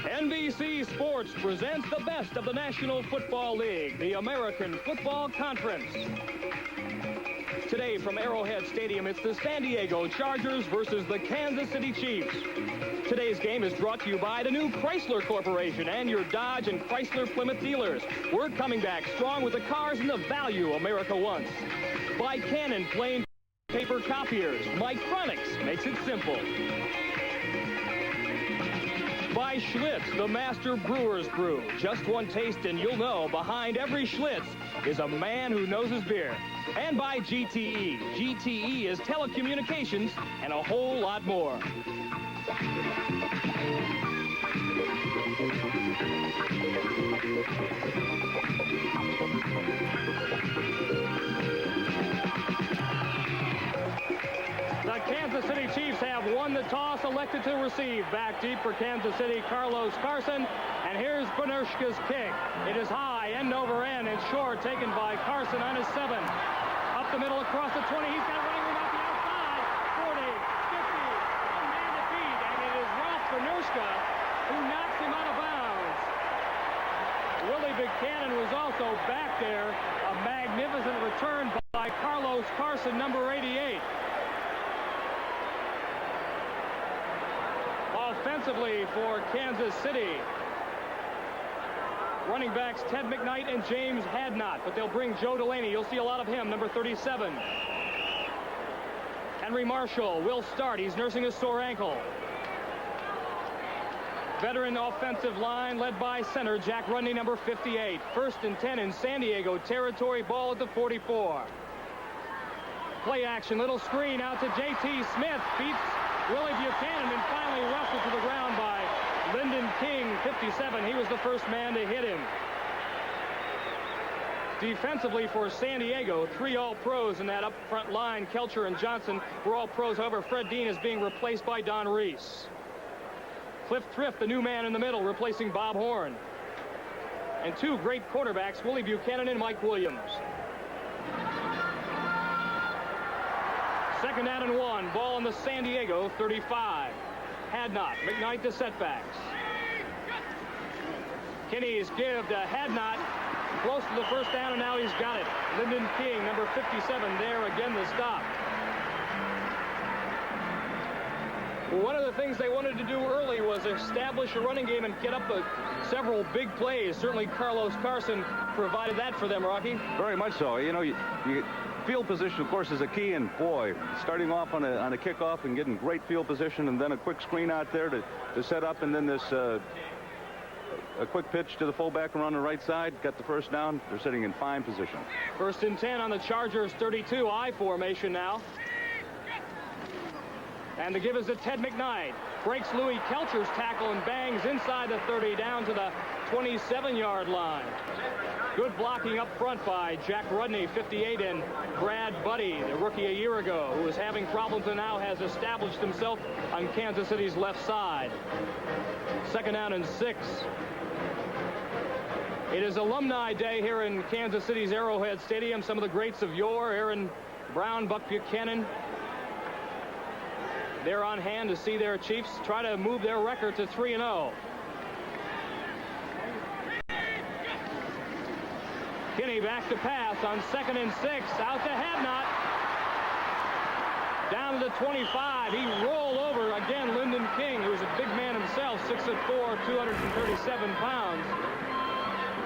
NBC Sports presents the best of the National Football League, the American Football Conference. Today from Arrowhead Stadium, it's the San Diego Chargers versus the Kansas City Chiefs. Today's game is brought to you by the new Chrysler Corporation and your Dodge and Chrysler Plymouth dealers. We're coming back strong with the cars and the value America wants. By Canon plain paper copiers. Micronics makes it simple. By Schlitz, the master brewer's brew. Just one taste and you'll know behind every Schlitz is a man who knows his beer. And by GTE. GTE is telecommunications and a whole lot more. The Kansas City Chiefs have won the toss, elected to receive. Back deep for Kansas City, Carlos Carson. And here's Banushka's kick. It is high, end over end, and short, taken by Carson on his 7. Up the middle, across the 20. He's got a running room out the outside. 40, 50, one man to beat. And it is Ralph Banushka who knocks him out of bounds. Willie Buchanan was also back there. A magnificent return by Carlos Carson, number 88. Offensively for Kansas City, running backs Ted McKnight and James Hadnot, but they'll bring Joe Delaney. You'll see a lot of him, number 37. Henry Marshall will start. He's nursing a sore ankle. Veteran offensive line led by center Jack Rudney, number 58. 1st and 10 in San Diego territory, ball at the 44. Play action, little screen out to J.T. Smith, beats Willie Buchanan and finally wrestled to the ground by Lyndon King, 57. He was the first man to hit him. Defensively for San Diego, 3 All-Pros in that up front line. Kelcher and Johnson were All-Pros. However, Fred Dean is being replaced by Don Reese. Cliff Thrift, the new man in the middle, replacing Bob Horn. And 2 great quarterbacks, Willie Buchanan and Mike Williams. 2nd down and 1. Ball on the San Diego 35. Hadnot. McKnight to setbacks. Kinney's give to Hadnot. Close to the first down, and now he's got it. Lyndon King, number 57, there again the stop. Well, one of the things they wanted to do early was establish a running game and get up several big plays. Certainly Carlos Carson provided that for them, Rocky. Very much so. You know, you field position, of course, is a key, and boy, starting off on a kickoff and getting great field position, and then a quick screen out there to set up, and then this a quick pitch to the fullback around the right side, got the first down. They're sitting in fine position. 1st and 10 on the Chargers 32, I formation now. And the give is to Ted McKnight. Breaks Louis Kelcher's tackle and bangs inside the 30 down to the 27-yard line. Good blocking up front by Jack Rudney, 58, and Brad Buddy, the rookie a year ago, who was having problems and now has established himself on Kansas City's left side. 2nd down and 6. It is Alumni Day here in Kansas City's Arrowhead Stadium. Some of the greats of yore, Aaron Brown, Buck Buchanan, they're on hand to see their Chiefs try to move their record to 3-0. Kinney back to pass on 2nd and 6. Out to Hadnot. Down to the 25. He rolled over again. Lyndon King, who's a big man himself, 6'4", 237 pounds.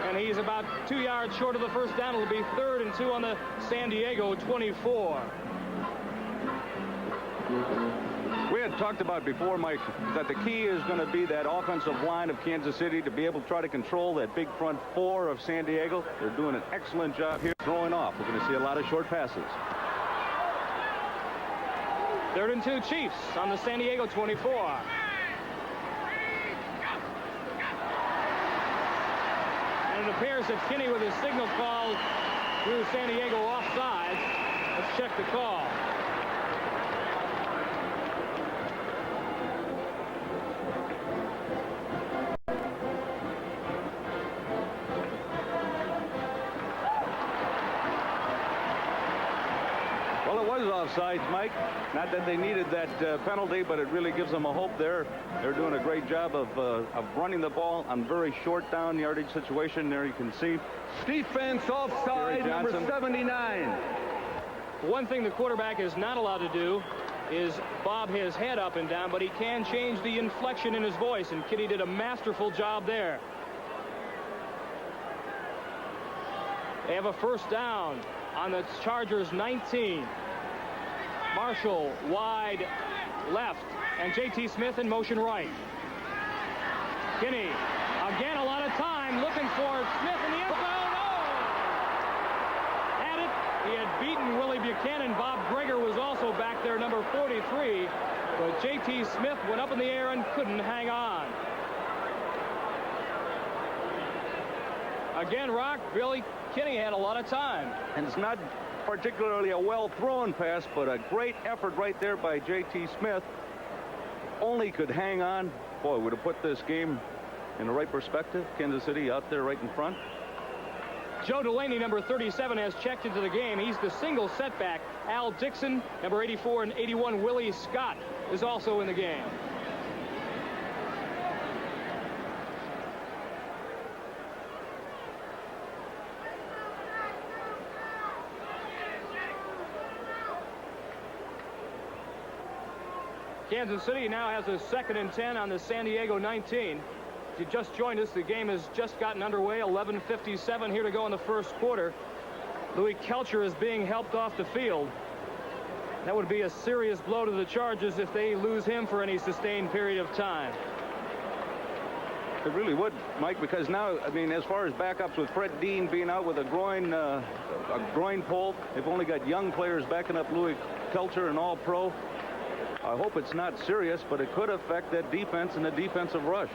And he's about 2 yards short of the first down. It'll be 3rd and 2 on the San Diego 24. We had talked about before, Mike, that the key is going to be that offensive line of Kansas City to be able to try to control that big front 4 of San Diego. They're doing an excellent job here throwing off. We're going to see a lot of short passes. 3rd and 2 Chiefs on the San Diego 24. And it appears that Kinney with his signal call through San Diego offsides. Let's check the call. offsides, Mike. Not that they needed that penalty, but it really gives them a hope there. They're doing a great job of running the ball on very short down yardage situation. There you can see. Defense offside, number 79. One thing the quarterback is not allowed to do is bob his head up and down, but he can change the inflection in his voice, and Kinney did a masterful job there. They have a first down on the Chargers 19. Marshall wide left, and J.T. Smith in motion right. Kinney again, a lot of time looking for Smith in the end zone. Had it. He had beaten Willie Buchanan. Bob Greger was also back there, number 43. But J.T. Smith went up in the air and couldn't hang on. Again, Rock, Billy Kinney had a lot of time. And it's not particularly a well-thrown pass, but a great effort right there by J.T. Smith. Only could hang on. Boy, would have put this game in the right perspective. Kansas City out there right in front. Joe Delaney, number 37, has checked into the game. He's the single setback. Al Dixon, number 84, and 81, Willie Scott, is also in the game. Kansas City now has a 2nd and 10 on the San Diego 19. If you just joined us, the game has just gotten underway. 11:57 here to go in the first quarter. Louis Kelcher is being helped off the field. That would be a serious blow to the Chargers if they lose him for any sustained period of time. It really would, Mike, because now, I mean, as far as backups with Fred Dean being out with a groin pull, they've only got young players backing up Louis Kelcher, an all-pro. I hope it's not serious, but it could affect that defense and the defensive rush.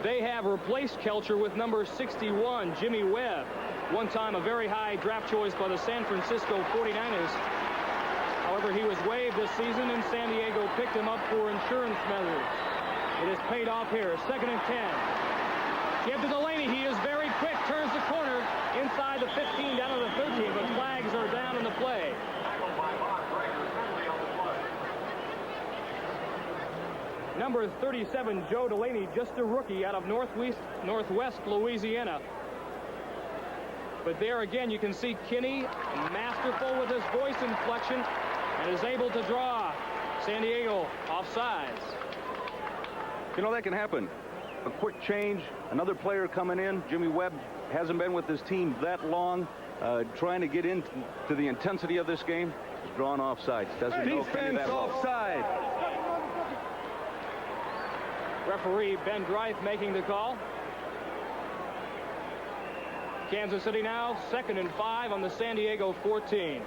They have replaced Kelcher with number 61, Jimmy Webb. One time a very high draft choice by the San Francisco 49ers. However, he was waived this season, and San Diego picked him up for insurance measures. It has paid off here. 2nd and 10. Give to Delaney. He is very quick. Turns the corner inside the 15, down to the 13, but flags are down in the play. Number 37, Joe Delaney, just a rookie out of Northwest Louisiana. But there again, you can see Kinney, masterful with his voice inflection, and is able to draw San Diego offsides. You know, that can happen. A quick change, another player coming in. Jimmy Webb hasn't been with his team that long, trying to get into the intensity of this game. He's drawn offsides. Doesn't know Kinney that well. Offside. Referee Ben Dreith making the call. Kansas City now 2nd and 5 on the San Diego 14.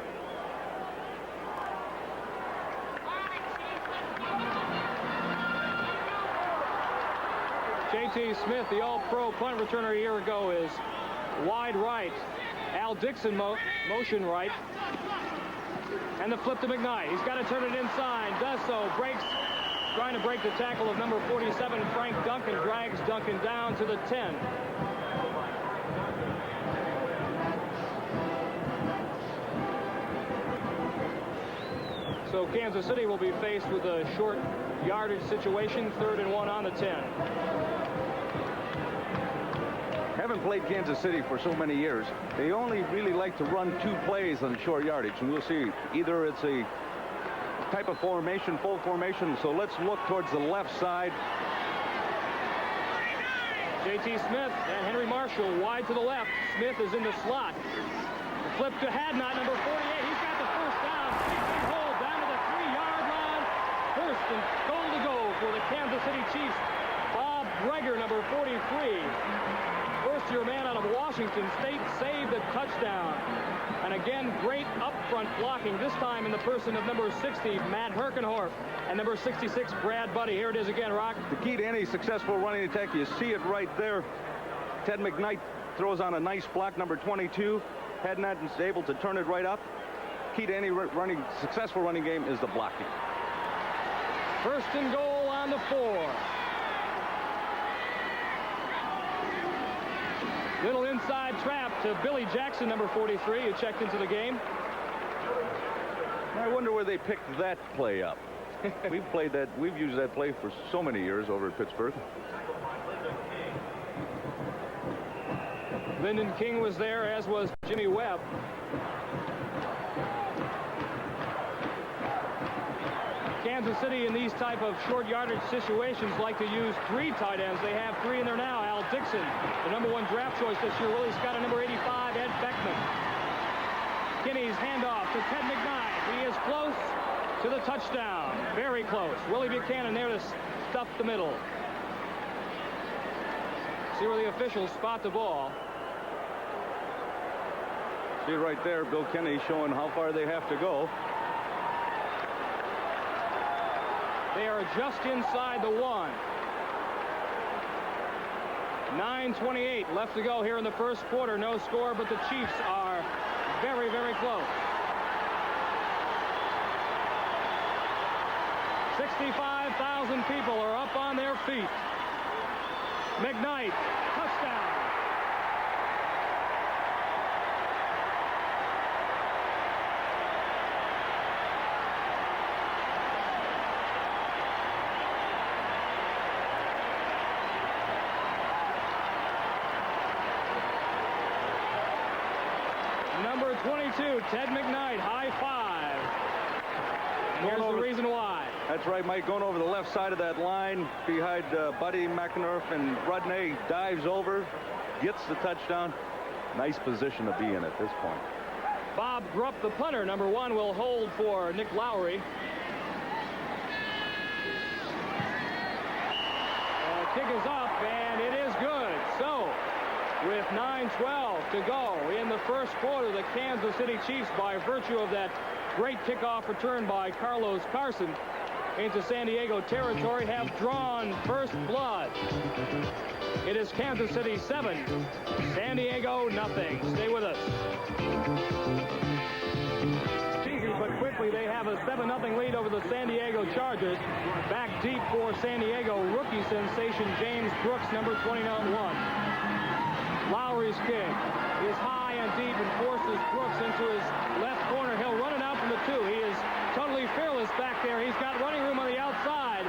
J.T. Smith, the all-pro punt returner a year ago, is wide right. Al Dixon motion right. And the flip to McKnight. He's got to turn it inside. Does so. Breaks. Trying to break the tackle of number 47, Frank Duncan. Drags Duncan down to the 10. So Kansas City will be faced with a short yardage situation. 3rd and 1 on the 10. Haven't played Kansas City for so many years. They only really like to run 2 plays on short yardage. And we'll see. Either it's a type of formation, full formation. So let's look towards the left side. J.T. Smith and Henry Marshall wide to the left. Smith is in the slot. Flip to Hadnot, number 48. He's got the first down. Big hole down to the 3-yard line. 1st and goal to go for the Kansas City Chiefs. Bob Greger, number 43. First-year man out of Washington State, saved a touchdown. And again, great up-front blocking, this time in the person of number 60, Matt Herkenhorf, and number 66, Brad Buddy. Here it is again, Rock. The key to any successful running attack, you see it right there. Ted McKnight throws on a nice block, number 22. Hadnot is able to turn it right up. Key to any successful running game is the blocking. 1st and goal on the 4. Little inside trap to Billy Jackson, number 43, who checked into the game. I wonder where they picked that play up. We've used that play for so many years over at Pittsburgh. Lyndon King was there, as was Jimmy Webb. Kansas City in these type of short yardage situations like to use 3 tight ends. They have 3 in there now. Al Dixon, the #1 draft choice this year. Willie Scott at number 85, Ed Beckman. Kinney's handoff to Ted McKnight. He is close to the touchdown. Very close. Willie Buchanan there to stuff the middle. See where the officials spot the ball. See right there, Bill Kinney showing how far they have to go. They are just inside the 1. 9:28 left to go here in the first quarter. No score, but the Chiefs are very, very close. 65,000 people are up on their feet. McKnight, touchdown. Number 22, Ted McKnight, high five. And here's the reason why. That's right, Mike, going over the left side of that line behind Buddy McInerney, and Rudnay dives over, gets the touchdown. Nice position to be in at this point. Bob Grupp, the punter, number 1, will hold for Nick Lowry. Kick is up, and it is good. So, with 9:12 to go in the first quarter, the Kansas City Chiefs, by virtue of that great kickoff return by Carlos Carson into San Diego territory, have drawn first blood. It is Kansas City 7, San Diego nothing. Stay with us. Easy, but quickly they have a 7-0 lead over the San Diego Chargers. Back deep for San Diego, rookie sensation James Brooks, number 21. Lowry's kick is high and deep and forces Brooks into his left corner. He'll run it out from the 2. He is totally fearless back there. He's got running room on the outside.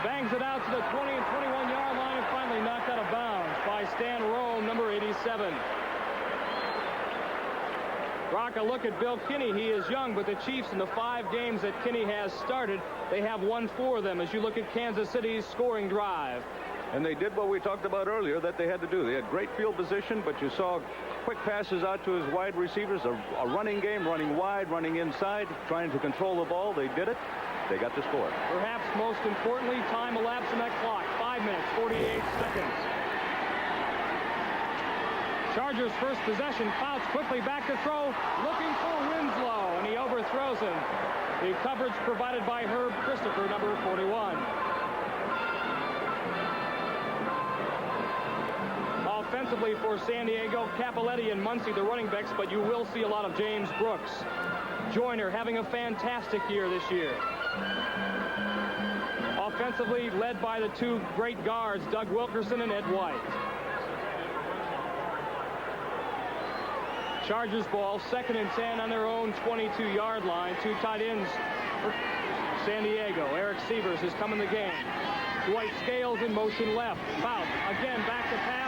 Bangs it out to the 20 and 21-yard line and finally knocked out of bounds by Stan Rome, number 87. Brock, a look at Bill Kinney. He is young, but the Chiefs, in the 5 games that Kinney has started, they have won 4 of them as you look at Kansas City's scoring drive. And they did what we talked about earlier that they had to do. They had great field position, but you saw quick passes out to his wide receivers, a running game, running wide, running inside, trying to control the ball. They did it. They got the score. Perhaps most importantly, time elapsed on that clock. 5 minutes, 48 seconds. Chargers first possession. Fouts quickly back to throw, looking for Winslow, and he overthrows him. The coverage provided by Herb Christopher, number 41. Offensively for San Diego, Capoletti and Muncie, the running backs, but you will see a lot of James Brooks. Joyner having a fantastic year this year. Offensively led by the 2 great guards, Doug Wilkerson and Ed White. Chargers ball, 2nd and 10 on their own 22-yard line. 2 tight ends for San Diego. Eric Sievers has come in the game. Dwight Scales in motion left. Fout again, back to pass.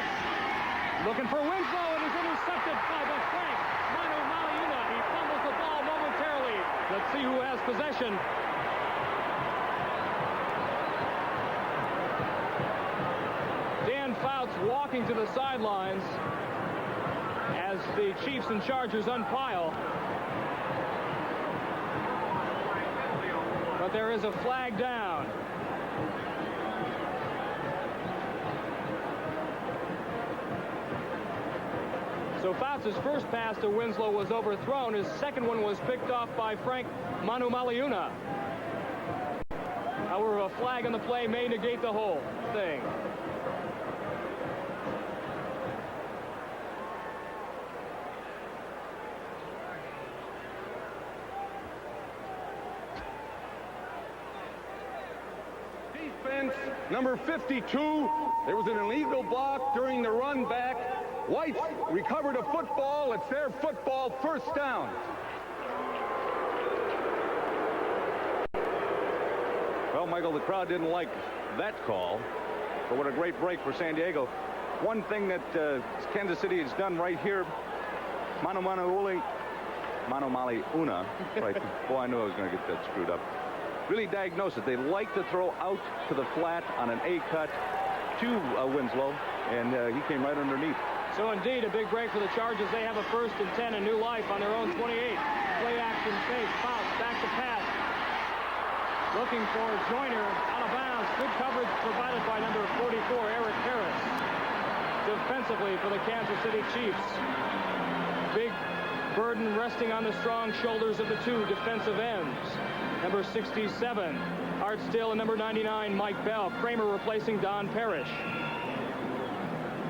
Looking for Winslow, and is intercepted by the Frank Manu Maliuna. He fumbles the ball momentarily. Let's see who has possession. Dan Fouts walking to the sidelines as the Chiefs and Chargers unpile. But there is a flag down. So Fouts' first pass to Winslow was overthrown. His second one was picked off by Frank Manu Maliuna. However, a flag on the play may negate the whole thing. Defense, number 52. There was an illegal block during the run back. White recovered a football. It's their football, first down. Well, Michael, the crowd didn't like that call, but what a great break for San Diego. One thing that Kansas City has done right here, Mano Mali Una, right? Boy, I knew I was going to get that screwed up. Really diagnose it. They like to throw out to the flat on an A cut to Winslow, and he came right underneath. So indeed, a big break for the Chargers. They have a 1st and 10 and new life on their own 28. Play action fake, bounce, back to pass. Looking for Joyner, out of bounds. Good coverage provided by number 44, Eric Harris. Defensively for the Kansas City Chiefs. Big burden resting on the strong shoulders of the two defensive ends. Number 67, Art Still, and number 99, Mike Bell. Kramer replacing Don Parrish.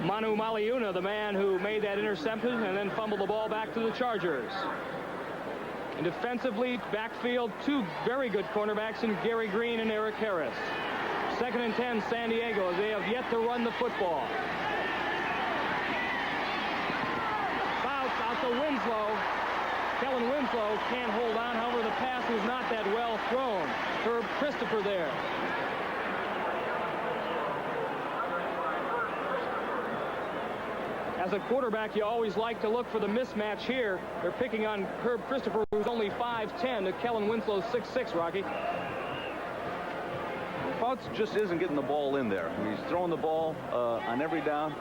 Manu Maliuna, the man who made that interception and then fumbled the ball back to the Chargers. And defensively, backfield, two very good cornerbacks in Gary Green and Eric Harris. 2nd and 10, San Diego, as they have yet to run the football. Bounce out to Winslow. Kellen Winslow can't hold on. However, the pass was not that well thrown. Herb Christopher there. As a quarterback, you always like to look for the mismatch here. They're picking on Herb Christopher, who's only 5'10", to Kellen Winslow's 6'6", Rocky. Fouts just isn't getting the ball in there. He's throwing the ball on every down.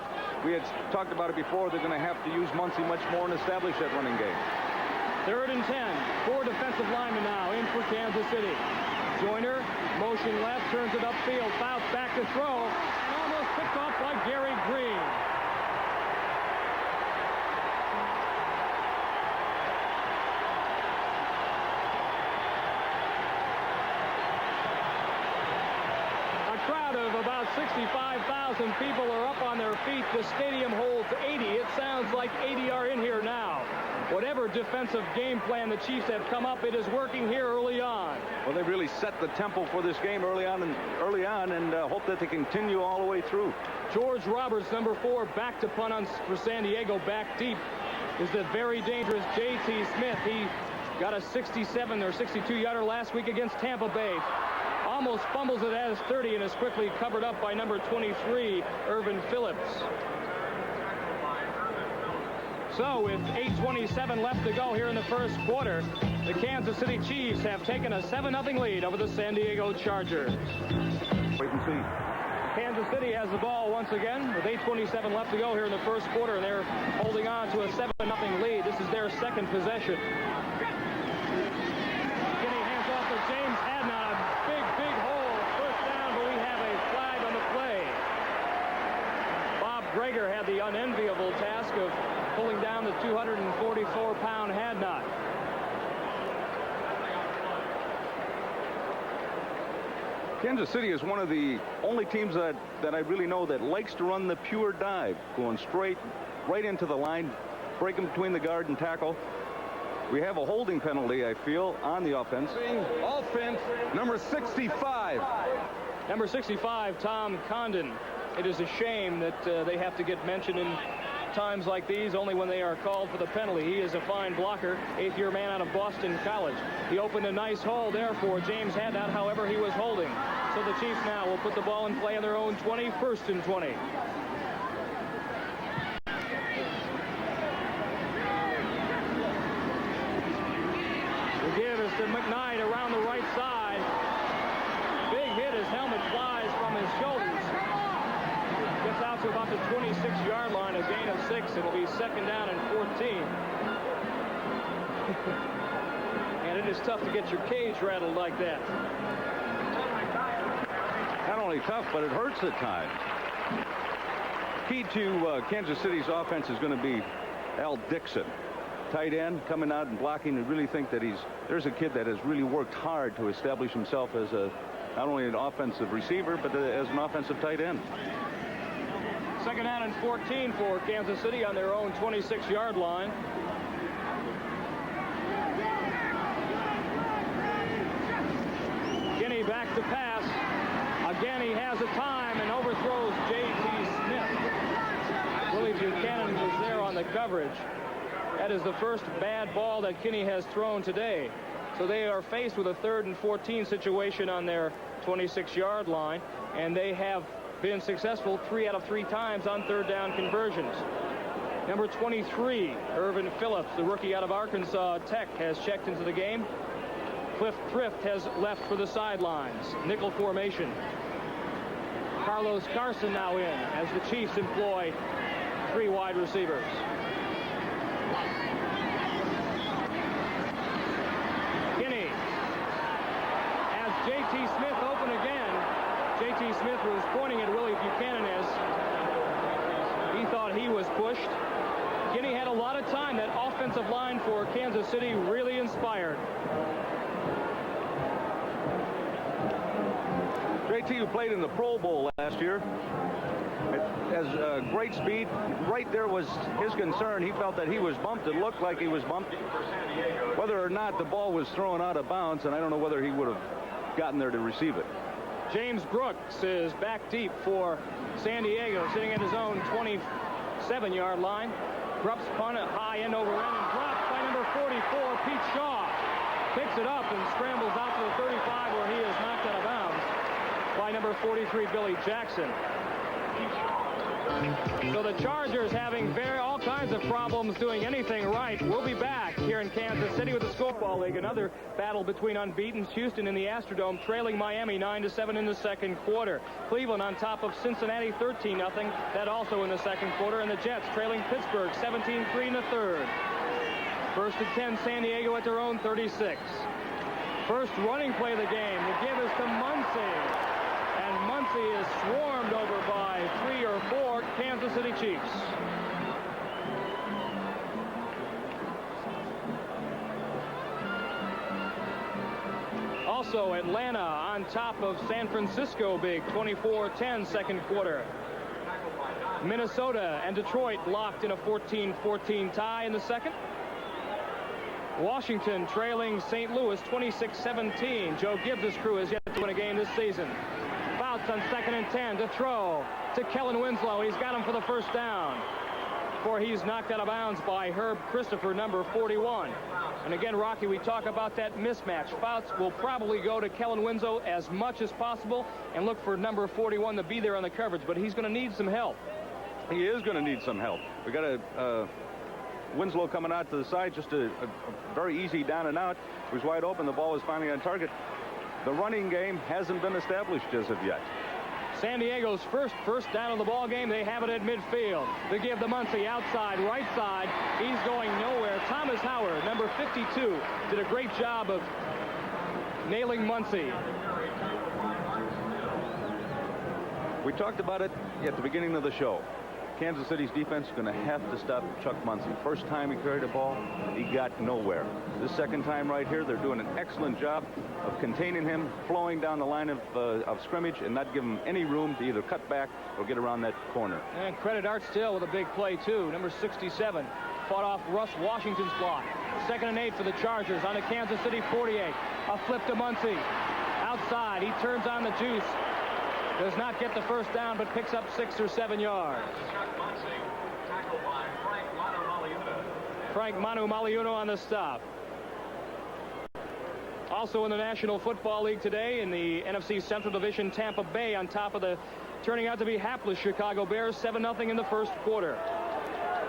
We had talked about it before. They're going to have to use Muncie much more and establish that running game. 3rd and 10. 4 defensive linemen now in for Kansas City. Joyner, motion left, turns it upfield. Fouts back to throw, and almost picked off by Gary Green. Of about 65,000 people are up on their feet. The stadium holds 80. It sounds like 80 are in here now. Whatever defensive game plan the Chiefs have come up, it is working here early on. Well, they've really set the tempo for this game early on and hope that they continue all the way through. George Roberts, number 4, back to punt for San Diego, back deep, is the very dangerous J.T. Smith. He got a 67 or 62-yarder last week against Tampa Bay. Almost fumbles it at his 30 and is quickly covered up by number 23, Irvin Phillips. So with 8:27 left to go here in the first quarter, the Kansas City Chiefs have taken a 7-0 lead over the San Diego Chargers. Wait and see. Kansas City has the ball once again with 8:27 left to go here in the first quarter, and they're holding on to a 7-0 lead. This is their second possession. Getting hands off to James Hadnot. Big hole. First down, but we have a flag on the play. Bob Greger had the unenviable task of pulling down the 244-pound Hadnot. Kansas City is one of the only teams that I really know that likes to run the pure dive, going straight right into the line, breaking between the guard and tackle. We have a holding penalty, I feel, on the offense. Offense, number 65. Number 65, Tom Condon. It is a shame that they have to get mentioned in times like these only when they are called for the penalty. He is a fine blocker, 8th-year man out of Boston College. He opened a nice hole there for James Hadnot, however, he was holding. So the Chiefs now will put the ball in play on their own 20, 1st and 20. The give is to McKnight around the right side. Big hit, his helmet flies from his shoulders. Gets out to about the 26-yard line, a gain of 6. It'll be 2nd down and 14. And it is tough to get your cage rattled like that. Not only tough, but it hurts at times. Key to Kansas City's offense is going to be Al Dixon. Tight end coming out and blocking, and really think that there's a kid that has really worked hard to establish himself as not only an offensive receiver, but as an offensive tight end. 2nd down and 14 for Kansas City on their own 26-yard line. Guinea back to pass. Again, he has a time and overthrows J.T. Smith. Willie Buchanan was there on the coverage. That is the first bad ball that Kinney has thrown today. So they are faced with a 3rd and 14 situation on their 26-yard line, and they have been successful 3 out of 3 times on 3rd down conversions. Number 23, Irvin Phillips, the rookie out of Arkansas Tech, has checked into the game. Cliff Thrift has left for the sidelines. Nickel formation. Carlos Carson now in as the Chiefs employ 3 wide receivers. Kinney has J.T. Smith open again. J.T. Smith was pointing at Willie Buchanan as he thought he was pushed. Kinney had a lot of time. That offensive line for Kansas City really inspired. JT, who played in the Pro Bowl last year, has great speed. Right there was his concern. He felt that he was bumped. It looked like he was bumped. Whether or not the ball was thrown out of bounds, and I don't know whether he would have gotten there to receive it. James Brooks is back deep for San Diego, sitting at his own 27-yard line. Rupp's punt at high end over end and dropped by number 44, Pete Shaw. Picks it up and scrambles out to the 35 where he is knocked out of bounds by number 43, Billy Jackson. So the Chargers having all kinds of problems doing anything right. We'll be back here in Kansas City with the Scoreball League. Another battle between unbeaten Houston in the Astrodome, trailing Miami 9-7 in the second quarter. Cleveland on top of Cincinnati 13-0. That also in the second quarter. And the Jets trailing Pittsburgh 17-3 in the third. First and 10, San Diego at their own 36. First running play of the game. The give is to Muncy. And Muncy is swarmed over by 3 or 4 Kansas City Chiefs. Also, Atlanta on top of San Francisco big, 24-10 second quarter. Minnesota and Detroit locked in a 14-14 tie in the second. Washington trailing St. Louis 26-17. Joe Gibbs' crew has yet to win a game this season. Fouts on 2nd and 10 to throw to Kellen Winslow. He's got him for the first down before he's knocked out of bounds by Herb Christopher, number 41. And again, Rocky, we talk about that mismatch. Fouts will probably go to Kellen Winslow as much as possible and look for number 41 to be there on the coverage, but he's going to need some help. He is going to need some help. We got a Winslow coming out to the side, just a very easy down and out. He was wide open. The ball was finally on target. The running game hasn't been established as of yet. San Diego's first down of the ball game. They have it at midfield. They give the Muncy outside, right side. He's going nowhere. Thomas Howard, number 52, did a great job of nailing Muncy. We talked about it at the beginning of the show. Kansas City's defense is going to have to stop Chuck Muncy. First time he carried the ball, he got nowhere. This second time right here, they're doing an excellent job of containing him, flowing down the line of scrimmage, and not giving him any room to either cut back or get around that corner. And credit Art Still with a big play, too. Number 67 fought off Russ Washington's block. 2nd and 8 for the Chargers on the Kansas City 48. A flip to Muncy. Outside, he turns on the juice. Does not get the first down, but picks up 6 or 7 yards. Frank Manu Maliuno on the stop. Also in the National Football League today, in the NFC Central Division, Tampa Bay on top of the turning out to be hapless Chicago Bears, 7-0 in the first quarter.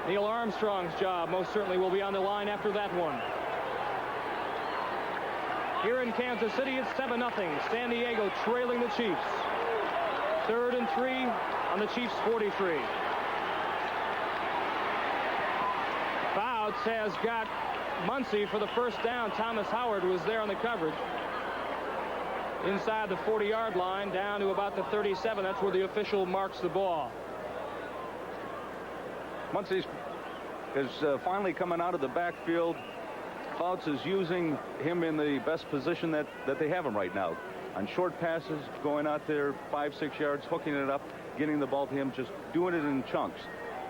Neil Armstrong's job most certainly will be on the line after that one. Here in Kansas City, it's 7-0. San Diego trailing the Chiefs. 3rd and 3 on the Chiefs' 43. Fouts has got Muncy for the first down. Thomas Howard was there on the coverage. Inside the 40-yard line, down to about the 37. That's where the official marks the ball. Muncy is finally coming out of the backfield. Fouts is using him in the best position that they have him right now. On short passes, going out there 5-6 yards, hooking it up, getting the ball to him, just doing it in chunks.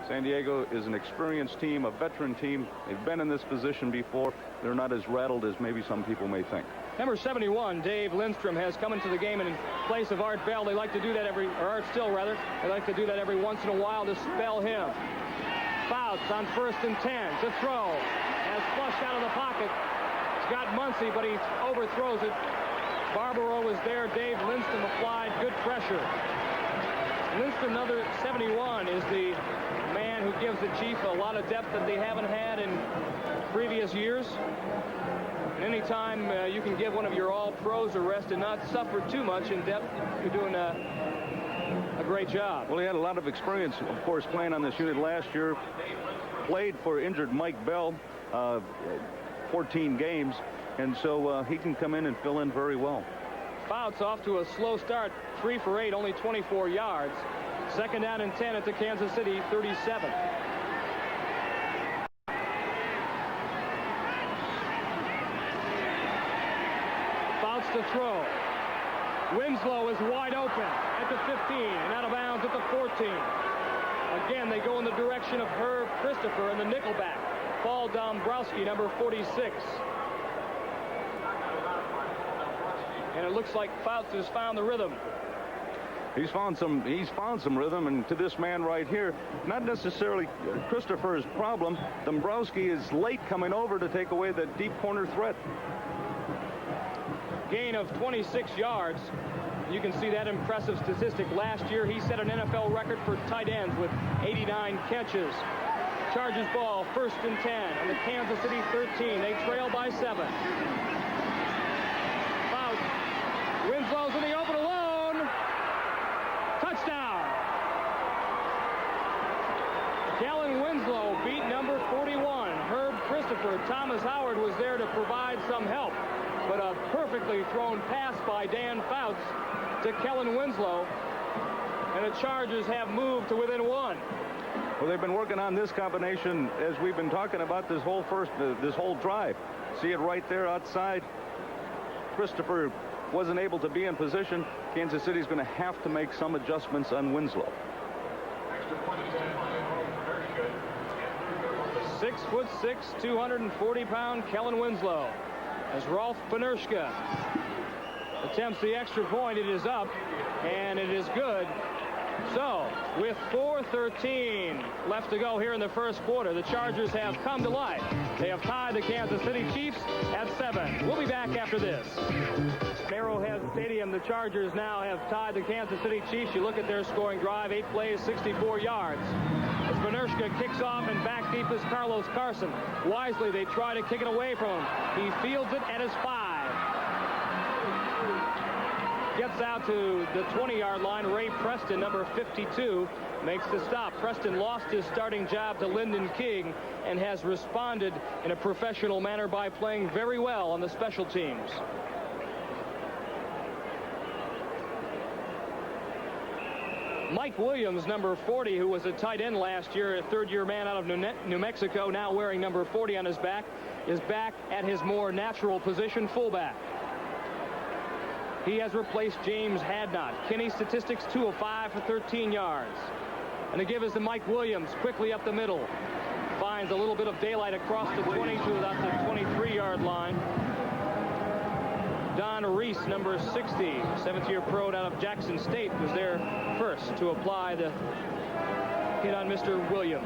San Diego is an experienced team, a veteran team. They've been in this position before. They're not as rattled as maybe some people may think. Number 71, Dave Lindstrom, has come into the game in place of Art Bell. They like to do that or Art Still, rather. They like to do that every once in a while to spell him. Fouts on 1st and 10 to throw. Has flushed out of the pocket He's got Muncie, but he overthrows it. Barbaro was there. Dave Lindstrom applied good pressure. Lindstrom, another 71, is the man who gives the Chief a lot of depth that they haven't had in previous years. And anytime you can give one of your all-pros a rest and not suffer too much in depth, you're doing a great job. Well, he had a lot of experience, of course, playing on this unit last year. Played for injured Mike Bell 14 games, and so he can come in and fill in very well. Fouts off to a slow start, 3 for 8, only 24 yards. Second down and 10 at the Kansas City 37. Fouts to throw. Winslow is wide open at the 15 and out of bounds at the 14. Again, they go in the direction of Herb Christopher and the nickelback, Paul Dombrowski, number 46. And it looks like Fouts has found the rhythm. He's found some rhythm, and to this man right here, not necessarily Christopher's problem. Dombrowski is late coming over to take away the deep corner threat. Gain of 26 yards. You can see that impressive statistic. Last year, he set an NFL record for tight ends with 89 catches. Chargers ball, 1st and 10, and the Kansas City 13. They trail by 7. Fouts. Winslow's in the open alone. Touchdown. Kellen Winslow beat number 41, Herb Christopher. Thomas Howard was there to provide some help, but a perfectly thrown pass by Dan Fouts to Kellen Winslow, and the Chargers have moved to within 1. Well, they've been working on this combination as we've been talking about this whole drive. See it right there outside. Christopher wasn't able to be in position. Kansas City's going to have to make some adjustments on Winslow. 6'6", 240-pound Kellen Winslow. As Rolf Panershka attempts the extra point, it is up, and it is good. So, with 4:13 left to go here in the first quarter, the Chargers have come to life. They have tied the Kansas City Chiefs at 7. We'll be back after this. Arrowhead Stadium, the Chargers now have tied the Kansas City Chiefs. You look at their scoring drive, 8 plays, 64 yards. As Panershka kicks off, and back deep is Carlos Carson. Wisely, they try to kick it away from him. He fields it at his 5. Gets out to the 20-yard line. Ray Preston, number 52, makes the stop. Preston lost his starting job to Lyndon King and has responded in a professional manner by playing very well on the special teams. Mike Williams, number 40, who was a tight end last year, a third-year man out of New Mexico, now wearing number 40 on his back, is back at his more natural position, fullback. He has replaced James Hadnot. Kinney statistics, 2 of 5 for 13 yards. And the give is to Mike Williams, quickly up the middle. Finds a little bit of daylight across the 20 to about the 23-yard line. Don Reese, number 60, 7th-year pro out of Jackson State, was there first to apply the hit on Mr. Williams.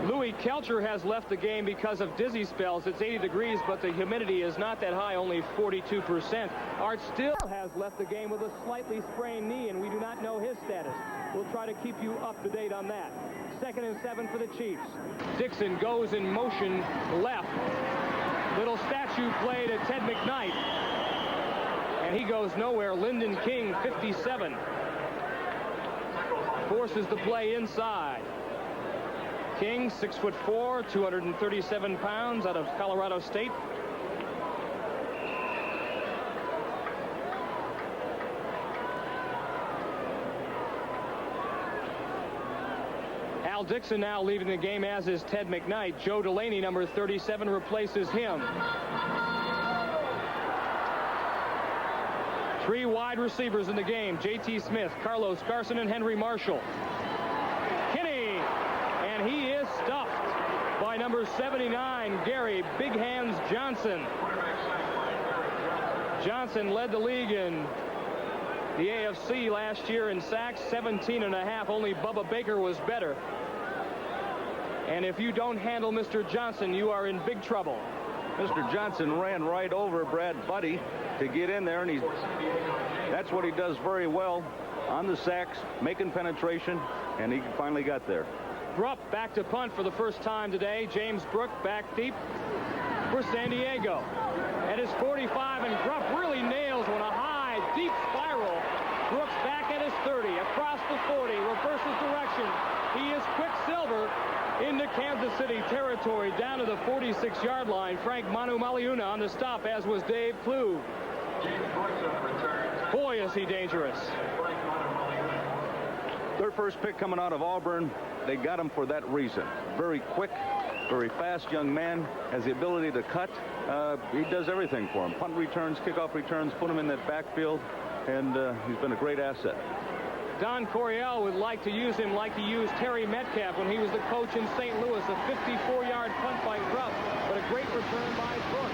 Louis Kelcher has left the game because of dizzy spells. It's 80 degrees, but the humidity is not that high, only 42%. Art Still has left the game with a slightly sprained knee, and we do not know his status. We'll try to keep you up to date on that. 2nd and 7 for the Chiefs. Dixon goes in motion left. Little statue play to Ted McKnight, and he goes nowhere. Lyndon King, 57, forces the play inside. King, 6'4", 237 pounds, out of Colorado State. Al Dixon now leaving the game, as is Ted McKnight. Joe Delaney, number 37, replaces him. 3 wide receivers in the game: J.T. Smith, Carlos Carson, and Henry Marshall. Kinney, and he is stuffed by number 79, Gary Big Hands Johnson. Johnson led the league in the AFC last year in sacks, 17.5. Only Bubba Baker was better. And if you don't handle Mr. Johnson, you are in big trouble. Mr. Johnson ran right over Brad Buddy to get in there, and that's what he does very well on the sacks, making penetration, and he finally got there. Brupp back to punt for the first time today. James Brook back deep for San Diego. At his 45, and Brupp really nails one. A high, deep spiral. Brooks back at his 30, across the 40, reverses direction. He is Quicksilver into Kansas City territory, down to the 46-yard line. Frank Manu-Maliuna on the stop, as was Dave Kluge. Boy, is he dangerous. Their first pick coming out of Auburn, they got him for that reason. Very quick, very fast young man, has the ability to cut. He does everything for him. Punt returns, kickoff returns, put him in that backfield, and he's been a great asset. Don Coryell would like to use him like he used Terry Metcalf when he was the coach in St. Louis. A 54-yard punt by Brupp, but a great return by Brooks.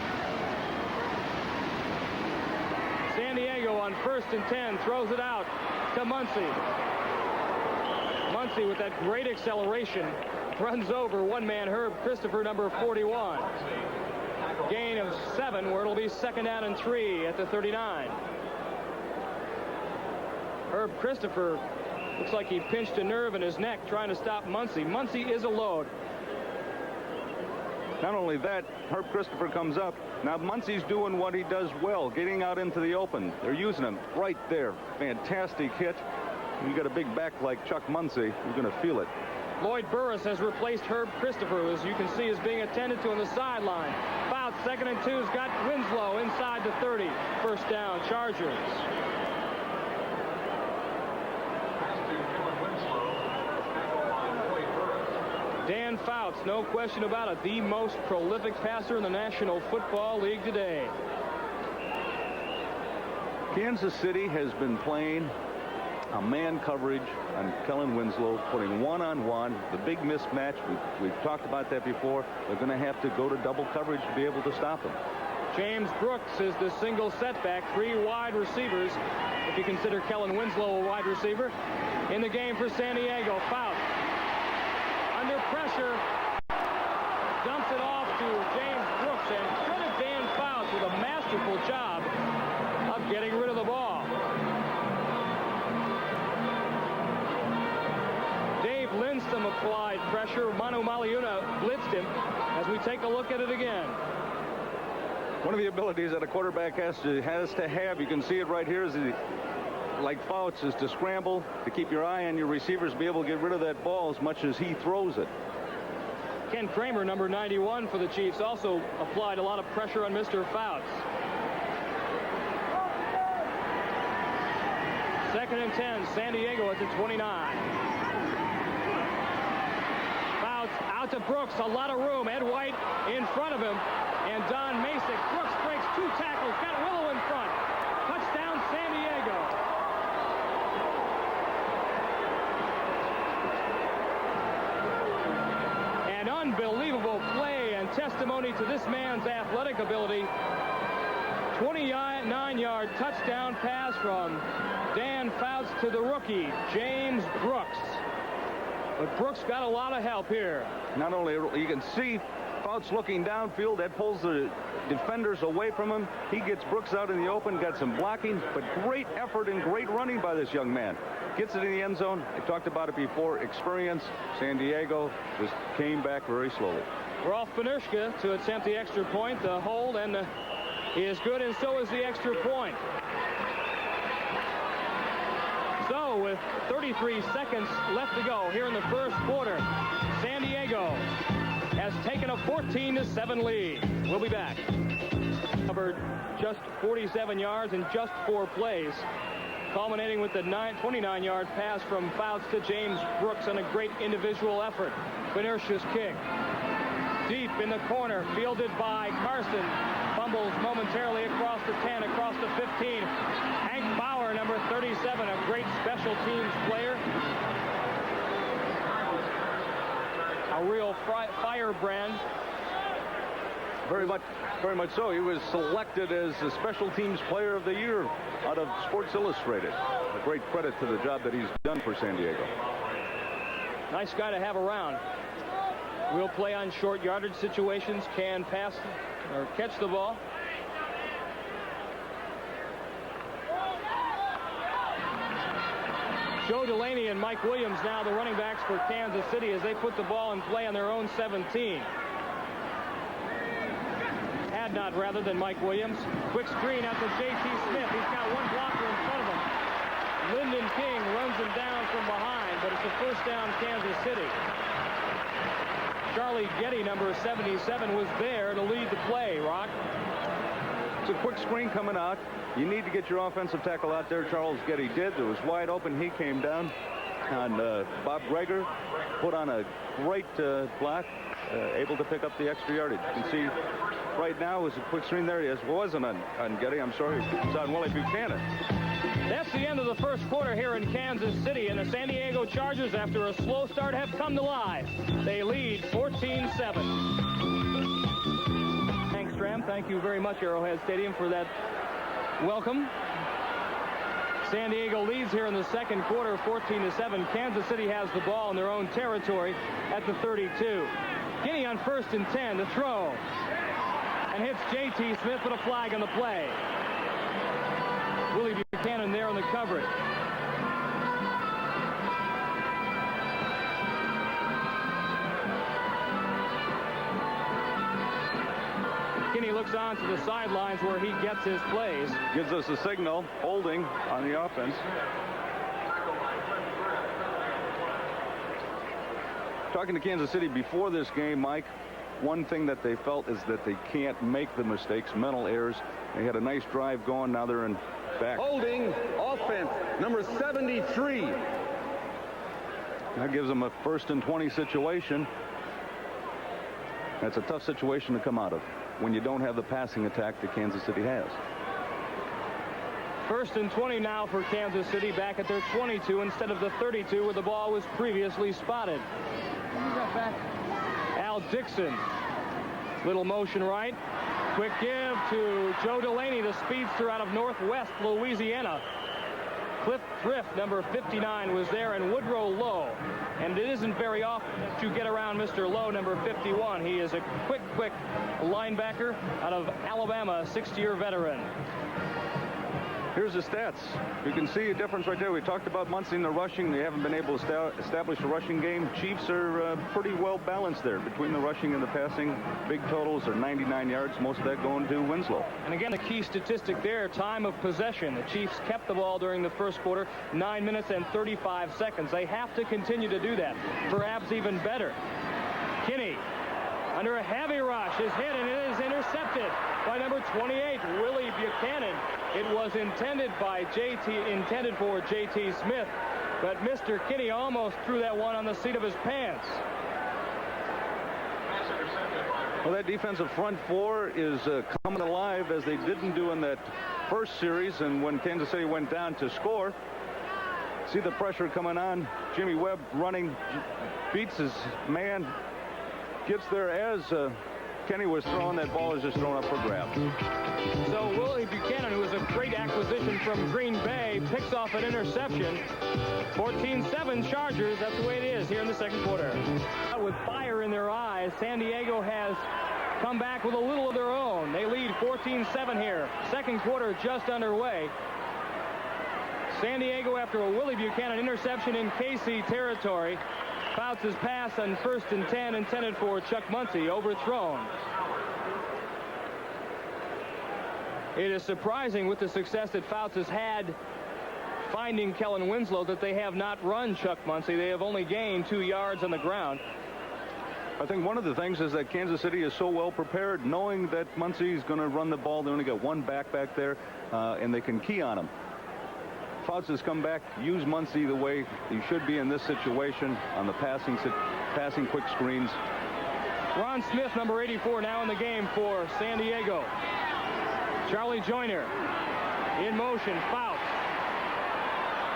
San Diego on 1st and 10 throws it out to Muncy. Muncy with that great acceleration runs over one-man Herb Christopher, number 41. Gain of 7, where it'll be 2nd down and 3 at the 39. Herb Christopher looks like he pinched a nerve in his neck trying to stop Muncy. Muncy is a load. Not only that, Herb Christopher comes up. Now Muncy's doing what he does well, getting out into the open. They're using him right there. Fantastic hit. You got a big back like Chuck Muncy, you're going to feel it. Lloyd Burris has replaced Herb Christopher, who, as you can see, is being attended to on the sideline. Fouts, 2nd and 2's got Winslow inside the 30. 1st down, Chargers. Dan Fouts, no question about it, the most prolific passer in the National Football League today. Kansas City has been playing a man coverage on Kellen Winslow, putting one-on-one, the big mismatch. We've talked about that before. They're going to have to go to double coverage to be able to stop him. James Brooks is the single setback. 3 wide receivers, if you consider Kellen Winslow a wide receiver, in the game for San Diego. Fouts under pressure, dumps it off to James Brooks, and credit Dan Fouts with a masterful job of getting rid of the ball. Dave Lindstrom applied pressure. Manu-Maliuna blitzed him. As we take a look at it again. One of the abilities that a quarterback has to have, you can see it right here, is like Fouts, is to scramble, to keep your eye on your receivers, be able to get rid of that ball as much as he throws it. Ken Kramer, number 91 for the Chiefs, also applied a lot of pressure on Mr. Fouts. 2nd and 10, San Diego at the 29. Fouts out to Brooks, a lot of room. Ed White in front of him, and Don Masick. Brooks breaks 2 tackles, got Willow in front. Touchdown, San Diego. An unbelievable play and testimony to this man's athletic ability. 29-yard touchdown pass from Dan Fouts to the rookie, James Brooks. But Brooks got a lot of help here. Not only, you can see Fouts looking downfield. That pulls the defenders away from him. He gets Brooks out in the open, got some blocking, but great effort and great running by this young man. Gets it in the end zone. I talked about it before. Experience. San Diego just came back very slowly. Rolf Benirschke to attempt the extra point. The hold and is good, and so is the extra point. So with 33 seconds left to go here in the first quarter, San Diego has taken a 14-7 lead. We'll be back. Covered just 47 yards in just 4 plays, culminating with the 29-yard pass from Fouts to James Brooks on a great individual effort. Benirschke's kick. Deep in the corner, fielded by Carson. Fumbles momentarily across the 10, across the 15. Hank Bauer, number 37, a great special teams player. A real firebrand. Very much so. He was selected as the special teams player of the year out of Sports Illustrated. A great credit to the job that he's done for San Diego. Nice guy to have around. will play on short yardage situations, can pass or catch the ball. Joe Delaney and Mike Williams now the running backs for Kansas City as they put the ball in play on their own 17. Hadnot rather than Mike Williams. Quick screen out to J.T. Smith. He's got one blocker in front of him. Lyndon King runs him down from behind, but it's a first down Kansas City. Charlie Getty, number 77, was there to lead the play, Rock. It's a quick screen coming out. You need to get your offensive tackle out there. Charles Getty did. It was wide open. He came down on Bob Greger. Put on a great block. Able to pick up the extra yardage. You can see right now is a quick screen there. It wasn't on Getty. I'm sorry. It's on Willie Buchanan. That's the end of the first quarter here in Kansas City, and the San Diego Chargers, after a slow start, have come to life. They lead 14-7. Hank Stram, thank you very much, Arrowhead Stadium, for that welcome. San Diego leads here in the second quarter, 14-7. Kansas City has the ball in their own territory at the 32. Kinney on 1st and 10 to throw, and hits J.T. Smith with a flag on the play. Willie Buchanan there on the coverage. Kinney looks on to the sidelines where he gets his plays. Gives us a signal, holding on the offense. Talking to Kansas City before this game, Mike, one thing that they felt is that they can't make the mistakes, mental errors. They had a nice drive going. Now they're in back. Holding offense, number 73. That gives them a 1st and 20 situation. That's a tough situation to come out of when you don't have the passing attack that Kansas City has. 1st and 20 now for Kansas City, back at their 22 instead of the 32 where the ball was previously spotted. Al Dixon, little motion right. Quick give to Joe Delaney, the speedster out of Northwest Louisiana. Cliff Thrift, number 59, was there, and Woodrow Lowe. And it isn't very often that you get around Mr. Lowe, number 51. He is a quick linebacker out of Alabama, a 60-year veteran. Here's the stats. You can see a difference right there. We talked about Muncie in the rushing. They haven't been able to establish a rushing game. Chiefs are pretty well balanced there between the rushing and the passing. Big totals are 99 yards, most of that going to Winslow. And again, the key statistic there, time of possession. The Chiefs kept the ball during the first quarter, 9 minutes and 35 seconds. They have to continue to do that. Perhaps even better. Kinney, under a heavy rush, is hit, and it is intercepted by number 28, Willie Buchanan. It was intended for J.T. Smith, but Mr. Kinney almost threw that one on the seat of his pants. Well, that defensive front four is coming alive as they didn't do in that first series, and when Kansas City went down to score. See the pressure coming on. Jimmy Webb running, beats his man, gets there as Kenny was throwing. That ball is just thrown up for grabs. So Willie Buchanan, who was a great acquisition from Green Bay, picks off an interception. 14-7 Chargers. That's the way it is here in the second quarter. With fire in their eyes, San Diego has come back with a little of their own. They lead 14-7 here. Second quarter just underway. San Diego, after a Willie Buchanan interception in KC territory, Fouts' pass on 1st and 10 intended for Chuck Muncie, overthrown. It is surprising with the success that Fouts has had finding Kellen Winslow that they have not run Chuck Muncie. They have only gained 2 yards on the ground. I think one of the things is that Kansas City is so well prepared, knowing that Muncie is going to run the ball. They only got one back there, and they can key on him. Fouts has come back, used Muncie the way he should be in this situation on the passing quick screens. Ron Smith, number 84, now in the game for San Diego. Charlie Joyner in motion. Fouts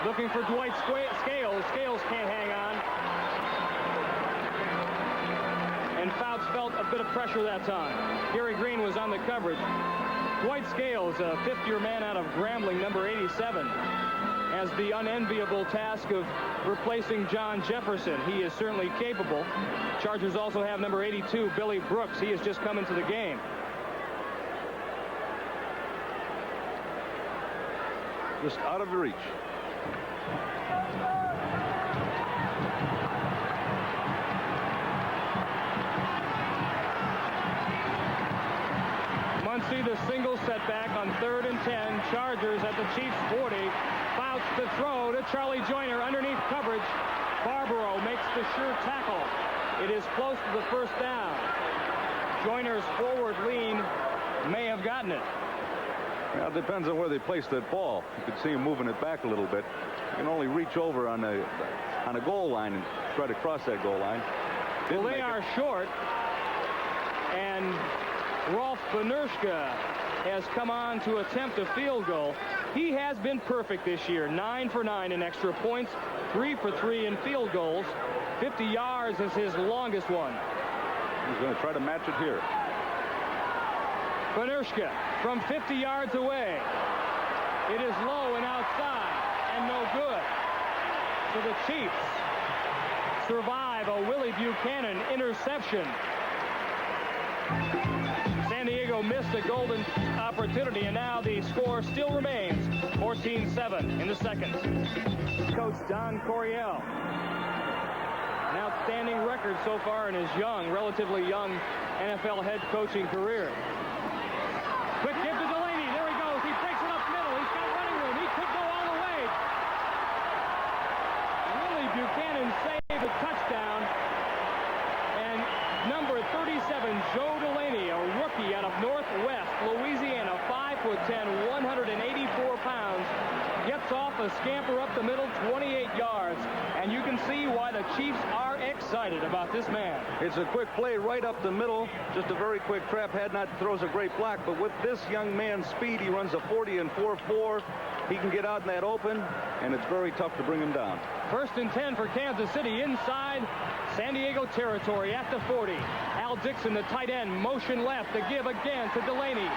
looking for Dwight Scales. Scales can't hang on. And Fouts felt a bit of pressure that time. Gary Green was on the coverage. Dwight Scales, a fifth-year man out of Grambling, number 87, has the unenviable task of replacing John Jefferson. He is certainly capable. Chargers also have number 82, Billy Brooks. He has just come into the game. Just out of reach. Muncie, the single setback on 3rd and 10. Chargers at the Chiefs 40. Fouts to throw to Charlie Joyner underneath coverage. Barbaro makes the sure tackle. It is close to the first down. Joyner's forward lean may have gotten it. Well, it depends on where they place that ball. You could see him moving it back a little bit. You can only reach over on a goal line and try to cross that goal line. Well, they are short, and Rolf Benirschke has come on to attempt a field goal. He has been perfect this year. 9 for 9 in extra points, 3 for 3 in field goals. 50 yards is his longest one. He's going to try to match it here. Benirschke from 50 yards away. It is low and outside and no good. So the Chiefs survive a Willie Buchanan interception. San Diego missed a golden opportunity, and now the score still remains 14-7 in the second. Coach Don Coryell. An outstanding record so far in his relatively young NFL head coaching career. Quick give to Delaney. There he goes. He breaks it up middle. He's got running room. He could go all the way. Willie Buchanan saved a touchdown. And number 37, Joe Delaney, a rookie out of Northwest Louisiana, 5'10", 184 pounds, gets off a scamper up the middle, 28 yards. And you can see why the Chiefs are excited about this man. It's a quick play right up the middle. Just a very quick trap. Hadnot throws a great block, but with this young man's speed, he runs a 40 and 4.4. He can get out in that open, and it's very tough to bring him down. 1st and 10 for Kansas City inside San Diego territory at the 40. Al Dixon, the tight end, motion left to give again to Delaney.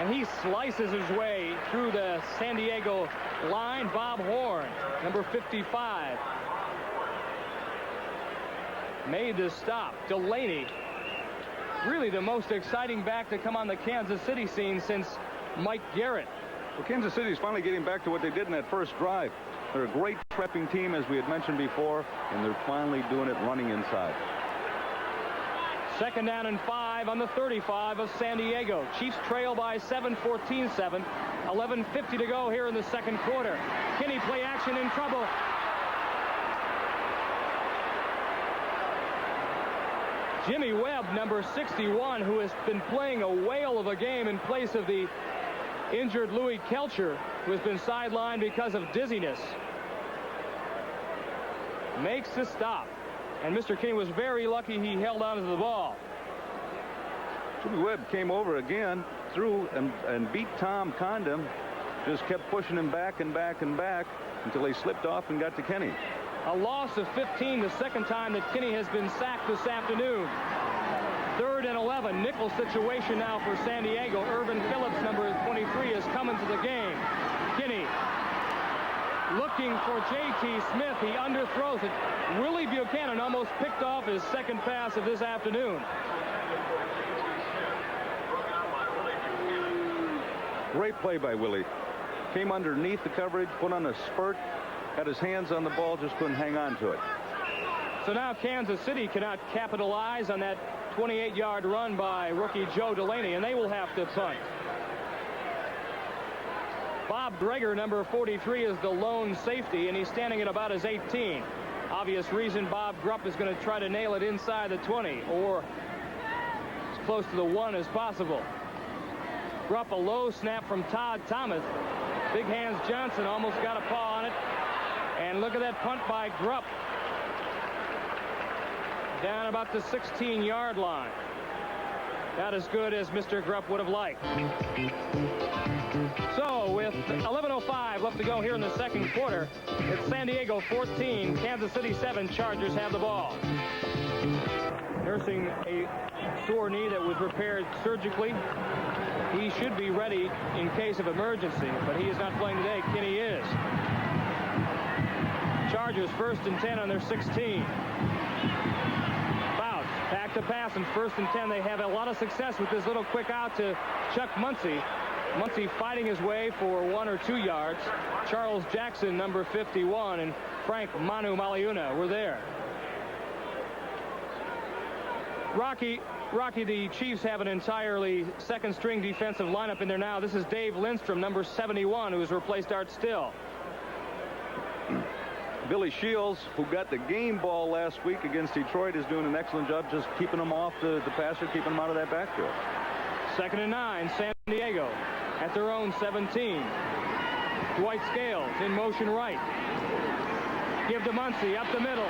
And he slices his way through the San Diego line. Bob Horn, number 55, made the stop. Delaney, really the most exciting back to come on the Kansas City scene since Mike Garrett. Well, Kansas City is finally getting back to what they did in that first drive. They're a great prepping team, as we had mentioned before, and they're finally doing it running inside. 2nd down and 5 on the 35 of San Diego. Chiefs trail by 7, 14-7. 11:50 to go here in the second quarter. Kinney play action in trouble. Jimmy Webb, number 61, who has been playing a whale of a game in place of the injured Louis Kelcher, who has been sidelined because of dizziness, makes the stop. And Mr. Kinney was very lucky he held on to the ball. Jimmy Webb came over again, threw and beat Tom Condon. Just kept pushing him back and back and back until he slipped off and got to Kinney. A loss of 15, the second time that Kinney has been sacked this afternoon. 3rd and 11, nickel situation now for San Diego. Irvin Phillips, number 23, has come into the game. Kinney looking for J.T. Smith. He underthrows it. Willie Buchanan almost picked off his second pass of this afternoon. Great play by Willie. Came underneath the coverage, put on a spurt, had his hands on the ball, just couldn't hang on to it. So now Kansas City cannot capitalize on that 28-yard run by rookie Joe Delaney, and they will have to punt. Bob Dreger, number 43, is the lone safety, and he's standing at about his 18. Obvious reason Bob Grupp is going to try to nail it inside the 20 or as close to the 1 as possible. Grupp, a low snap from Todd Thomas. Big Hands Johnson almost got a paw on it. And look at that punt by Grupp. Down about the 16-yard line. Not as good as Mr. Grupp would have liked. So with 11:05 left to go here in the second quarter, it's San Diego 14, Kansas City 7. Chargers have the ball. Nursing a sore knee that was repaired surgically. he should be ready in case of emergency, but he is not playing today. Kinney is. Chargers 1st and 10 on their 16. Fouts back to pass, and 1st and 10. They have a lot of success with this little quick out to Chuck Muncie. Muncie fighting his way for 1 or 2 yards. Charles Jackson, number 51, and Frank Manu Maliuna were there. Rocky, the Chiefs have an entirely second-string defensive lineup in there now. This is Dave Lindstrom, number 71, who has replaced Art Still. Billy Shields, who got the game ball last week against Detroit, is doing an excellent job just keeping them off the passer, keeping them out of that backfield. 2nd and 9, San Diego at their own 17. Dwight Scales in motion right. Give to Muncie up the middle.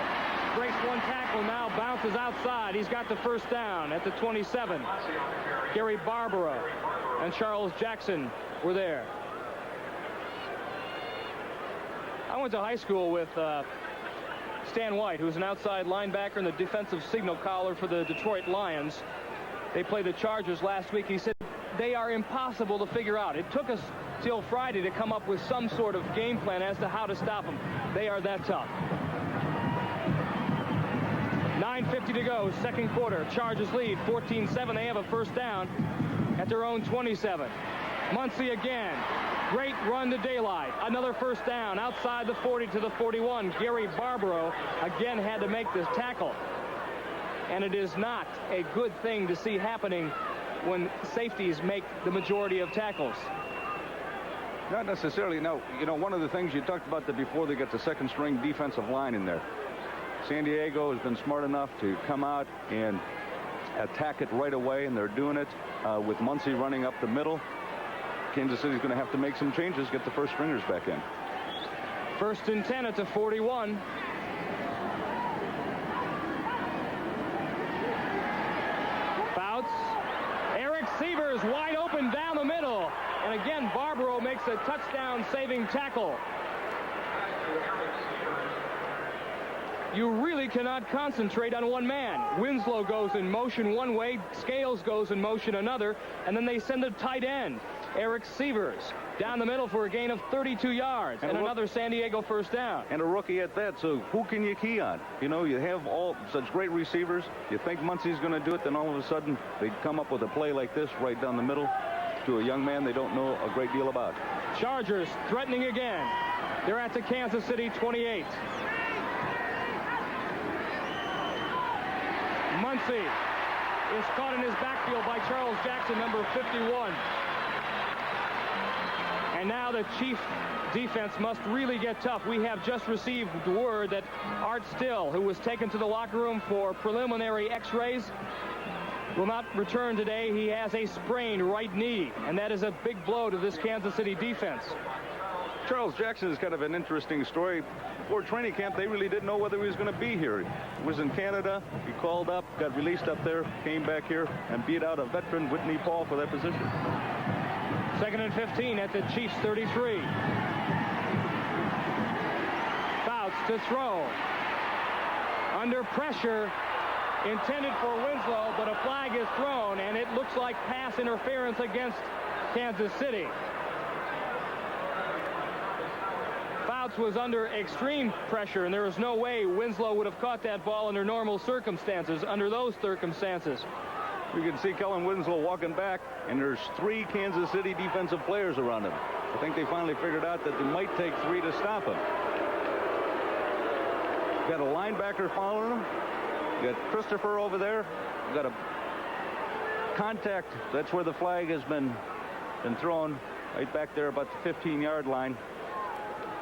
Breaks one tackle, now bounces outside. He's got the first down at the 27. Gary Barbara and Charles Jackson were there. I went to high school with Stan White, who's an outside linebacker and the defensive signal caller for the Detroit Lions. They played the Chargers last week. He said they are impossible to figure out. It took us till Friday to come up with some sort of game plan as to how to stop them. They are that tough. 9:50 to go, second quarter. Chargers lead 14-7. They have a first down at their own 27. Muncie again. Great run to daylight. Another first down outside the 40 to the 41. Gary Barbaro again had to make this tackle. And it is not a good thing to see happening when safeties make the majority of tackles. Not necessarily. No, you know, one of the things you talked about that before they get the second string defensive line in there. San Diego has been smart enough to come out and attack it right away, and they're doing it with Muncie running up the middle. Kansas City's going to have to make some changes, get the first stringers back in. 1st and 10 at the 41. Fouts. Eric Sievers wide open down the middle. And again, Barbaro makes a touchdown-saving tackle. You really cannot concentrate on one man. Winslow goes in motion one way, Scales goes in motion another, and then they send a tight end, Eric Sievers, down the middle for a gain of 32 yards and another San Diego first down. And a rookie at that, so who can you key on? You know, you have all such great receivers. You think Muncie's going to do it, then all of a sudden they come up with a play like this right down the middle to a young man they don't know a great deal about. Chargers threatening again. They're at the Kansas City 28. Muncie is caught in his backfield by Charles Jackson, number 51. And now the Chief defense must really get tough. We have just received the word that Art Still, who was taken to the locker room for preliminary x-rays, will not return today. He has a sprained right knee, and that is a big blow to this Kansas City defense. Charles Jackson is kind of an interesting story. Before training camp, they really didn't know whether he was going to be here. He was in Canada. He called up, got released up there, came back here, and beat out a veteran, Whitney Paul, for that position. 2nd and 15 at the Chiefs 33. Fouts to throw. Under pressure, intended for Winslow, but a flag is thrown, and it looks like pass interference against Kansas City. Fouts was under extreme pressure, and there was no way Winslow would have caught that ball under normal circumstances. Under those circumstances, you can see Kellen Winslow walking back, and there's 3 Kansas City defensive players around him. I think they finally figured out that it might take 3 to stop him. Got a linebacker following him. You got Christopher over there. You got a contact. That's where the flag has been thrown, right back there about the 15-yard line.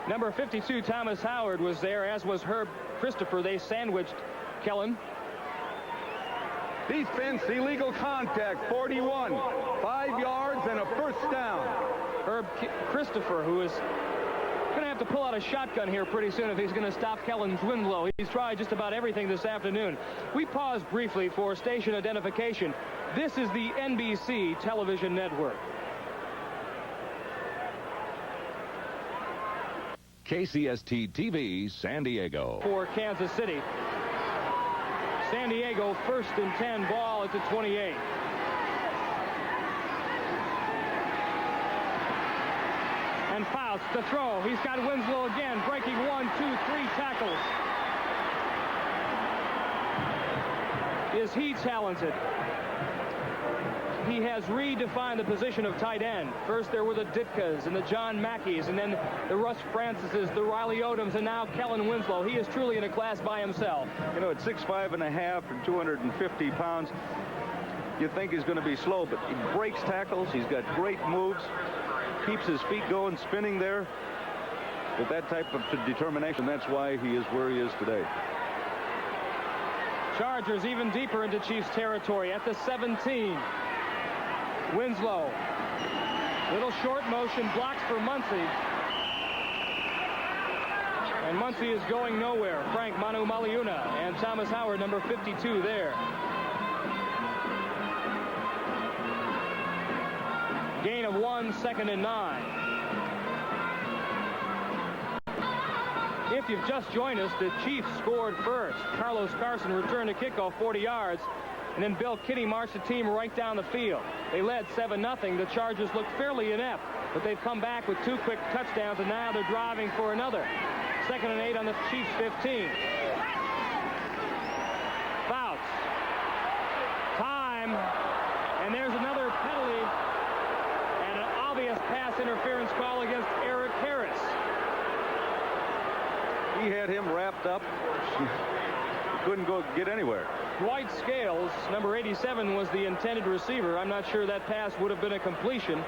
Number 52, Thomas Howard, was there, as was Herb Christopher. They sandwiched Kellen. Defense, illegal contact, 41. 5 yards and a first down. Herb Christopher, who is going to have to pull out a shotgun here pretty soon if he's going to stop Kellen Winslow. He's tried just about everything this afternoon. We paused briefly for station identification. This is the NBC television network. KCST-TV, San Diego. For Kansas City. San Diego 1st and 10, ball at the 28. And Fouts, the throw. He's got Winslow again, breaking 1, 2, 3 tackles. Is he talented? He has redefined the position of tight end. First there were the Ditkas and the John Mackeys, and then the Russ Francises, the Riley Odoms, and now Kellen Winslow. He is truly in a class by himself. You know, at 6'5 and a half and 250 pounds, you think he's going to be slow, but he breaks tackles. He's got great moves, keeps his feet going, spinning there. With that type of determination, that's why he is where he is today. Chargers even deeper into Chiefs territory at the 17. Winslow, little short motion, blocks for Muncie. And Muncie is going nowhere. Frank Manu Maliuna and Thomas Howard, number 52 there. Gain of 1, 2nd and 9. If you've just joined us, the Chiefs scored first. Carlos Carson returned a kickoff 40 yards. And then Bill Kinney marched the team right down the field. They led 7-0. The Chargers looked fairly inept, but they've come back with 2 quick touchdowns, and now they're driving for another. 2nd and 8 on the Chiefs 15. Fouts. Time. And there's another penalty and an obvious pass interference call against Eric Harris. He had him wrapped up. Couldn't go get anywhere. Dwight Scales, number 87, was the intended receiver. I'm not sure that pass would have been a completion,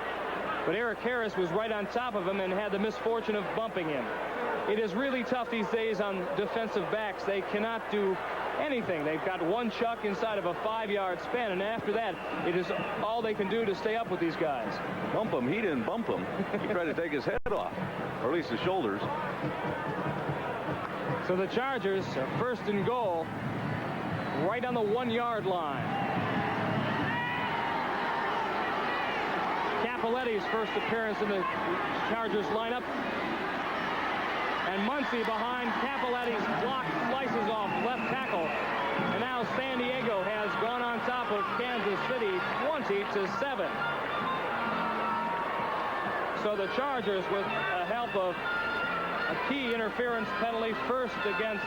but Eric Harris was right on top of him and had the misfortune of bumping him. It is really tough these days on defensive backs. They cannot do anything. They've got one chuck inside of a 5-yard span, and after that, it is all they can do to stay up with these guys. Bump him. He didn't bump him. He tried to take his head off, or at least his shoulders. So the Chargers are 1st and goal, right on the 1-yard line. Capoletti's first appearance in the Chargers lineup. And Muncie behind Capoletti's block slices off left tackle. And now San Diego has gone on top of Kansas City 20-7. So the Chargers, with the help of a key interference penalty, first against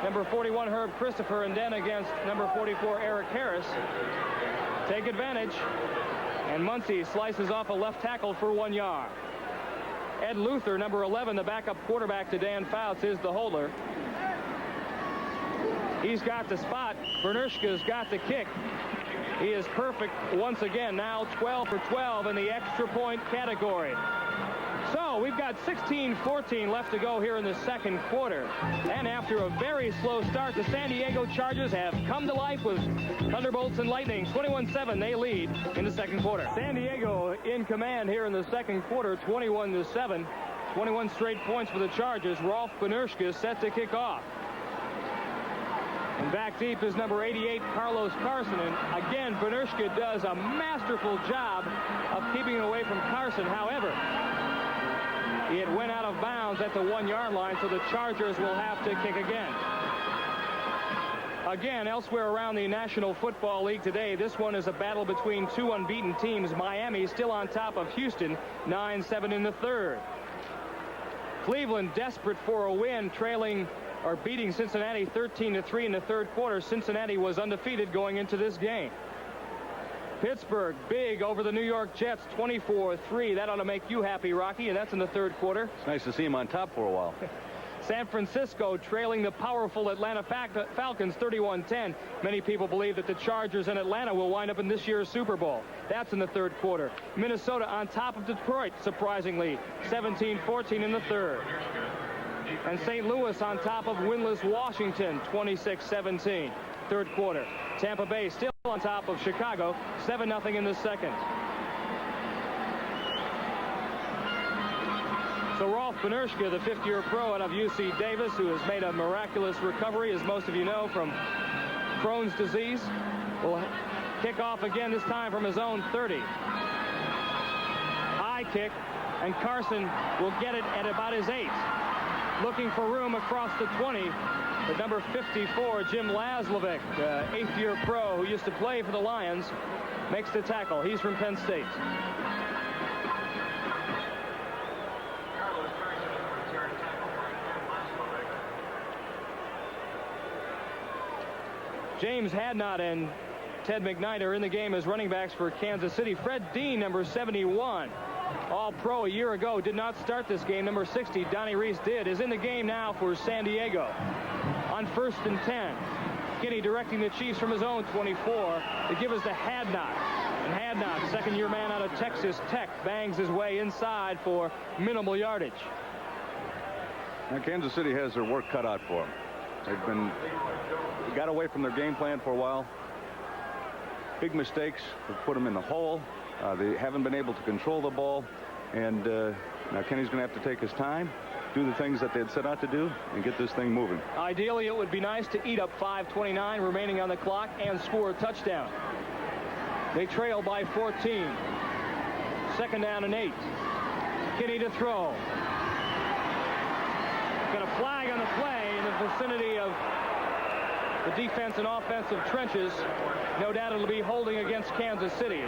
number 41 Herb Christopher and then against number 44 Eric Harris, take advantage, and Muncie slices off a left tackle for 1 yard. Ed Luther, number 11, the backup quarterback to Dan Fouts, is the holder. He's got the spot. Bernershka's got the kick. He is perfect once again, now 12 for 12 in the extra point category. So we've got 16-14 left to go here in the 2nd quarter. And after a very slow start, the San Diego Chargers have come to life with thunderbolts and lightning. 21-7, they lead in the 2nd quarter. San Diego in command here in the 2nd quarter, 21-7. 21 straight points for the Chargers. Rolf Benershka set to kick off. And back deep is number 88, Carlos Carson. And again, Benershka does a masterful job of keeping it away from Carson. However, it went out of bounds at the 1-yard line, so the Chargers will have to kick again. Again, elsewhere around the National Football League today, this one is a battle between 2 unbeaten teams. Miami still on top of Houston, 9-7 in the 3rd. Cleveland desperate for a win, trailing or beating Cincinnati 13-3 in the 3rd quarter. Cincinnati was undefeated going into this game. Pittsburgh big over the New York Jets, 24-3. That ought to make you happy, Rocky, and that's in the 3rd quarter. It's nice to see him on top for a while. San Francisco trailing the powerful Atlanta Falcons 31-10. Many people believe that the Chargers and Atlanta will wind up in this year's Super Bowl. That's in the 3rd quarter. Minnesota on top of Detroit, surprisingly, 17-14 in the 3rd. And St. Louis on top of winless Washington, 26-17. 3rd quarter. Tampa Bay still on top of Chicago, 7-0 in the 2nd. So Rolf Benershka, the 5th-year pro out of UC Davis, who has made a miraculous recovery, as most of you know, from Crohn's disease, will kick off again, this time from his own 30. High kick, and Carson will get it at about his 8. Looking for room across the 20. But number 54, Jim Laslovic, 8th-year pro who used to play for the Lions, makes the tackle. He's from Penn State. James Hadnot and Ted McKnight are in the game as running backs for Kansas City. Fred Dean, number 71, All-Pro a year ago, did not start this game. Number 60, Donnie Reese did, is in the game now for San Diego. On 1st and 10, Kinney directing the Chiefs from his own 24 to give us to Hadnot. And Hadnot, second-year man out of Texas Tech, bangs his way inside for minimal yardage. Now Kansas City has their work cut out for them. They got away from their game plan for a while. Big mistakes have put them in the hole. They haven't been able to control the ball. And now Kenny's going to have to take his time, do the things that they had set out to do, and get this thing moving. Ideally, it would be nice to eat up 5:29 remaining on the clock and score a touchdown. They trail by 14. 2nd down and 8. Kinney to throw. Got a flag on the play in the vicinity of the defense and offensive trenches. No doubt it'll be holding against Kansas City.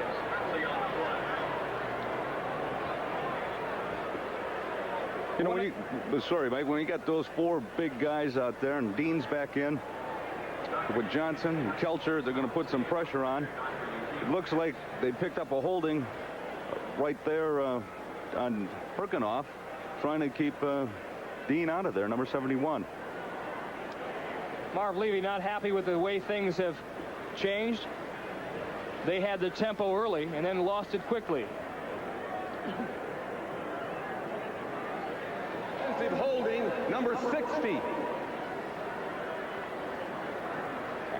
You know, sorry, Mike, when you got those 4 big guys out there and Dean's back in with Johnson and Kelcher, they're going to put some pressure on. It looks like they picked up a holding right there on Perkinoff, trying to keep Dean out of there, number 71. Marv Levy not happy with the way things have changed. They had the tempo early and then lost it quickly. Holding, number 60.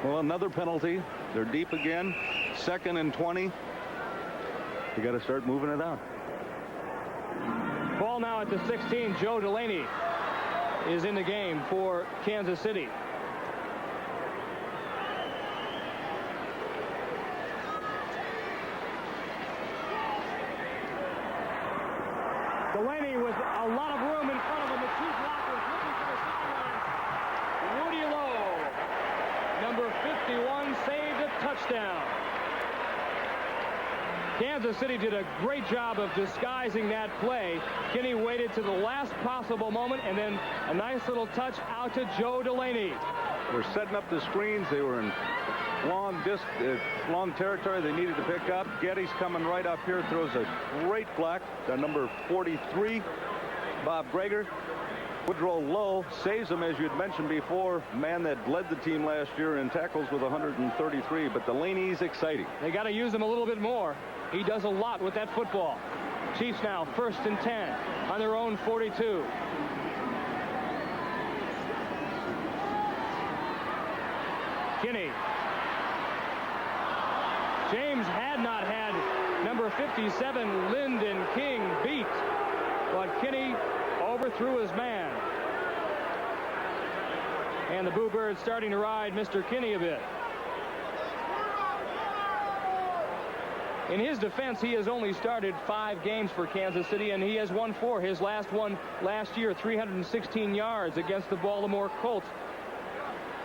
Well, another penalty. They're deep again. 2nd and 20. You got to start moving it out. Ball now at the 16. Joe Delaney is in the game for Kansas City. Delaney with a lot of room in front of him. The 2 blockers looking for the sidelines. Woody Lowe, number 51, saved a touchdown. Kansas City did a great job of disguising that play. Kinney waited to the last possible moment, and then a nice little touch out to Joe Delaney. We're setting up the screens. They were in long territory they needed to pick up. Getty's coming right up here, throws a great block to number 43, Bob Greger. Woodrow Lowe saves him, as you had mentioned before, man that led the team last year in tackles with 133. But Delaney's exciting. They got to use him a little bit more. He does a lot with that football. Chiefs now 1st and 10 on their own 42. Kinney. James Hadnot had number 57, Lyndon King, beat, but Kinney overthrew his man. And the Boo Birds starting to ride Mr. Kinney a bit. In his defense, he has only started 5 games for Kansas City, and he has won 4. His last one last year, 316 yards against the Baltimore Colts.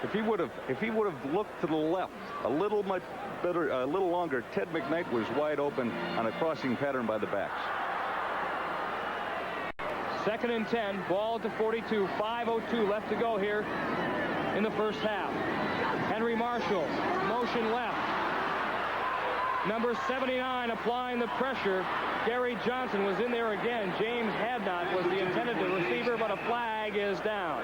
If he would have looked to the left a little much better, a little longer, Ted McKnight was wide open on a crossing pattern by the backs. 2nd and 10, ball to 42, 5:02 left to go here in the first half. Henry Marshall, motion left. Number 79 applying the pressure. Gary Johnson was in there again. James Hadnot was the intended receiver, but a flag is down.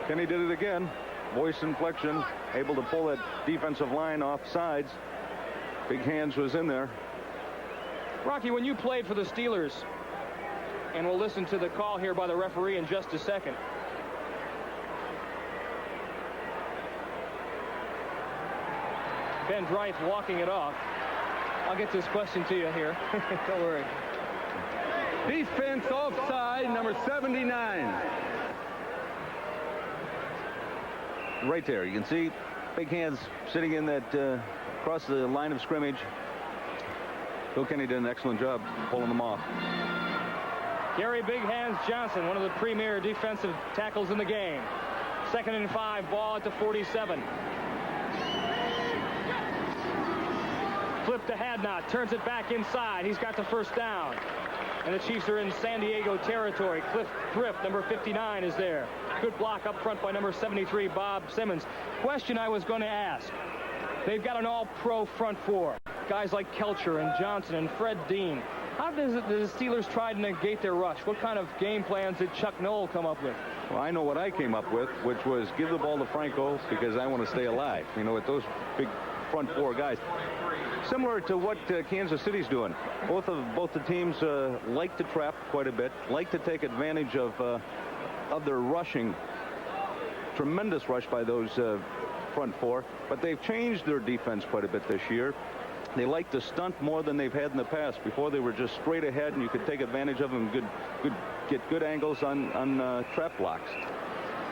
Kenny did it again. Voice inflection, able to pull that defensive line off sides. Big Hands was in there. Rocky, when you played for the Steelers, and we'll listen to the call here by the referee in just a second. Ben Dreith walking it off. I'll get this question to you here. Don't worry. Defense offside, number 79. Right there, you can see Big Hands sitting in that across the line of scrimmage. Bill Kenny did an excellent job pulling them off. Gary Big Hands Johnson, one of the premier defensive tackles in the game. 2nd and 5, ball at the 47. Flip to Hadnot, turns it back inside. He's got the first down. And the Chiefs are in San Diego territory. Cliff Thrift, number 59, is there. Good block up front by number 73, Bob Simmons. Question I was going to ask. They've got an all-pro front four. Guys like Kelcher and Johnson and Fred Dean. How does the Steelers try to negate their rush? What kind of game plans did Chuck Noll come up with? Well, I know what I came up with, which was give the ball to Franco because I want to stay alive. You know, with those big front four guys. Similar to what Kansas City's doing. Both the teams like to trap quite a bit, like to take advantage of their rushing. Tremendous rush by those front four, but they've changed their defense quite a bit this year. They like to stunt more than they've had in the past. Before they were just straight ahead and you could take advantage of them, get good angles on trap blocks.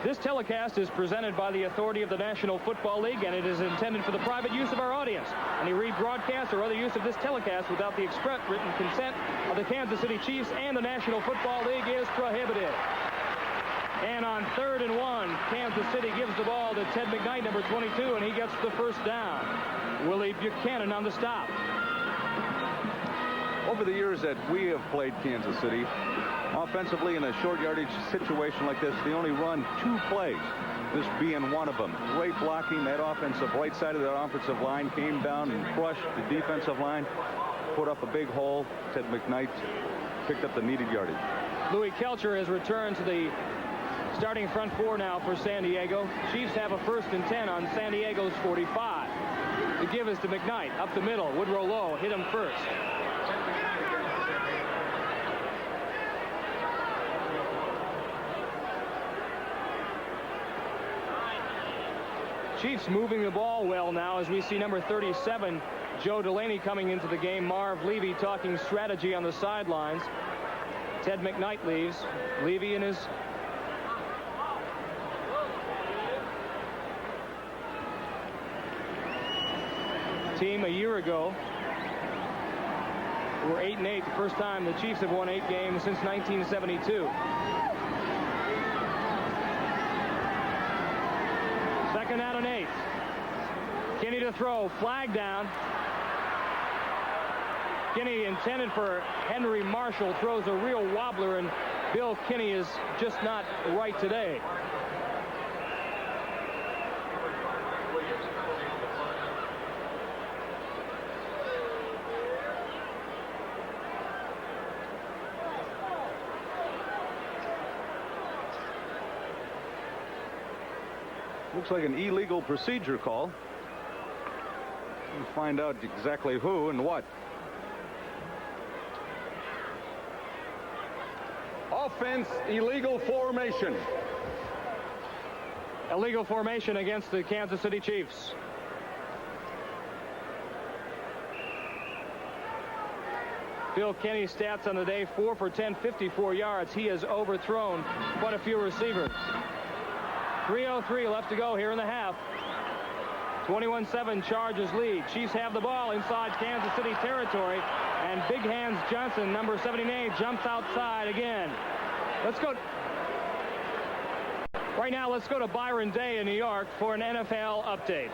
This telecast is presented by the authority of the National Football League, and it is intended for the private use of our audience. Any rebroadcast or other use of this telecast without the express written consent of the Kansas City Chiefs and the National Football League is prohibited. And on 3rd and 1, Kansas City gives the ball to Ted McKnight, number 22, and he gets the first down. Willie Buchanan on the stop. Over the years that we have played Kansas City, offensively in a short yardage situation like this, they only run 2 plays, this being one of them. Great blocking. That offensive right side of that offensive line came down and crushed the defensive line, put up a big hole. Ted McKnight picked up the needed yardage. Louis Kelcher has returned to the starting front four now for San Diego. Chiefs have a 1st and 10 on San Diego's 45. The give is to McKnight up the middle. Woodrow Lowe hit him first. Chiefs moving the ball well now as we see number 37, Joe Delaney, coming into the game. Marv Levy talking strategy on the sidelines. Ted McKnight leaves. Levy in his team a year ago were 8-8, the first time the Chiefs have won 8 games since 1972. Second out and 8. Kinney to throw, flag down. Kinney intended for Henry Marshall, throws a real wobbler, and Bill Kinney is just not right today. Looks like an illegal procedure call. We'll find out exactly who and what. Offense, illegal formation. Illegal formation against the Kansas City Chiefs. Bill Kinney's stats on the day: 4 for 10, 54 yards. He has overthrown quite a few receivers. 3:03 left to go here in the half. 21-7 Chargers lead. Chiefs have the ball inside Kansas City territory, and Big Hands Johnson, number 79, jumps outside again. Let's go. Right now, let's go to Byron Day in New York for an NFL update.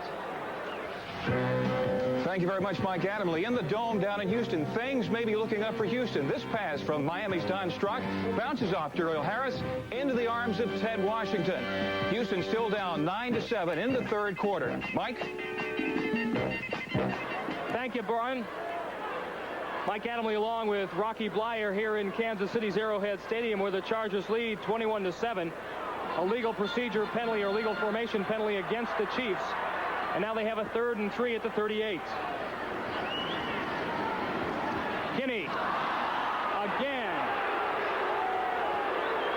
Thank you very much, Mike Adamle. In the Dome down in Houston, things may be looking up for Houston. This pass from Miami's Don Strock bounces off Daryl Harris into the arms of Ted Washington. Houston still down 9-7 in the 3rd quarter. Mike? Thank you, Brian. Mike Adamle along with Rocky Blyer here in Kansas City's Arrowhead Stadium, where the Chargers lead 21-7. A legal procedure penalty or legal formation penalty against the Chiefs. And now they have a 3rd and 3 at the 38. Kinney again.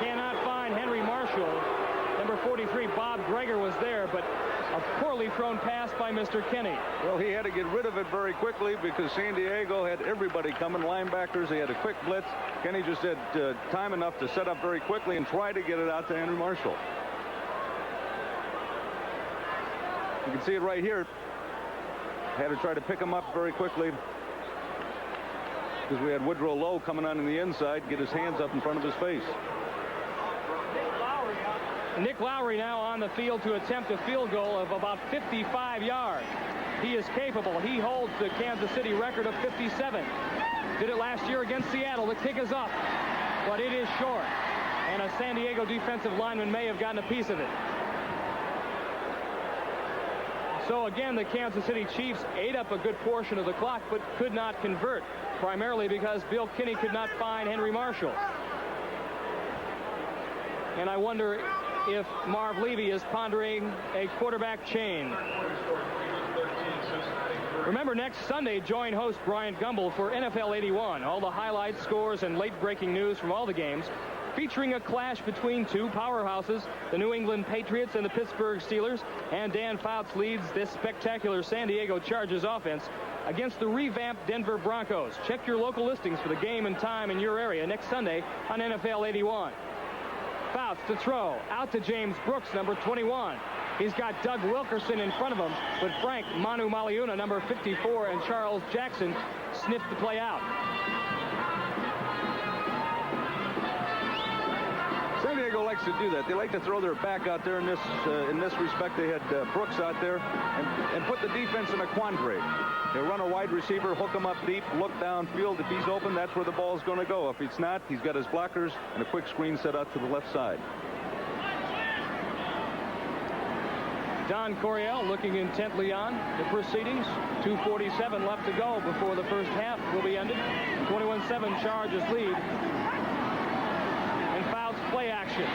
Cannot find Henry Marshall. Number 43, Bob Greger, was there, but a poorly thrown pass by Mr. Kinney. Well, he had to get rid of it very quickly because San Diego had everybody coming, linebackers. He had a quick blitz. Kinney just had time enough to set up very quickly and try to get it out to Henry Marshall. You can see it right here. Had to try to pick him up very quickly because we had Woodrow Lowe coming on in the inside, get his hands up in front of his face. Nick Lowry now on the field to attempt a field goal of about 55 yards. He is capable. He holds the Kansas City record of 57. Did it last year against Seattle. The kick is up, but it is short. And a San Diego defensive lineman may have gotten a piece of it. So again, the Kansas City Chiefs ate up a good portion of the clock, but could not convert, primarily because Bill Kinney could not find Henry Marshall. And I wonder if Marv Levy is pondering a quarterback change. Remember, next Sunday, join host Brian Gumbel for NFL 81. All the highlights, scores, and late-breaking news from all the games, featuring a clash between two powerhouses, the New England Patriots and the Pittsburgh Steelers. And Dan Fouts leads this spectacular San Diego Chargers offense against the revamped Denver Broncos. Check your local listings for the game and time in your area next Sunday on NFL 81. Fouts to throw, out to James Brooks, number 21. He's got Doug Wilkerson in front of him, but Frank Manu Maliuna, number 54, and Charles Jackson sniffed the play out. San Diego likes to do that. They like to throw their back out there in this respect. They had Brooks out there and put the defense in a quandary. They run a wide receiver, hook him up deep, look downfield. If he's open, that's where the ball's going to go. If it's not, he's got his blockers and a quick screen set out to the left side. Don Coryell looking intently on the proceedings. 2:47 left to go before the first half will be ended. 21-7 Chargers lead. And Fouts play action.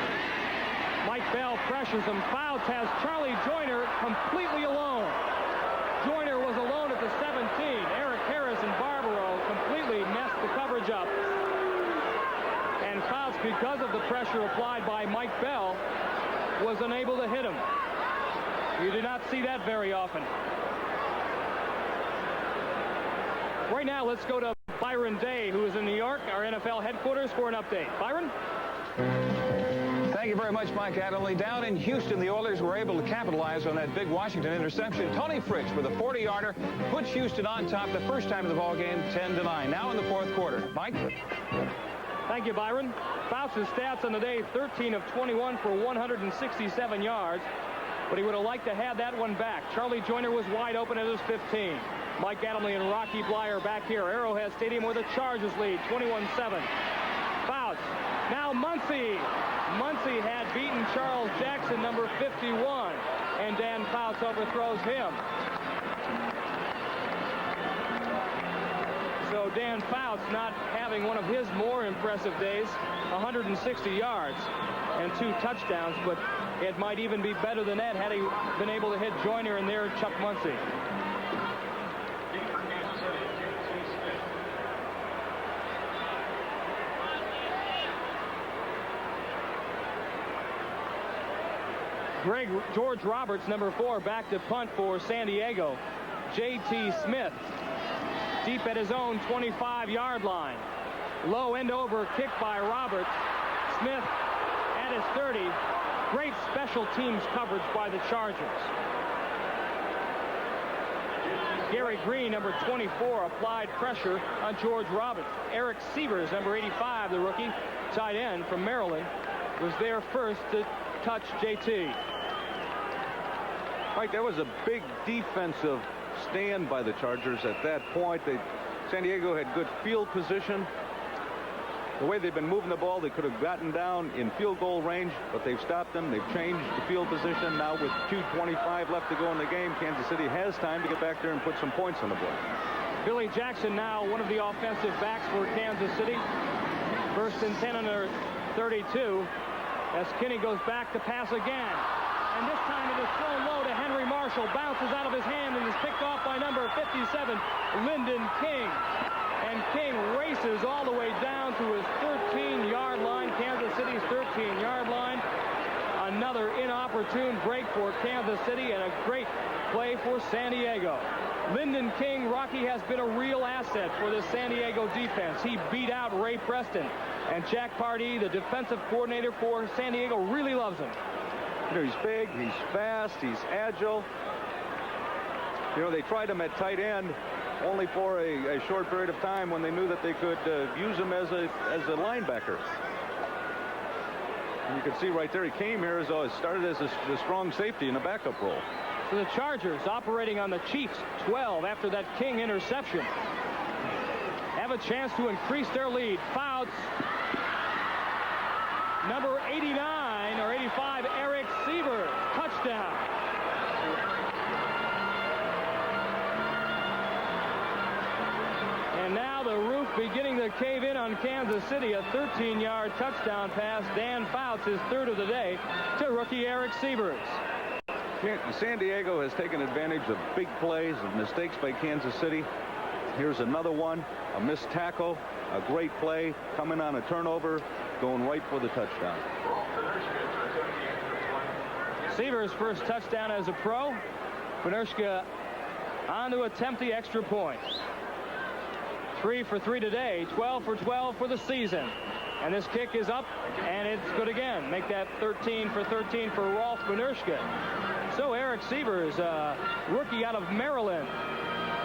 Mike Bell pressures him. Fouts has Charlie Joyner completely alone. Joyner was alone at the 17. Eric Harris and Barbaro completely messed the coverage up. And Fouts, because of the pressure applied by Mike Bell, was unable to hit him. You do not see that very often. Right now, let's go to Byron Day, who is in New York, our NFL headquarters, for an update. Byron? Thank you very much, Mike Adamle. Down in Houston, the Oilers were able to capitalize on that big Washington interception. Tony Fritsch with a 40-yarder puts Houston on top the first time in the ballgame, 10-9. Now in the fourth quarter. Mike? Thank you, Byron. Fouts' stats on the day, 13 of 21 for 167 yards. But he would have liked to have that one back. Charlie Joyner was wide open at his 15. Mike Adamle and Rocky Bleier back here. Arrowhead Stadium where the Chargers lead, 21-7. Fouts. Now Muncy. Muncy had beaten Charles Jackson, number 51. And Dan Fouts overthrows him. So Dan Fouts not having one of his more impressive days, 160 yards and 2 touchdowns, but it might even be better than that had he been able to hit Joyner and there Chuck Muncy. George Roberts, number 4, back to punt for San Diego. J.T. Smith deep at his own 25-yard line. Low end over kick by Roberts. Smith at his 30. Great special teams coverage by the Chargers. Gary Green, number 24, applied pressure on George Roberts. Eric Sievers, number 85, the rookie, tight end from Maryland, was there first to touch JT. Right, that was a big defensive stand by the Chargers at that point. San Diego had good field position. The way they've been moving the ball, they could have gotten down in field goal range, but they've stopped them. They've changed the field position. Now with 2:25 left to go in the game, Kansas City has time to get back there and put some points on the board. Billy Jackson now one of the offensive backs for Kansas City. First and 10 on their 32 as Kinney goes back to pass again. And this time it is thrown low to Henry Marshall. Bounces out of his hand and is picked off by number 57, Lyndon King. And King races all the way down to his 13-yard line, Kansas City's 13-yard line. Another inopportune break for Kansas City and a great play for San Diego. Lyndon King, Rocky, has been a real asset for this San Diego defense. He beat out Ray Preston. And Jack Pardee, the defensive coordinator for San Diego, really loves him. You know, he's big, he's fast, he's agile. You know, they tried him at tight end only for a short period of time when they knew that they could use him as a linebacker. And you can see right there, he came here started as a strong safety in a backup role. So the Chargers operating on the Chiefs 12 after that King interception have a chance to increase their lead. Fouts. Number 89 or 85, Eric Sievers, touchdown. And now the roof beginning to cave in on Kansas City. A 13-yard touchdown pass. Dan Fouts, his third of the day, to rookie Eric Sievers. San Diego has taken advantage of big plays, of mistakes by Kansas City. Here's another one, a missed tackle, a great play, coming on a turnover, going right for the touchdown. Sievers' first touchdown as a pro. Benirschke on to attempt the extra point. 3 for 3 today, 12 for 12 for the season. And this kick is up, and it's good again. Make that 13 for 13 for Rolf Benirschke. So Eric Sievers, rookie out of Maryland,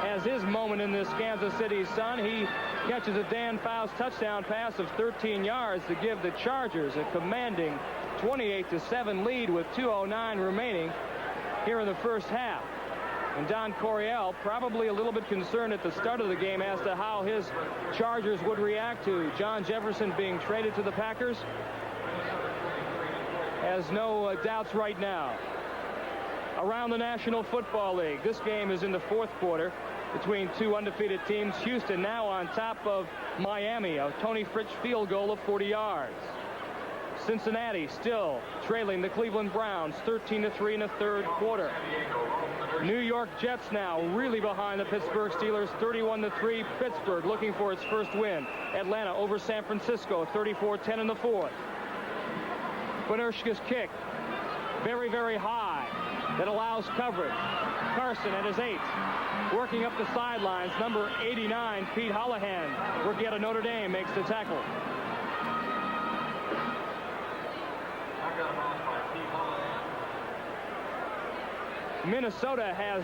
has his moment in this Kansas City sun. He catches a Dan Fouts touchdown pass of 13 yards to give the Chargers a commanding 28-7 lead with 2:09 remaining here in the first half. And Don Coryell probably a little bit concerned at the start of the game as to how his Chargers would react to John Jefferson being traded to the Packers. Has no doubts right now. Around the National Football League, this game is in the fourth quarter between two undefeated teams. Houston now on top of Miami, a Tony Fritsch field goal of 40 yards. Cincinnati still trailing the Cleveland Browns 13-3 in the third quarter. New York Jets now really behind the Pittsburgh Steelers 31-3. Pittsburgh looking for its first win. Atlanta over San Francisco 34-10 in the fourth. Benirschke's kick very, very high. That allows coverage. Carson at his 8th. Working up the sidelines. Number 89, Pete Holohan, rookie out of Notre Dame, makes the tackle. Minnesota has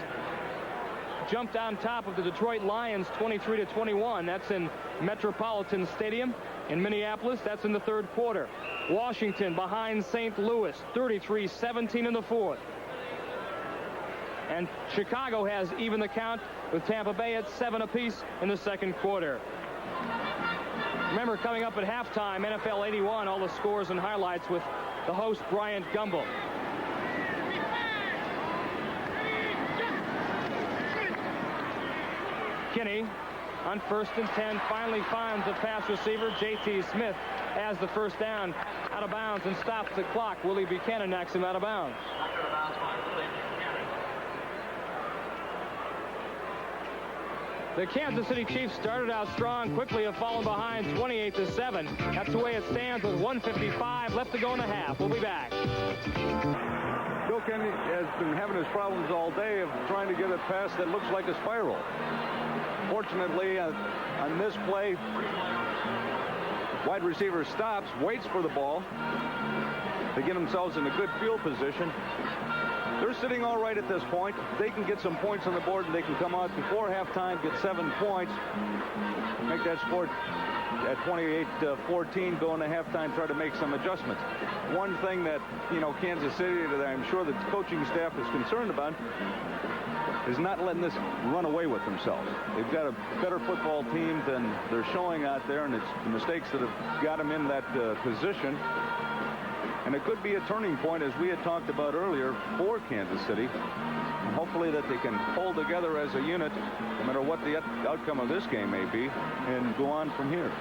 jumped on top of the Detroit Lions 23-21. That's in Metropolitan Stadium in Minneapolis. That's in the third quarter. Washington behind St. Louis 33-17 in the fourth. And Chicago has even the count with Tampa Bay at 7 apiece in the second quarter. Remember, coming up at halftime, NFL 81, all the scores and highlights with the host, Bryant Gumbel. Kinney on 1st and 10 finally finds the pass receiver. J.T. Smith has the first down out of bounds and stops the clock. Willie Buchanan knocks him out of bounds. The Kansas City Chiefs started out strong, quickly have fallen behind 28-7. That's the way it stands with 1:55 left to go in the half. We'll be back. Bill Kennedy has been having his problems all day of trying to get a pass that looks like a spiral. Fortunately, on this play, wide receiver stops, waits for the ball. They get themselves in a good field position. They're sitting all right at this point. They can get some points on the board, and they can come out before halftime, get 7 points, make that score at 28-14, go into halftime, try to make some adjustments. One thing that, Kansas City, that I'm sure the coaching staff is concerned about, is not letting this run away with themselves. They've got a better football team than they're showing out there, and it's the mistakes that have got them in that position. And it could be a turning point, as we had talked about earlier, for Kansas City. And hopefully that they can hold together as a unit, no matter what the outcome of this game may be, and go on from here.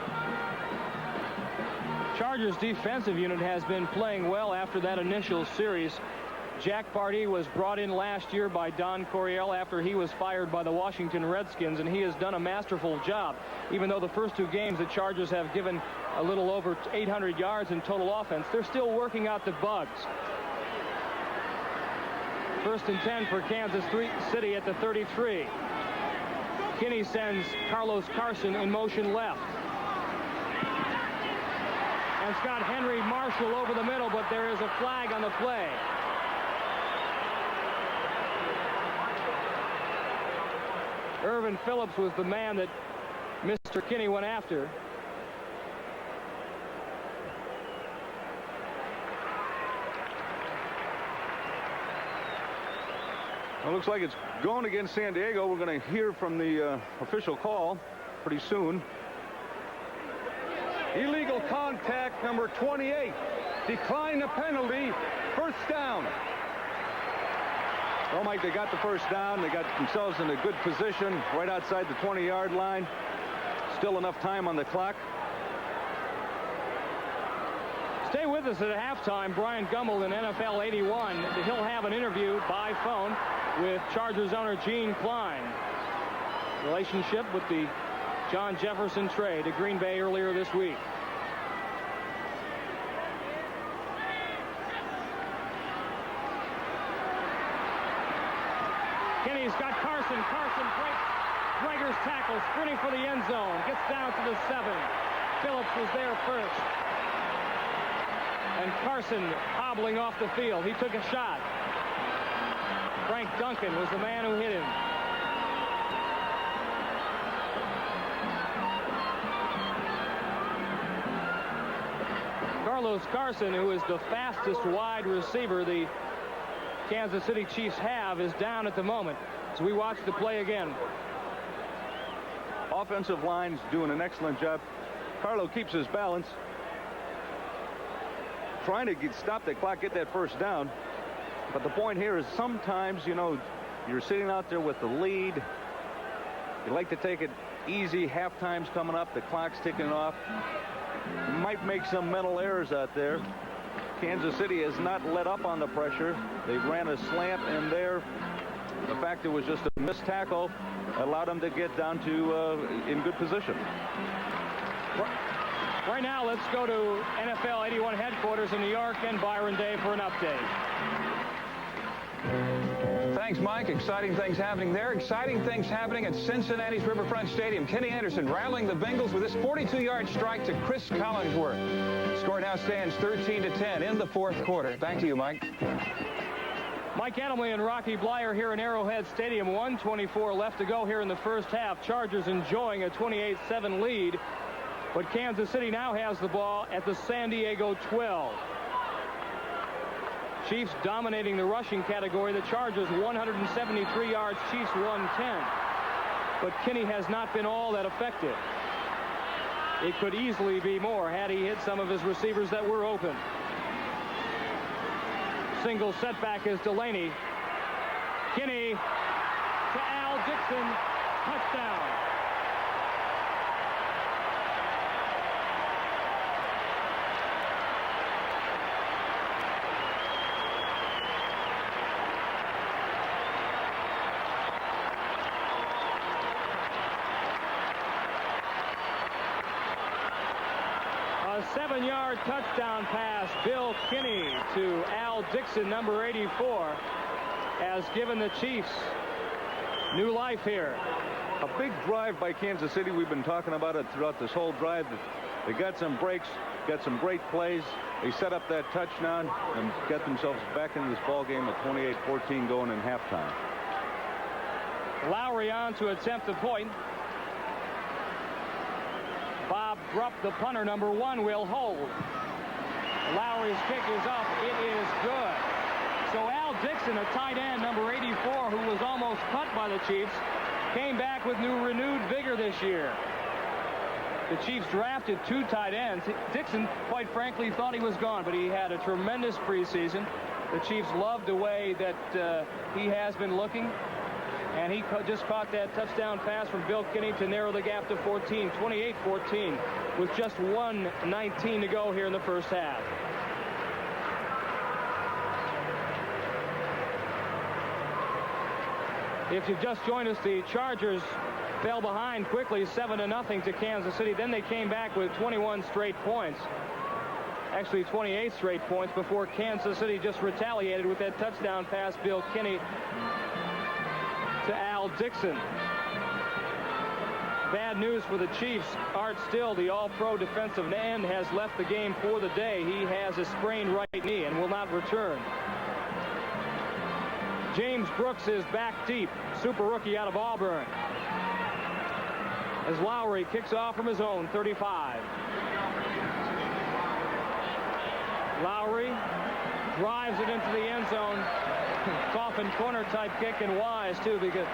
Chargers defensive unit has been playing well after that initial series. Jack Pardee was brought in last year by Don Coryell after he was fired by the Washington Redskins, and he has done a masterful job. Even though the first 2 games the Chargers have given a little over 800 yards in total offense, they're still working out the bugs. 1st and 10 for Kansas City at the 33. Kinney sends Carlos Carson in motion left. And Scott Henry Marshall over the middle, but there is a flag on the play. Irvin Phillips was the man that Mr. Kinney went after. Well, looks like it's going against San Diego. We're going to hear from the official call pretty soon. Illegal contact, number 28. Decline the penalty. First down. Well, Mike, they got the first down. They got themselves in a good position right outside the 20-yard line. Still enough time on the clock. Stay with us at halftime. Brian Gumbel in NFL 81. He'll have an interview by phone with Chargers owner Gene Klein. Relationship with the John Jefferson trade to Green Bay earlier this week. Kinney's got Carson. Carson breaks Gregor's tackle, sprinting for the end zone. Gets down to the 7. Phillips was there first. And Carson hobbling off the field. He took a shot. Frank Duncan was the man who hit him. Carlos Carson, who is the fastest wide receiver the Kansas City Chiefs have, is down at the moment. So we watch the play again. Offensive line's doing an excellent job. Carlo keeps his balance, trying to stop the clock, get that first down. But the point here is sometimes, you know, you're sitting out there with the lead. You like to take it easy. Halftime's coming up. The clock's ticking off. You might make some mental errors out there. Kansas City has not let up on the pressure. They ran a slant, and there, the fact it was just a missed tackle allowed them to get down to in good position. Right now, let's go to NFL 81 headquarters in New York and Byron Day for an update. Thanks, Mike. Exciting things happening there. Exciting things happening at Cincinnati's Riverfront Stadium. Kenny Anderson rattling the Bengals with his 42-yard strike to Chris Collinsworth. Score now stands 13-10 in the fourth quarter. Back to you, Mike. Mike Adamle and Rocky Bleier here in Arrowhead Stadium. 1:24 left to go here in the first half. Chargers enjoying a 28-7 lead. But Kansas City now has the ball at the San Diego 12. Chiefs dominating the rushing category. The Chargers 173 yards, Chiefs 110. But Kinney has not been all that effective. It could easily be more had he hit some of his receivers that were open. Single setback is Delaney. Kinney to Al Dixon. Touchdown. A 7-yard touchdown pass. Bill Kinney to Al Dixon, number 84, has given the Chiefs new life here. A big drive by Kansas City. We've been talking about it throughout this whole drive. They got some breaks, got some great plays. They set up that touchdown and got themselves back in this ball game at 28-14 going in halftime. Lowry on to attempt the point. Bob Rupp, the punter, number 1, will hold. Lowry's kick is up. It is good. So Al Dixon, a tight end, number 84, who was almost cut by the Chiefs, came back with renewed vigor this year. The Chiefs drafted 2 tight ends. Dixon, quite frankly, thought he was gone, but he had a tremendous preseason. The Chiefs loved the way that he has been looking. And he just caught that touchdown pass from Bill Kinney to narrow the gap to 14, 28-14, with just 1:19 to go here in the first half. If you've just joined us, the Chargers fell behind quickly, 7-0 to Kansas City. Then they came back with 21 straight points. Actually 28 straight points before Kansas City just retaliated with that touchdown pass, Bill Kinney to Al Dixon. Bad news for the Chiefs. Art Still, the all-pro defensive end, has left the game for the day. He has a sprained right knee and will not return. James Brooks is back deep, super rookie out of Auburn, as Lowry kicks off from his own 35. Lowry drives it into the end zone. coffin corner type kick, and wise too, because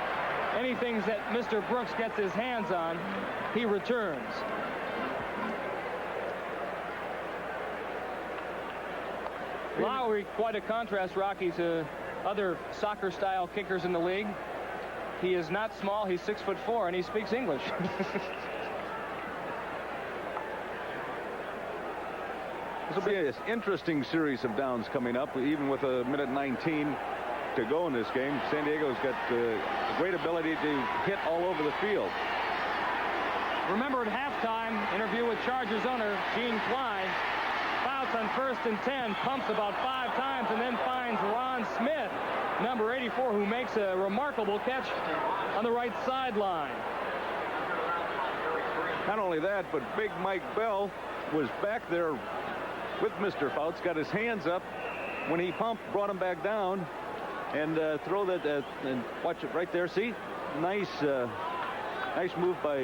anything that Mr. Brooks gets his hands on, he returns. Lowry, quite a contrast, Rocky, to other soccer-style kickers in the league. He is not small. He's 6'4", and he speaks English. This will be an interesting series of downs coming up, even with a minute 19 to go in this game. San Diego's got a great ability to hit all over the field. Remember, at halftime, interview with Chargers owner Gene Klein. Fouts on 1st and 10, pumps about 5 times, and then finds Ron Smith, number 84, who makes a remarkable catch on the right sideline. Not only that, but big Mike Bell was back there with Mr. Fouts, got his hands up when he pumped, brought him back down, and throw that and watch it right there. See, nice move by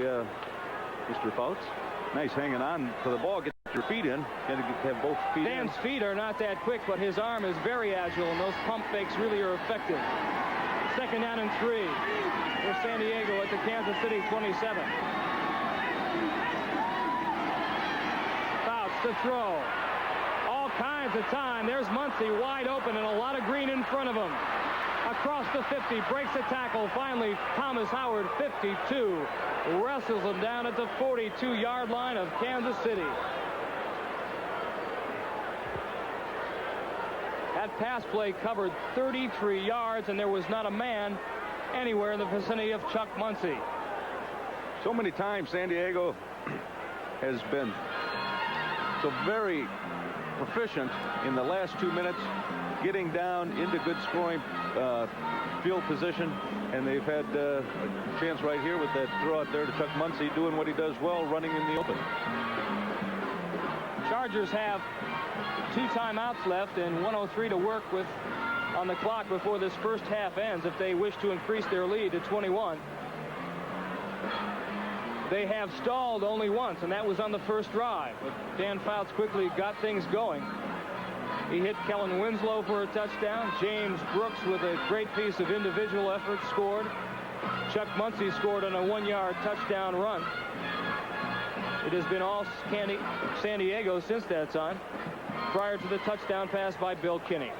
Mr. Fouts. Nice hanging on to the ball. Get your feet in. Got to have both feet in. Dan's feet are not that quick, but his arm is very agile, and those pump fakes really are effective. 2nd down and 3 for San Diego at the Kansas City 27. Fouts to throw. All kinds of time. There's Muncy wide open and a lot of green in front of him. Across the 50, breaks a tackle. Finally, Thomas Howard, 52, wrestles him down at the 42-yard line of Kansas City. That pass play covered 33 yards, and there was not a man anywhere in the vicinity of Chuck Muncy. So many times San Diego has been so very proficient in the last 2 minutes, getting down into good scoring field position, and they've had a chance right here with that throw out there to Chuck Muncy, doing what he does well, running in the open. Chargers have 2 timeouts left and 1:03 to work with on the clock before this first half ends if they wish to increase their lead to 21. They have stalled only once, and that was on the first drive. But Dan Fouts quickly got things going. He hit Kellen Winslow for a touchdown. James Brooks with a great piece of individual effort scored. Chuck Muncy scored on a 1-yard touchdown run. It has been all San Diego since that time, prior to the touchdown pass by Bill Kinney.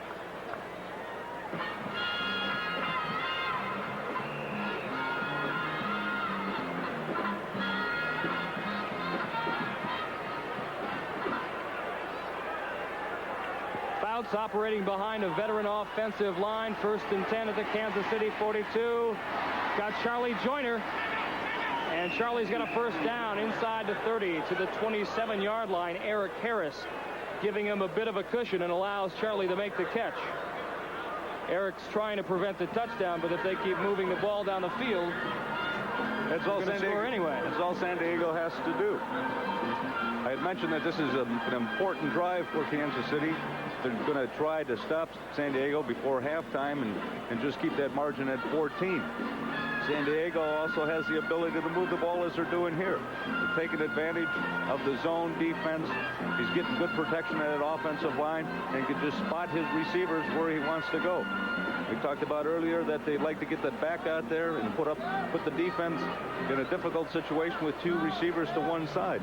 Fouts operating behind a veteran offensive line. 1st and 10 at the Kansas City 42. Got Charlie Joyner. And Charlie's got a first down inside the 30 to the 27-yard line. Eric Harris giving him a bit of a cushion and allows Charlie to make the catch. Eric's trying to prevent the touchdown, but if they keep moving the ball down the field, that's all San Diego, anyway. That's all San Diego has to do. I had mentioned that this is an important drive for Kansas City. They're going to try to stop San Diego before halftime and just keep that margin at 14. San Diego also has the ability to move the ball as they're doing here. They're taking advantage of the zone defense. He's getting good protection at that offensive line and can just spot his receivers where he wants to go. We talked about earlier that they'd like to get the back out there and put the defense in a difficult situation with 2 receivers to one side.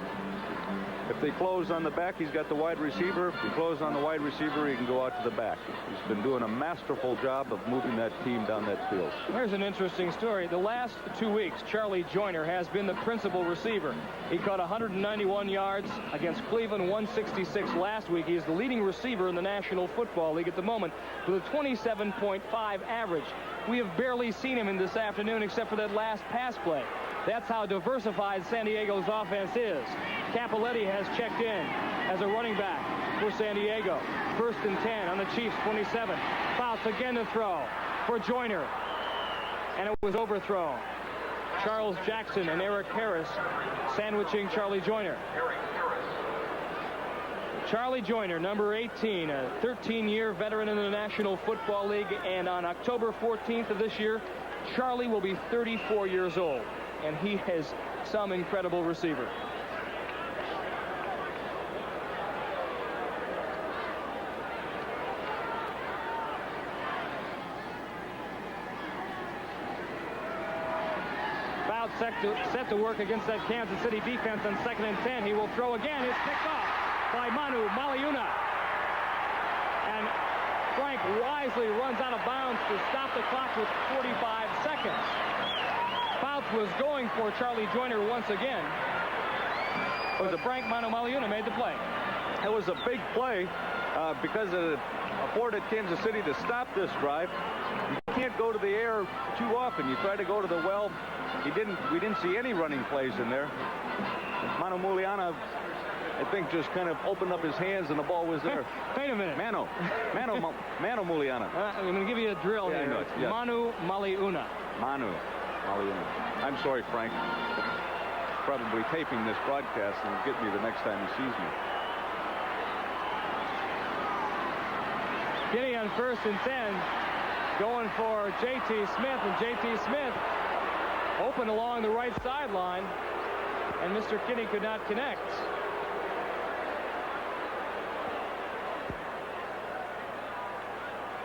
If they close on the back, he's got the wide receiver. If he closes on the wide receiver, he can go out to the back. He's been doing a masterful job of moving that team down that field. Here's an interesting story. The last 2 weeks, Charlie Joyner has been the principal receiver. He caught 191 yards against Cleveland, 166 last week. He is the leading receiver in the National Football League at the moment with a 27.5 average. We have barely seen him in this afternoon except for that last pass play. That's how diversified San Diego's offense is. Capoletti has checked in as a running back for San Diego. 1st and 10 on the Chiefs 27. Fouts again to throw for Joyner. And it was overthrown. Charles Jackson and Eric Harris sandwiching Charlie Joyner. Charlie Joyner, number 18, a 13-year veteran in the National Football League. And on October 14th of this year, Charlie will be 34 years old. And he is some incredible receiver. set to work against that Kansas City defense on 2nd and 10. He will throw again. It's picked off by Manu Maliuna. And Frank wisely runs out of bounds to stop the clock with 45 seconds. Fouts was going for Charlie Joyner once again. But Frank Manu Maliuna made the play. It was a big play because it afforded Kansas City to stop this drive. You can't go to the air too often. You try to go to the well. We didn't see any running plays in there. Manu Maliuna, I think, just kind of opened up his hands and the ball was there. Wait a minute. Manu Maliuna. I'm going to give you a drill Yeah, here. I know it, yeah. Manu Maliuna. Manu Maliuna. I'm sorry, Frank. Probably taping this broadcast and get me the next time he sees me. Kinney on 1st and 10, going for J.T. Smith, and J.T. Smith open along the right sideline, and Mr. Kinney could not connect.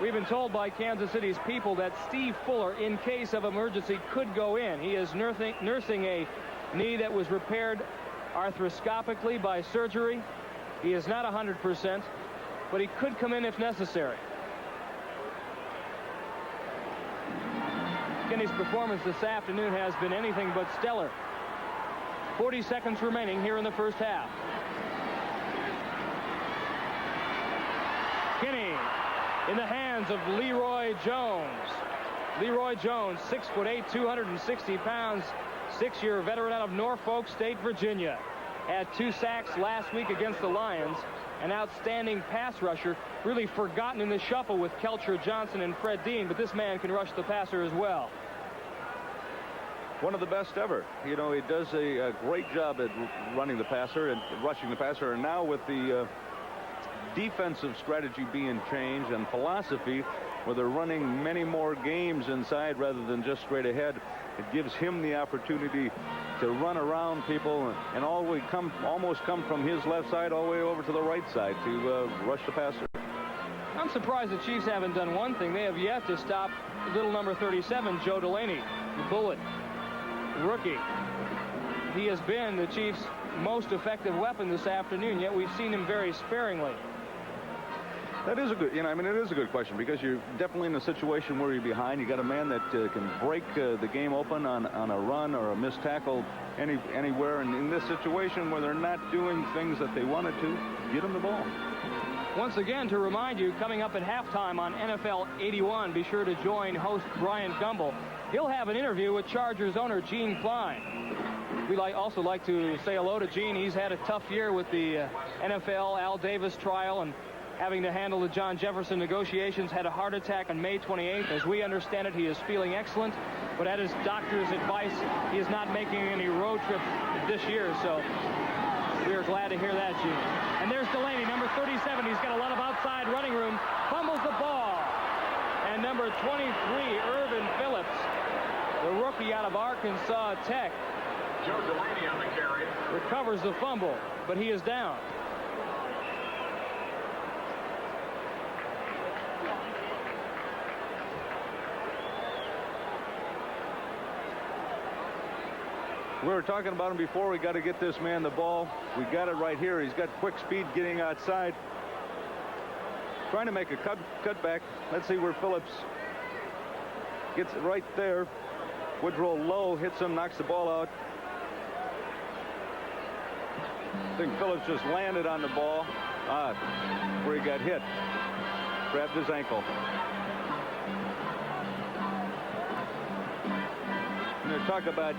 We've been told by Kansas City's people that Steve Fuller, in case of emergency, could go in. He is nursing a knee that was repaired arthroscopically by surgery. He is not 100%. But he could come in if necessary. Kinney's performance this afternoon has been anything but stellar. 40 seconds remaining here in the first half. Kinney in the hands of Leroy Jones. Leroy Jones, 6'8", 260 pounds, 6-year veteran out of Norfolk State, Virginia. Had 2 sacks last week against the Lions. An outstanding pass rusher, really forgotten in the shuffle with Kelcher, Johnson, and Fred Dean, but this man can rush the passer as well. One of the best ever. You know, he does a great job at running the passer and rushing the passer, and now with the defensive strategy being changed and philosophy where they're running many more games inside rather than just straight ahead, it gives him the opportunity to run around people and almost come from his left side all the way over to the right side to rush the passer. I'm surprised the Chiefs haven't done one thing. They have yet to stop little number 37, Joe Delaney, the bullet rookie. He has been the Chiefs' most effective weapon this afternoon, yet we've seen him very sparingly. That is a good, I mean, it is a good question because you're definitely in a situation where you're behind. You got a man that can break the game open on a run or a missed tackle anywhere. And in this situation where they're not doing things that they wanted to, get them the ball. Once again, to remind you, coming up at halftime on NFL 81, be sure to join host Brian Gumbel. He'll have an interview with Chargers owner Gene Klein. We'd also like to say hello to Gene. He's had a tough year with the NFL Al Davis trial and having to handle the John Jefferson negotiations. Had a heart attack on May 28th. As we understand it, he is feeling excellent, but at his doctor's advice, he is not making any road trips this year, so we are glad to hear that, Gene. And there's Delaney, number 37. He's got a lot of outside running room, fumbles the ball. And number 23, Irvin Phillips, the rookie out of Arkansas Tech, Joe Delaney on the carry, recovers the fumble, but he is down. We were talking about him before. We got to get this man the ball. We got it right here. He's got quick speed getting outside. Trying to make a cutback. Let's see where Phillips gets it right there. Woodrow Lowe hits him, knocks the ball out. I think Phillips just landed on the ball where he got hit. Grabbed his ankle. Talk about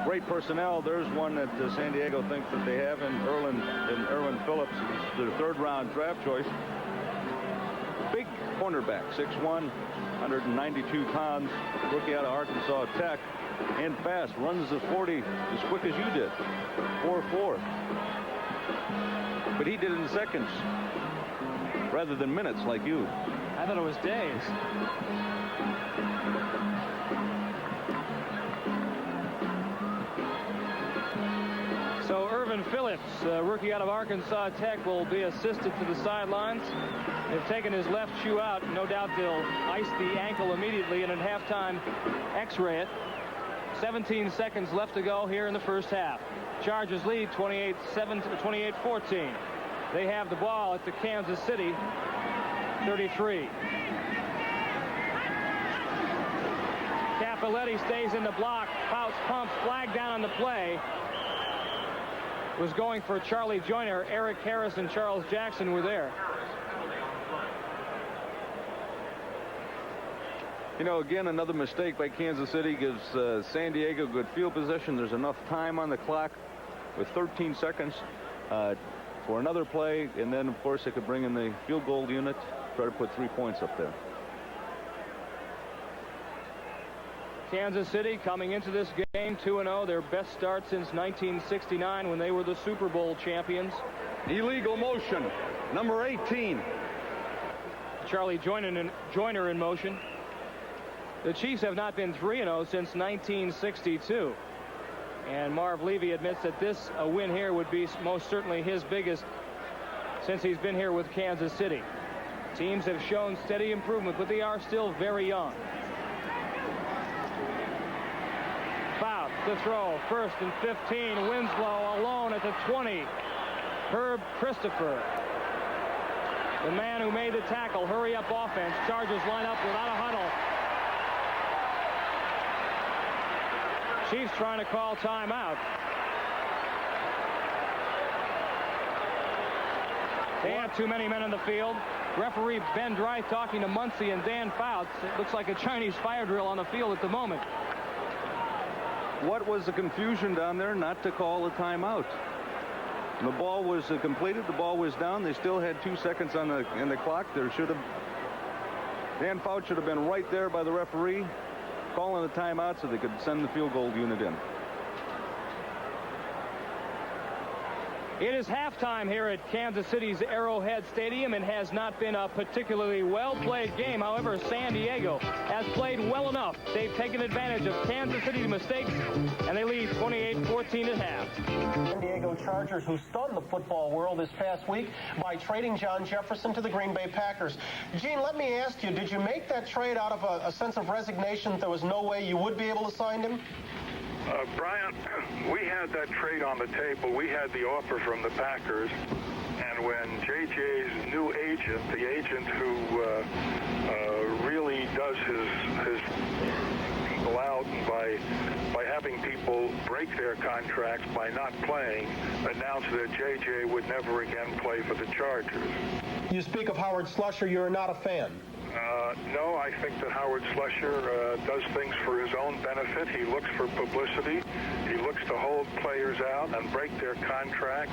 great personnel. There's one that San Diego thinks that they have in Irwin Phillips, their third-round draft choice. Big cornerback, 6'1", 192 pounds, rookie out of Arkansas Tech, and fast, runs the 40 as quick as you did, 4.4. But he did it in seconds rather than minutes like you. I thought it was days. So Irvin Phillips, rookie out of Arkansas Tech, will be assisted to the sidelines. They've taken his left shoe out. No doubt they'll ice the ankle immediately and at halftime x-ray it. 17 seconds left to go here in the first half. Chargers lead 28-14. They have the ball at the Kansas City 33. Cappelletti stays in the block. Fouts pumps. Flag down on the play. Was going for Charlie Joyner. Eric Harris and Charles Jackson were there. You know, again, another mistake by Kansas City gives San Diego good field position. There's enough time on the clock with 13 seconds for another play, and then, of course, they could bring in the field goal unit, try to put 3 points up there. Kansas City coming into this game 2-0, their best start since 1969 when they were the Super Bowl champions. Illegal motion, number 18. Charlie Joyner in motion. The Chiefs have not been 3-0 since 1962. And Marv Levy admits that this win here would be most certainly his biggest since he's been here with Kansas City. Teams have shown steady improvement, but they are still very young. Fout to throw, 1st and 15. Winslow alone at the 20. Herb Christopher, the man who made the tackle. Hurry up offense. Chargers line up without a huddle. Chiefs trying to call timeout. They have too many men in the field. Referee Ben Dry talking to Muncie and Dan Fouts. It looks like a Chinese fire drill on the field at the moment. What was the confusion down there not to call a timeout? The ball was completed. The ball was down. They still had 2 seconds on the clock. There should have Dan Fouts should have been right there by the referee, calling a timeout so they could send the field goal unit in. It is halftime here at Kansas City's Arrowhead Stadium and has not been a particularly well-played game. However, San Diego has played well enough. They've taken advantage of Kansas City's mistakes, and they lead 28-14 at half. San Diego Chargers, who stunned the football world this past week by trading John Jefferson to the Green Bay Packers. Gene, let me ask you, did you make that trade out of a sense of resignation that there was no way you would be able to sign him? Brian, we had that trade on the table. We had the offer from the Packers, and when JJ's new agent, the agent who really does his people out by having people break their contracts by not playing, announced that JJ would never again play for the Chargers. You speak of Howard Slusher. You're not a fan. No, I think that Howard Slusher does things for his own benefit. He looks for publicity. He looks to hold players out and break their contracts.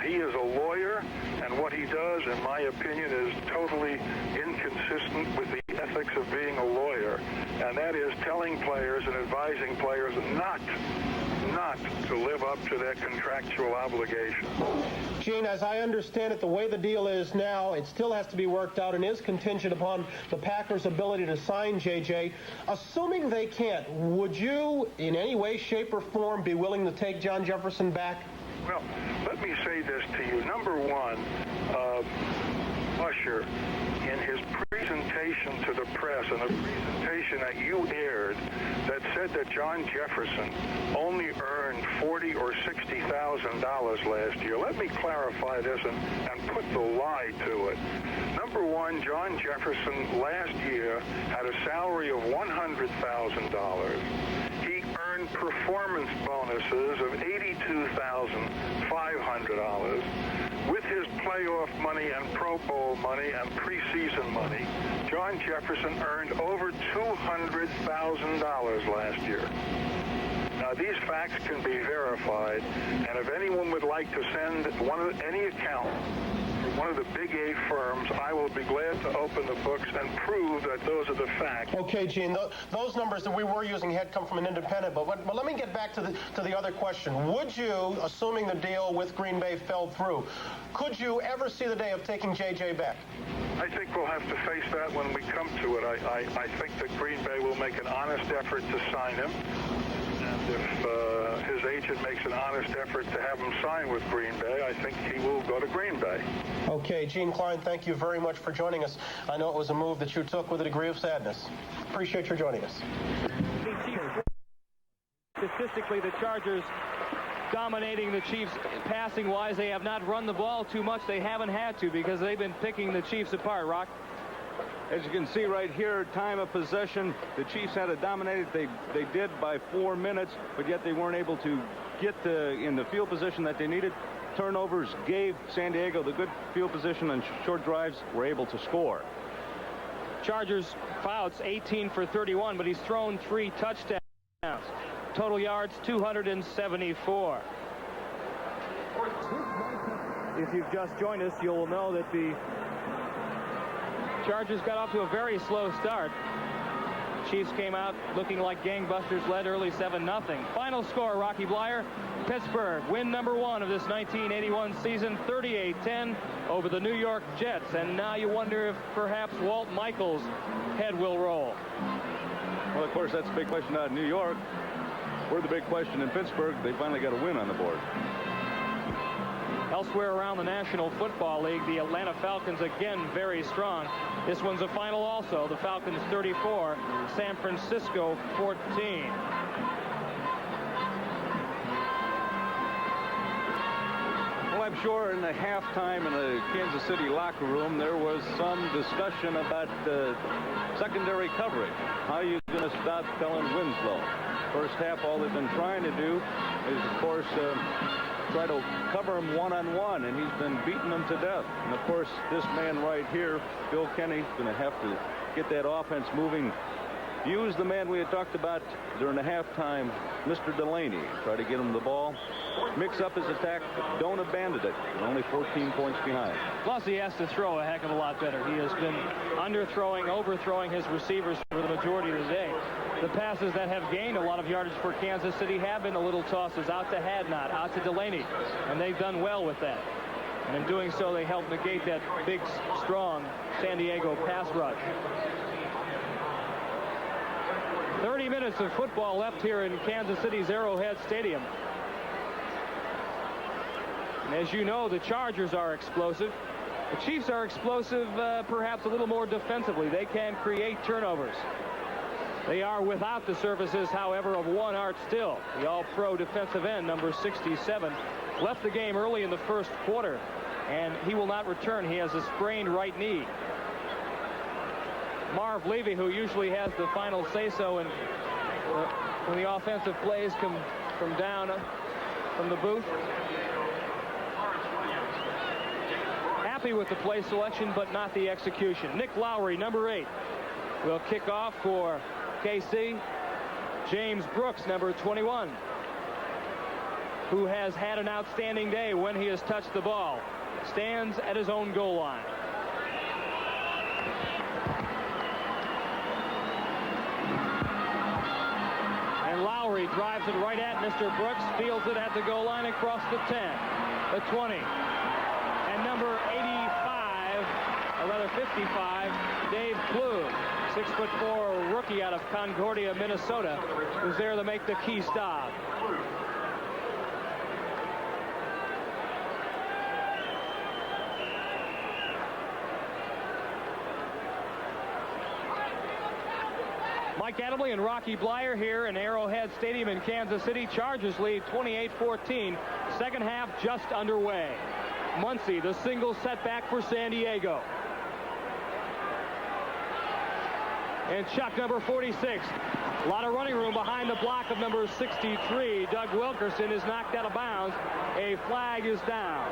He is a lawyer, and what he does, in my opinion, is totally inconsistent with the ethics of being a lawyer, and that is telling players and advising players not to live up to their contractual obligations. Gene, as I understand it, the way the deal is now, it still has to be worked out and is contingent upon the Packers' ability to sign JJ. Assuming they can't, would you, in any way, shape, or form, be willing to take John Jefferson back? Well, let me say this to you. Number one, Usher, in his presentation to the press, and a presentation that you aired, that said that John Jefferson only earned $40,000 or $60,000 last year. Let me clarify this and put the lie to it. Number one, John Jefferson last year had a salary of $100,000. He earned performance bonuses of $82,500. With his playoff money and Pro Bowl money and preseason money, John Jefferson earned over $200,000 last year. Now, these facts can be verified, and if anyone would like to send any account from one of the Big 8 firms, I will be glad to open the books and prove that those are the facts. Okay, Gene, those numbers that we were using had come from an independent, but let me get back to the other question. Would you, assuming the deal with Green Bay fell through, could you ever see the day of taking JJ back? I think we'll have to face that when we come to it. I think that Green Bay will make an honest effort to sign him. And if his agent makes an honest effort to have him sign with Green Bay, I think he will go to Green Bay. Okay, Gene Klein, thank you very much for joining us. I know it was a move that you took with a degree of sadness. Appreciate your joining us. statistically, the Chargers dominating the Chiefs passing-wise. They have not run the ball too much. They haven't had to because they've been picking the Chiefs apart, Rock. As you can see right here, time of possession, the Chiefs had it dominated. They did by 4 minutes, but yet they weren't able to get in the field position that they needed. Turnovers gave San Diego the good field position, and short drives were able to score. Chargers, Fouts 18 for 31, but he's thrown 3 touchdowns. Total yards 274. If you've just joined us, you'll know that the Chargers got off to a very slow start. Chiefs came out looking like gangbusters, led early 7-0. Final score, Rocky Bleier. Pittsburgh win number 1 of this 1981 season, 38-10 over the New York Jets. And now you wonder if perhaps Walt Michaels' head will roll. Well, of course, that's a big question out in New York. We're the big question in Pittsburgh. They finally got a win on the board. Elsewhere around the National Football League, the Atlanta Falcons again very strong. This one's a final also. The Falcons 34, San Francisco 14. Well, I'm sure in the halftime in the Kansas City locker room there was some discussion about secondary coverage. How are you going to stop Kellen Winslow? First half, all they've been trying to do is, of course, try to cover him one-on-one, and he's been beating them to death. And, of course, this man right here, Bill Kenny, is going to have to get that offense moving. Use the man we had talked about during the halftime, Mr. Delaney. Try to get him the ball. Mix up his attack. Don't abandon it. You're only 14 points behind. Plus, he has to throw a heck of a lot better. He has been underthrowing, overthrowing his receivers for the majority of the day. The passes that have gained a lot of yardage for Kansas City have been the little tosses out to Hadnot, out to Delaney, and they've done well with that. And in doing so, they help negate that big, strong San Diego pass rush. 30 minutes of football left here in Kansas City's Arrowhead Stadium. And as you know, the Chargers are explosive. The Chiefs are explosive, perhaps a little more defensively. They can create turnovers. They are without the services, however, of one Art Still, the all-pro defensive end, number 67. Left the game early in the first quarter, and he will not return. He has a sprained right knee. Marv Levy, who usually has the final say-so when the offensive plays come from down from the booth. Happy with the play selection, but not the execution. Nick Lowry, number 8, will kick off for KC. James Brooks, number 21, who has had an outstanding day when he has touched the ball, stands at his own goal line. And Lowry drives it right at Mr. Brooks, fields it at the goal line across the 10, the 20, and number 85, or rather 55, Dave Klug, 6'4" rookie out of Concordia, Minnesota, who's there to make the key stop. Mike Adamle and Rocky Bleier here in Arrowhead Stadium in Kansas City. Chargers lead 28-14. Second half just underway. Muncie, the single setback for San Diego. And Chuck, number 46. A lot of running room behind the block of number 63. Doug Wilkerson is knocked out of bounds. A flag is down.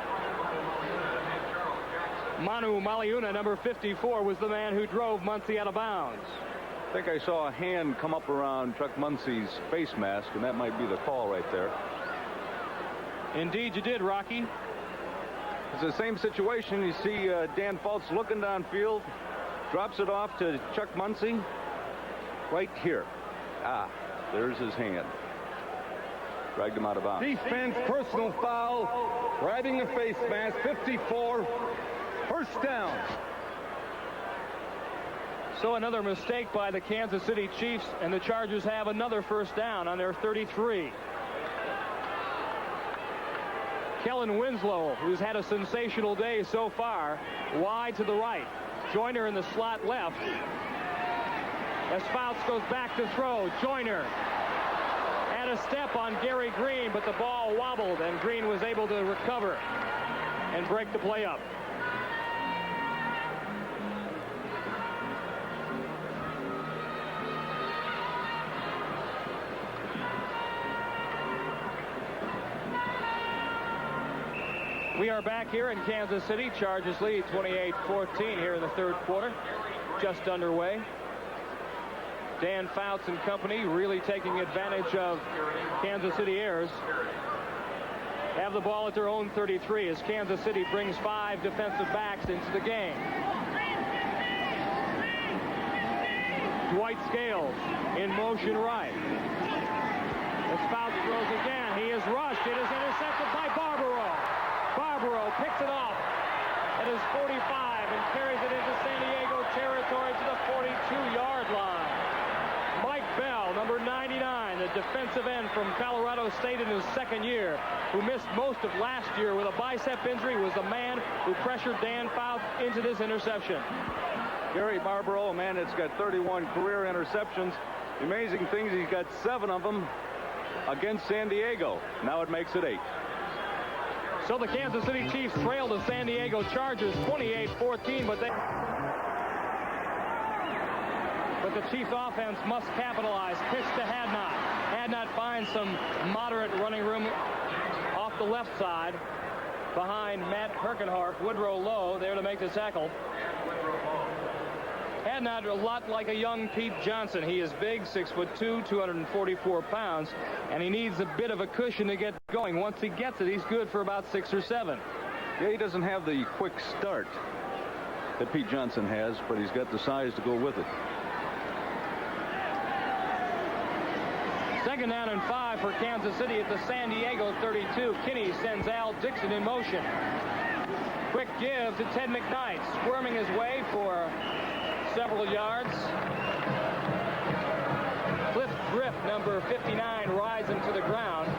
Manu Maliuna, number 54, was the man who drove Muncie out of bounds. I think I saw a hand come up around Chuck Muncie's face mask, and that might be the call right there. Indeed you did, Rocky. It's the same situation. You see Dan Fultz looking downfield, drops it off to Chuck Muncie right here. There's his hand. Dragged him out of bounds. Defense, personal foul, grabbing the face mask, 54, first down. So another mistake by the Kansas City Chiefs, and the Chargers have another first down on their 33. Kellen Winslow, who's had a sensational day so far, wide to the right. Joyner in the slot left. As Fouts goes back to throw, Joyner at a step on Gary Green, but the ball wobbled, and Green was able to recover and break the play up. We are back here in Kansas City. Chargers lead 28-14 here in the third quarter. Just underway. Dan Fouts and company really taking advantage of Kansas City errors. Have the ball at their own 33 as Kansas City brings 5 defensive backs into the game. Dwight Scales in motion right. As Fouts throws again, he is rushed. It is intercepted by Barbaro. Barbaro picks it off at his 45 and carries it into San Diego territory to the 42-yard line. Mike Bell, number 99, the defensive end from Colorado State in his second year, who missed most of last year with a bicep injury, was the man who pressured Dan Fouts into this interception. Gary Barbaro, a man that's got 31 career interceptions. The amazing thing is he's got 7 of them against San Diego. Now it makes it 8. So the Kansas City Chiefs trail the San Diego Chargers 28-14, but the Chiefs offense must capitalize. Pitch to Hadnot. Hadnot finds some moderate running room off the left side behind Matt Herkenhardt. Woodrow Lowe there to make the tackle. Hadnot a lot like a young Pete Johnson. He is big, 6'2", 244 pounds, and he needs a bit of a cushion to get going. Once he gets it, he's good for about 6 or 7. Yeah, he doesn't have the quick start that Pete Johnson has, but he's got the size to go with it. 2nd down and 5 for Kansas City at the San Diego 32. Kinney sends Al Dixon in motion. Quick give to Ted McKnight, squirming his way for several yards. Cliff Griff, number 59, rides him to the ground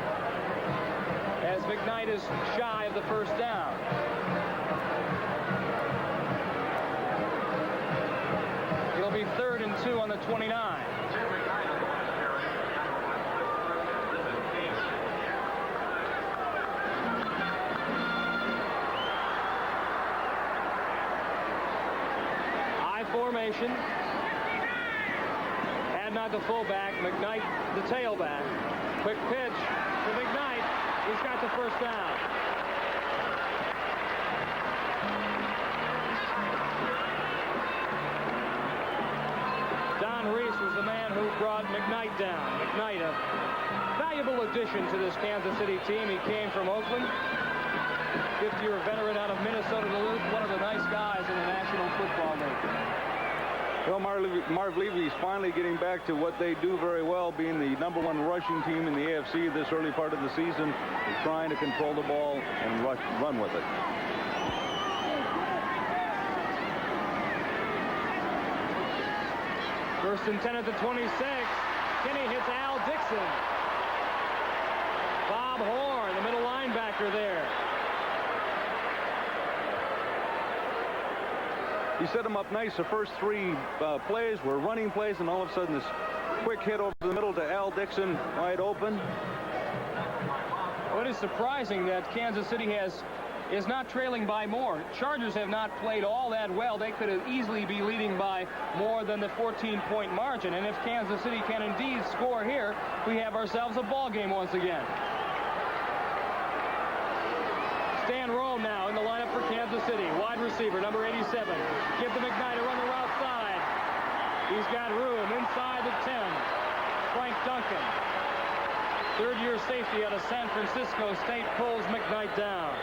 as McKnight is shy of the first down. It'll be 3rd and 2 on the 29. Formation. Hadnot the fullback, McKnight the tailback. Quick pitch to McKnight. He's got the first down. Don Reese was the man who brought McKnight down. McKnight, a valuable addition to this Kansas City team. He came from Oakland. 50-year veteran out of Minnesota Duluth, one of the nice guys in the National Football League. Well, Marv Levy's finally getting back to what they do very well, being the #1 rushing team in the AFC this early part of the season, is trying to control the ball and run with it. First and 10 at the 26. Kinney hits Al Dixon. Bob Horn, the middle linebacker there. He set him up nice. The first 3 plays were running plays, and all of a sudden this quick hit over the middle to Al Dixon, wide open. Well, it is surprising that Kansas City is not trailing by more. Chargers have not played all that well. They could have easily be leading by more than the 14-point margin. And if Kansas City can indeed score here, we have ourselves a ball game once again. Stan Rome now in the lineup for Kansas City. Wide receiver, number 87. Give to McKnight to run the route side. He's got room inside the 10. Frank Duncan, 3rd-year safety out of San Francisco State, pulls McKnight down.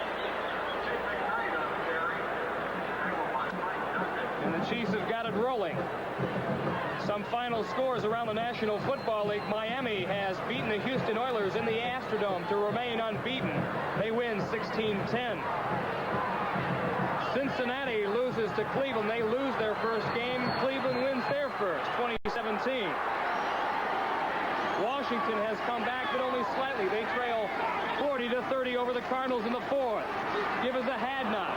And the Chiefs have got it rolling. Some final scores around the National Football League. Miami has beaten the Houston Oilers in the Astrodome to remain unbeaten. They win 16-10. Cincinnati loses to Cleveland. They lose their first game. Cleveland wins their first, 2017. Washington has come back, but only slightly. They trail 40-30 over the Cardinals in the 4th. Give us a Hadnot.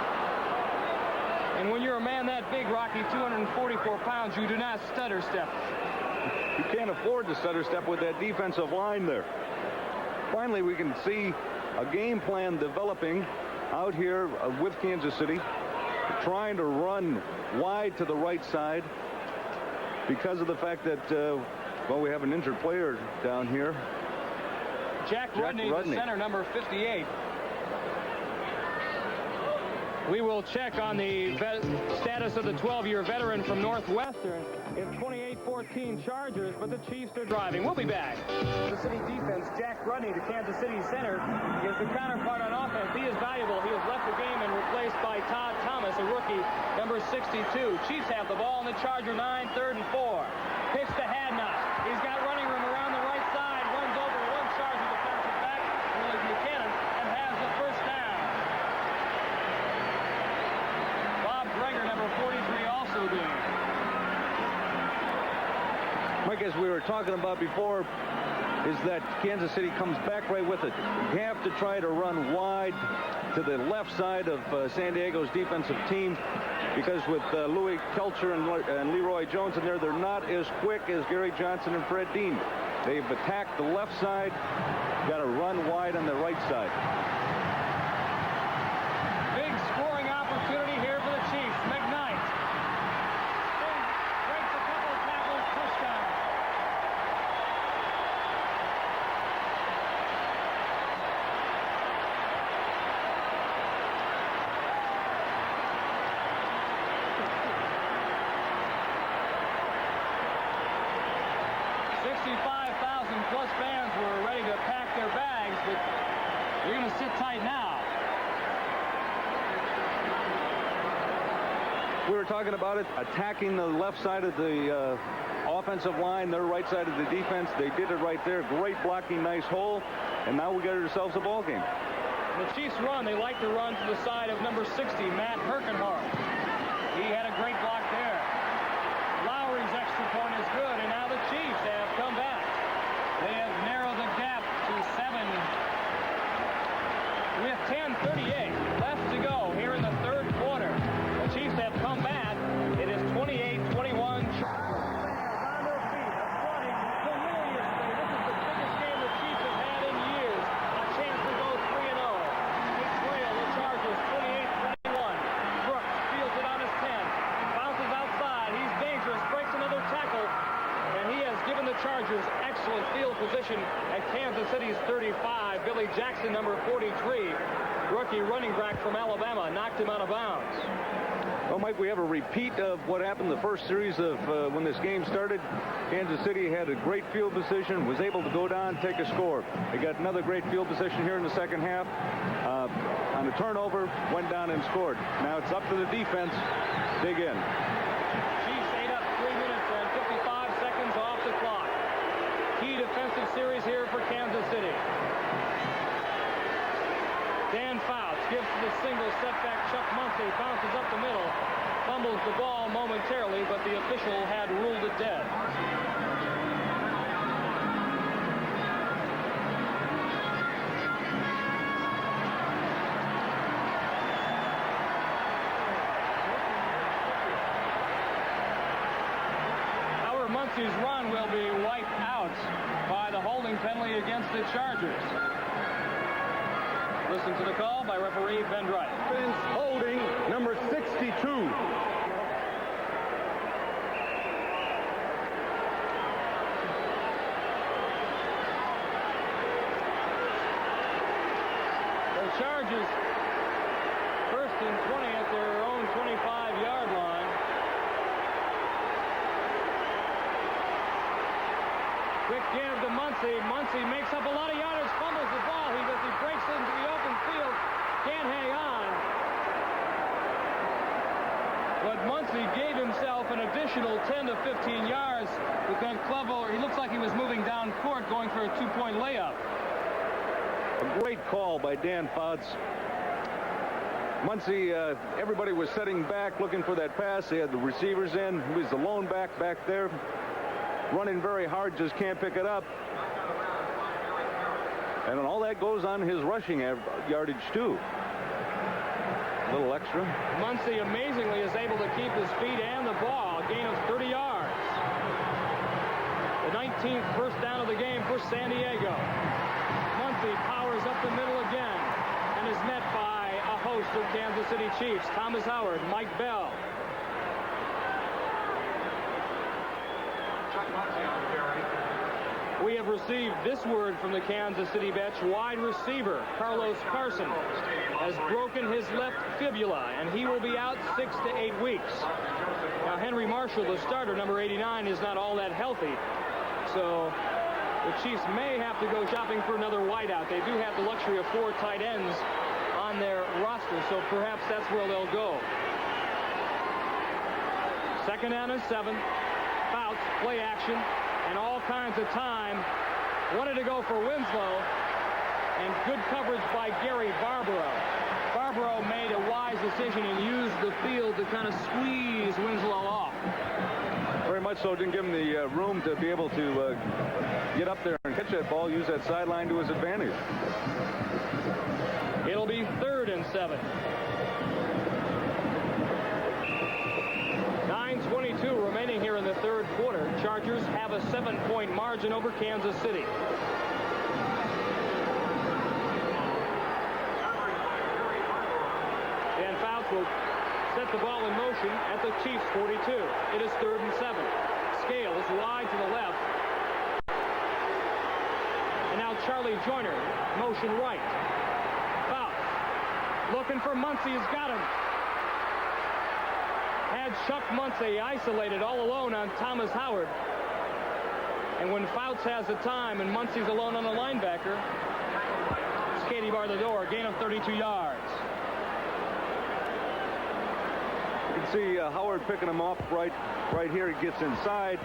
And when you're a man that big, Rocky, 244 pounds, you do not stutter step. You can't afford to stutter step with that defensive line there. finally we can see a game plan developing out here with Kansas City, trying to run wide to the right side because of the fact that, well, we have an injured player down here. Jack Rudney, the center, number 58. We will check on the status of the 12-year veteran from Northwestern. It's 28-14 Chargers, but the Chiefs are driving. We'll be back. The City defense, Jack Rudney, the Kansas City center, is the counterpart on offense. He is valuable. He has left the game and replaced by Todd Thomas, a rookie, number 62. Chiefs have the ball in the Charger 9, 3rd and 4. Pitch to Hadnot. He's got running room around the right side. Runs over one Charger defensive back, Willie Buchanan, and has the first down. Bob Greger, number 43, also doing it. Mike, as we were talking about before, is that Kansas City comes back right with it. You have to try to run wide to the left side of San Diego's defensive team, because with Louis Kelcher and Leroy Jones in there, they're not as quick as Gary Johnson and Fred Dean. They've attacked the left side, got to run wide on the right side. Big scoring opportunity here for the Chiefs. McKnight breaks a couple of tackles, touchdown. Plus fans were ready to pack their bags, but you're going to sit tight now. We were talking about it, attacking the left side of the offensive line, their right side of the defense. They did it right there. Great blocking, nice hole, and now we got ourselves a ball game. The Chiefs run. They like to run to the side of number 60, Matt Herkenhorst. He had a great block there. Lowry's extra point is good, and now the Chiefs have come back. They have narrowed the gap to 7 with 10:38 left to go here in the third quarter. The Chiefs have come back. It is 28-21. On their feet, applauding deliriously. This is the biggest game the Chiefs have had in years. A chance to go 3-0. They trail the Chargers 28-21. Brooks fields it on his 10. Bounces outside. He's dangerous. Breaks another tackle. And he has given the Chargers excellent field position at Kansas City's 35. Billy Jackson, number 43, rookie running back from Alabama, knocked him out of bounds. Well, Mike, we have a repeat of what happened the first series of when this game started. Kansas City had a great field position, was able to go down, take a score. They got another great field position here in the second half. On a turnover, went down and scored. Now it's up to the defense. Dig in. Chiefs ate up 3 minutes and 55 seconds off the clock. Key defensive series here for Kansas City. Dan Fouts gives to the single setback. Chuck Muncy bounces up the middle, fumbles the ball momentarily, but the official had ruled it dead. Muncy's run will be wiped out by the holding penalty against the Chargers. Listen to the call by referee Ben Wright. Defense holding number 62. The Chargers first and 20 at their own 25-yard line. Quick give to Muncy. Muncy makes up a lot of yardage, fumbles the ball. He breaks into the open field. Can't hang on. But Muncy gave himself an additional 10 to 15 yards. But then Clevo, he looks like he was moving down court going for a 2-point layup. A great call by Dan Fouts. Muncy, everybody was setting back, looking for that pass. They had the receivers in. He was the lone back there. Running very hard, just can't pick it up. And all that goes on his rushing yardage, too. A little extra. Muncy amazingly is able to keep his feet and the ball. A gain of 30 yards. The 19th first down of the game for San Diego. Muncy Muncy powers up the middle again and is met by a host of Kansas City Chiefs. Thomas Howard, Mike Bell. We have received this word from the Kansas City bench. Wide receiver Carlos Carson has broken his left fibula, and he will be out 6 to 8 weeks. Now, Henry Marshall, the starter, number 89, is not all that healthy. So the Chiefs may have to go shopping for another wideout. They do have the luxury of 4 tight ends on their roster, so perhaps that's where they'll go. 2nd down and 7. Fouts, play action, and all kinds of time. Wanted to go for Winslow, and good coverage by Gary Barbaro. Barbaro made a wise decision and used the field to kind of squeeze Winslow off. Very much so. Didn't give him the room to be able to get up there and catch that ball, use that sideline to his advantage. It'll be 3rd and 7. 9:22 remaining here in the 3rd quarter. Chargers have a 7-point margin over Kansas City. Dan Fouts will set the ball in motion at the Chiefs' 42. It is 3rd and 7. Scales wide to the left. And now Charlie Joyner, motion right. Fouts looking for Muncy. He's got him. Had Chuck Muncy isolated all alone on Thomas Howard. And when Fouts has the time and Muncy's alone on the linebacker, Katie bar the door, gain of 32 yards. You can see Howard picking him off right here. He gets inside.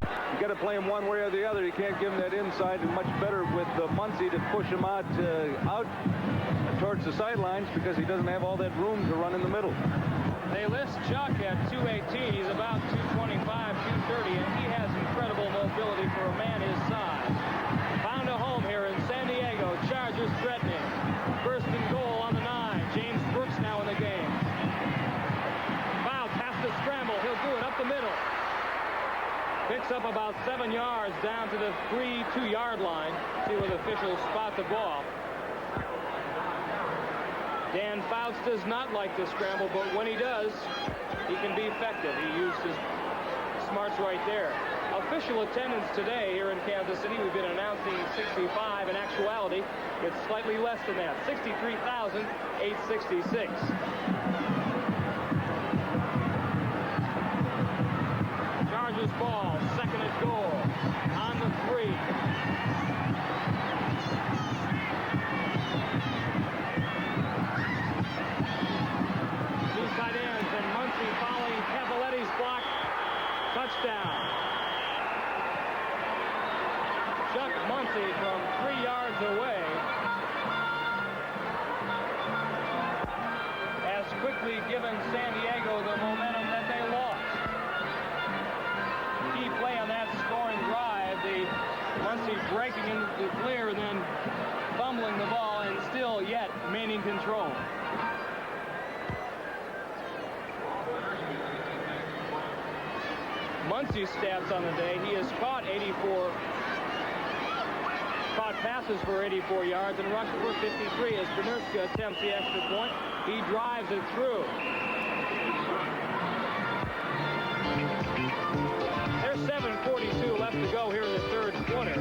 You got to play him one way or the other. You can't give him that inside, and much better with Muncy to push him out towards the sidelines because he doesn't have all that room to run in the middle. They list Chuck at 218. He's about 225, 230, and he has incredible mobility for a man his size. Found a home here in San Diego. Chargers threatening. 1st and goal on the 9. James Brooks now in the game. Fouts has to scramble. He'll do it up the middle. Picks up about 7 yards down to the 2-yard line. See where the officials spot the ball. Dan Fouts does not like to scramble, but when he does, he can be effective. He used his smarts right there. Official attendance today here in Kansas City, we've been announcing 65. In actuality, it's slightly less than that, 63,866. Chargers ball, 2nd and goal, on the 3. Tight ends, and Muncy following Cavalletti's block. Touchdown. Chuck Muncy from 3 yards away has quickly given San Diego the momentum that they lost. Key play on that scoring drive. The Muncy breaking into the clear and then fumbling the ball and still yet maintaining control. Muncy's stats on the day, he has caught passes for 84 yards and rushed for 53 as Brunurska attempts the extra point. He drives it through. There's 7:42 left to go here in the 3rd quarter.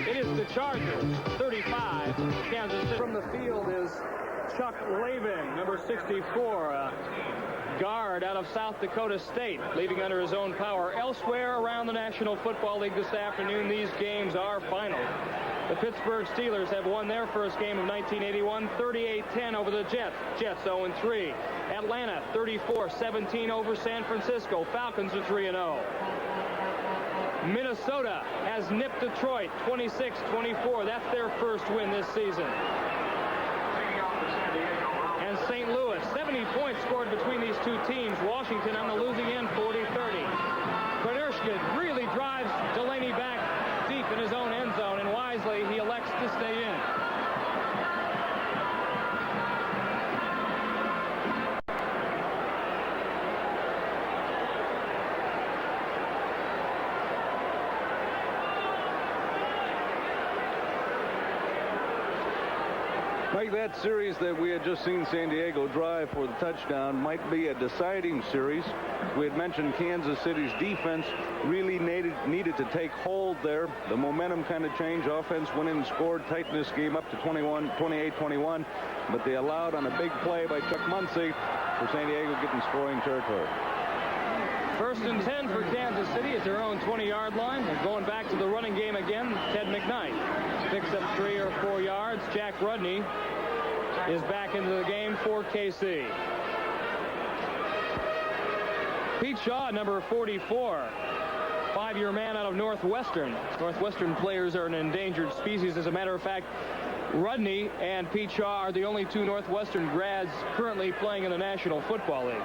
It is the Chargers, 35, Kansas City. From the field is Chuck Lavin, number 64. Guard out of South Dakota State, leaving under his own power. Elsewhere around the National Football League this afternoon, these games are final. The Pittsburgh Steelers have won their first game of 1981, 38-10 over the Jets. Jets 0-3. Atlanta 34-17 over San Francisco. Falcons are 3-0. Minnesota has nipped Detroit 26-24. That's their first win this season. And St. Louis, 70 points scored between these two teams. Washington on the losing end, 40-30. Brunurska really drives Delaney back deep in his own end zone, and wisely he elects to stay in. Mike, that series that we had just seen San Diego drive for the touchdown might be a deciding series. We had mentioned Kansas City's defense really needed to take hold there. The momentum kind of changed. Offense went in and scored, tightened this game up to 28-21, but they allowed on a big play by Chuck Muncy for San Diego getting scoring territory. 1st and 10 for Kansas City at their own 20-yard line. And going back to the running game again, Ted McKnight picks up 3 or 4 yards. Jack Rudney is back into the game for KC. Pete Shaw, number 44, 5-year man out of Northwestern. Northwestern players are an endangered species. As a matter of fact, Rudney and Pete Shaw are the only 2 Northwestern grads currently playing in the National Football League.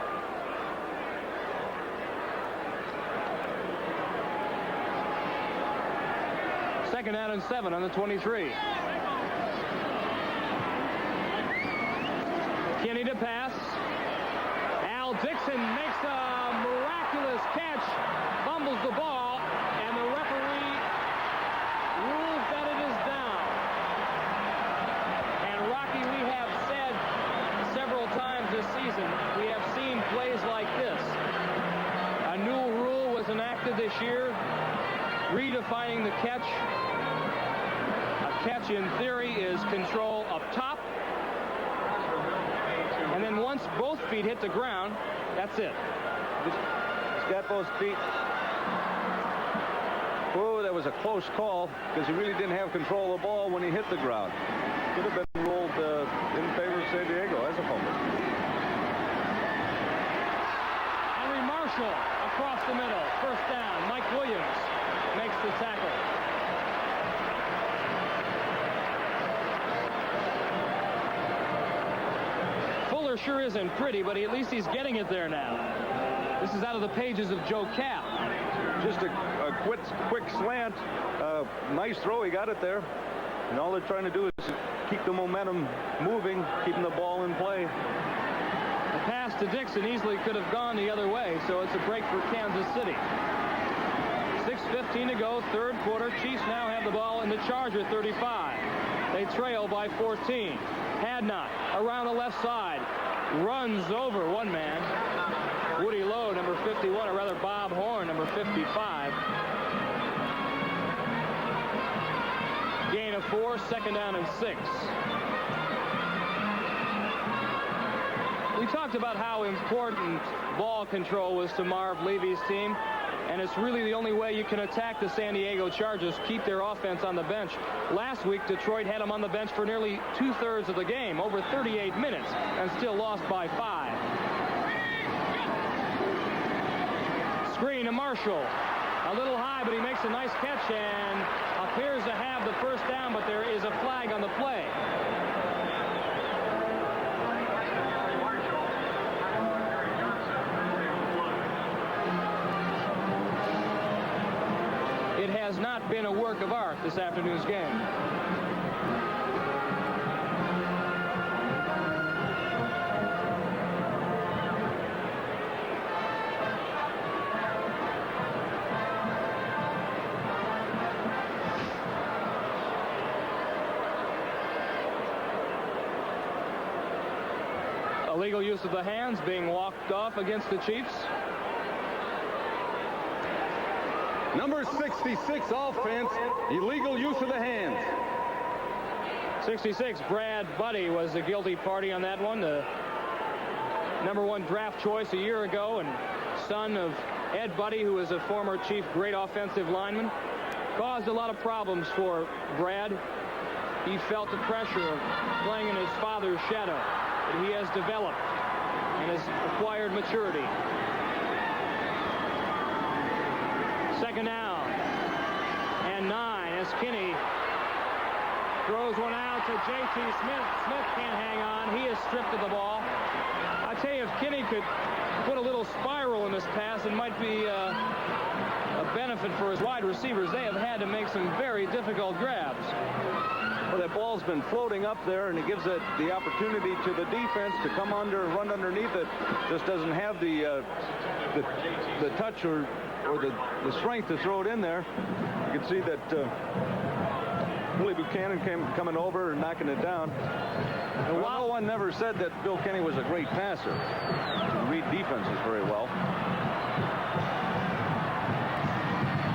Second down and 7 on the 23. Kinney to pass. Al Dixon makes a miraculous catch, fumbles the ball, and the referee rules that it is down. And Rocky, we have said several times this season, we have seen plays like this. A new rule was enacted this year, redefining the catch. A catch, in theory, is control up top. And then once both feet hit the ground, that's it. He's got both feet. Oh, that was a close call because he really didn't have control of the ball when he hit the ground. Could have been ruled in favor of San Diego as a fumble. Henry Marshall across the middle. 1st down. Mike Williams makes the tackle. Fuller sure isn't pretty, but at least he's getting it there now. This is out of the pages of Joe Kapp. Just a quick slant. Nice throw. He got it there. And all they're trying to do is keep the momentum moving, keeping the ball in play. The pass to Dixon easily could have gone the other way, so it's a break for Kansas City. 6:15 to go, 3rd quarter. Chiefs now have the ball in the Charger 35. They trail by 14. Hadnot around the left side, runs over one man. Woody Lowe, number 51, or rather Bob Horn, number 55. Gain of 4, 2nd down and 6. We talked about how important ball control was to Marv Levy's team, and it's really the only way you can attack the San Diego Chargers, keep their offense on the bench. Last week, Detroit had them on the bench for nearly 2/3 of the game, over 38 minutes, and still lost by 5. Screen to Marshall. A little high, but he makes a nice catch and appears to have the 1st down, but there is a flag on the play. It has not been a work of art this afternoon's game. Illegal use of the hands being walked off against the Chiefs. Number 66 offense, illegal use of the hands. 66, Brad Buddy was the guilty party on that one. The number 1 draft choice a year ago and son of Ed Buddy, who was a former Chief great offensive lineman. Caused a lot of problems for Brad. He felt the pressure of playing in his father's shadow. But he has developed and has acquired maturity. 2nd down and 9 as Kinney throws one out to J.T. Smith. Smith can't hang on. He is stripped of the ball. I tell you, if Kinney could put a little spiral in this pass, it might be a benefit for his wide receivers. They have had to make some very difficult grabs. Well, that ball's been floating up there, and it gives it the opportunity to the defense to come under and run underneath it. Just doesn't have the touch or the strength to throw it in there. You can see that Billy Buchanan coming over and knocking it down. And well, no one never said that Bill Kenny was a great passer. He can read defenses very well.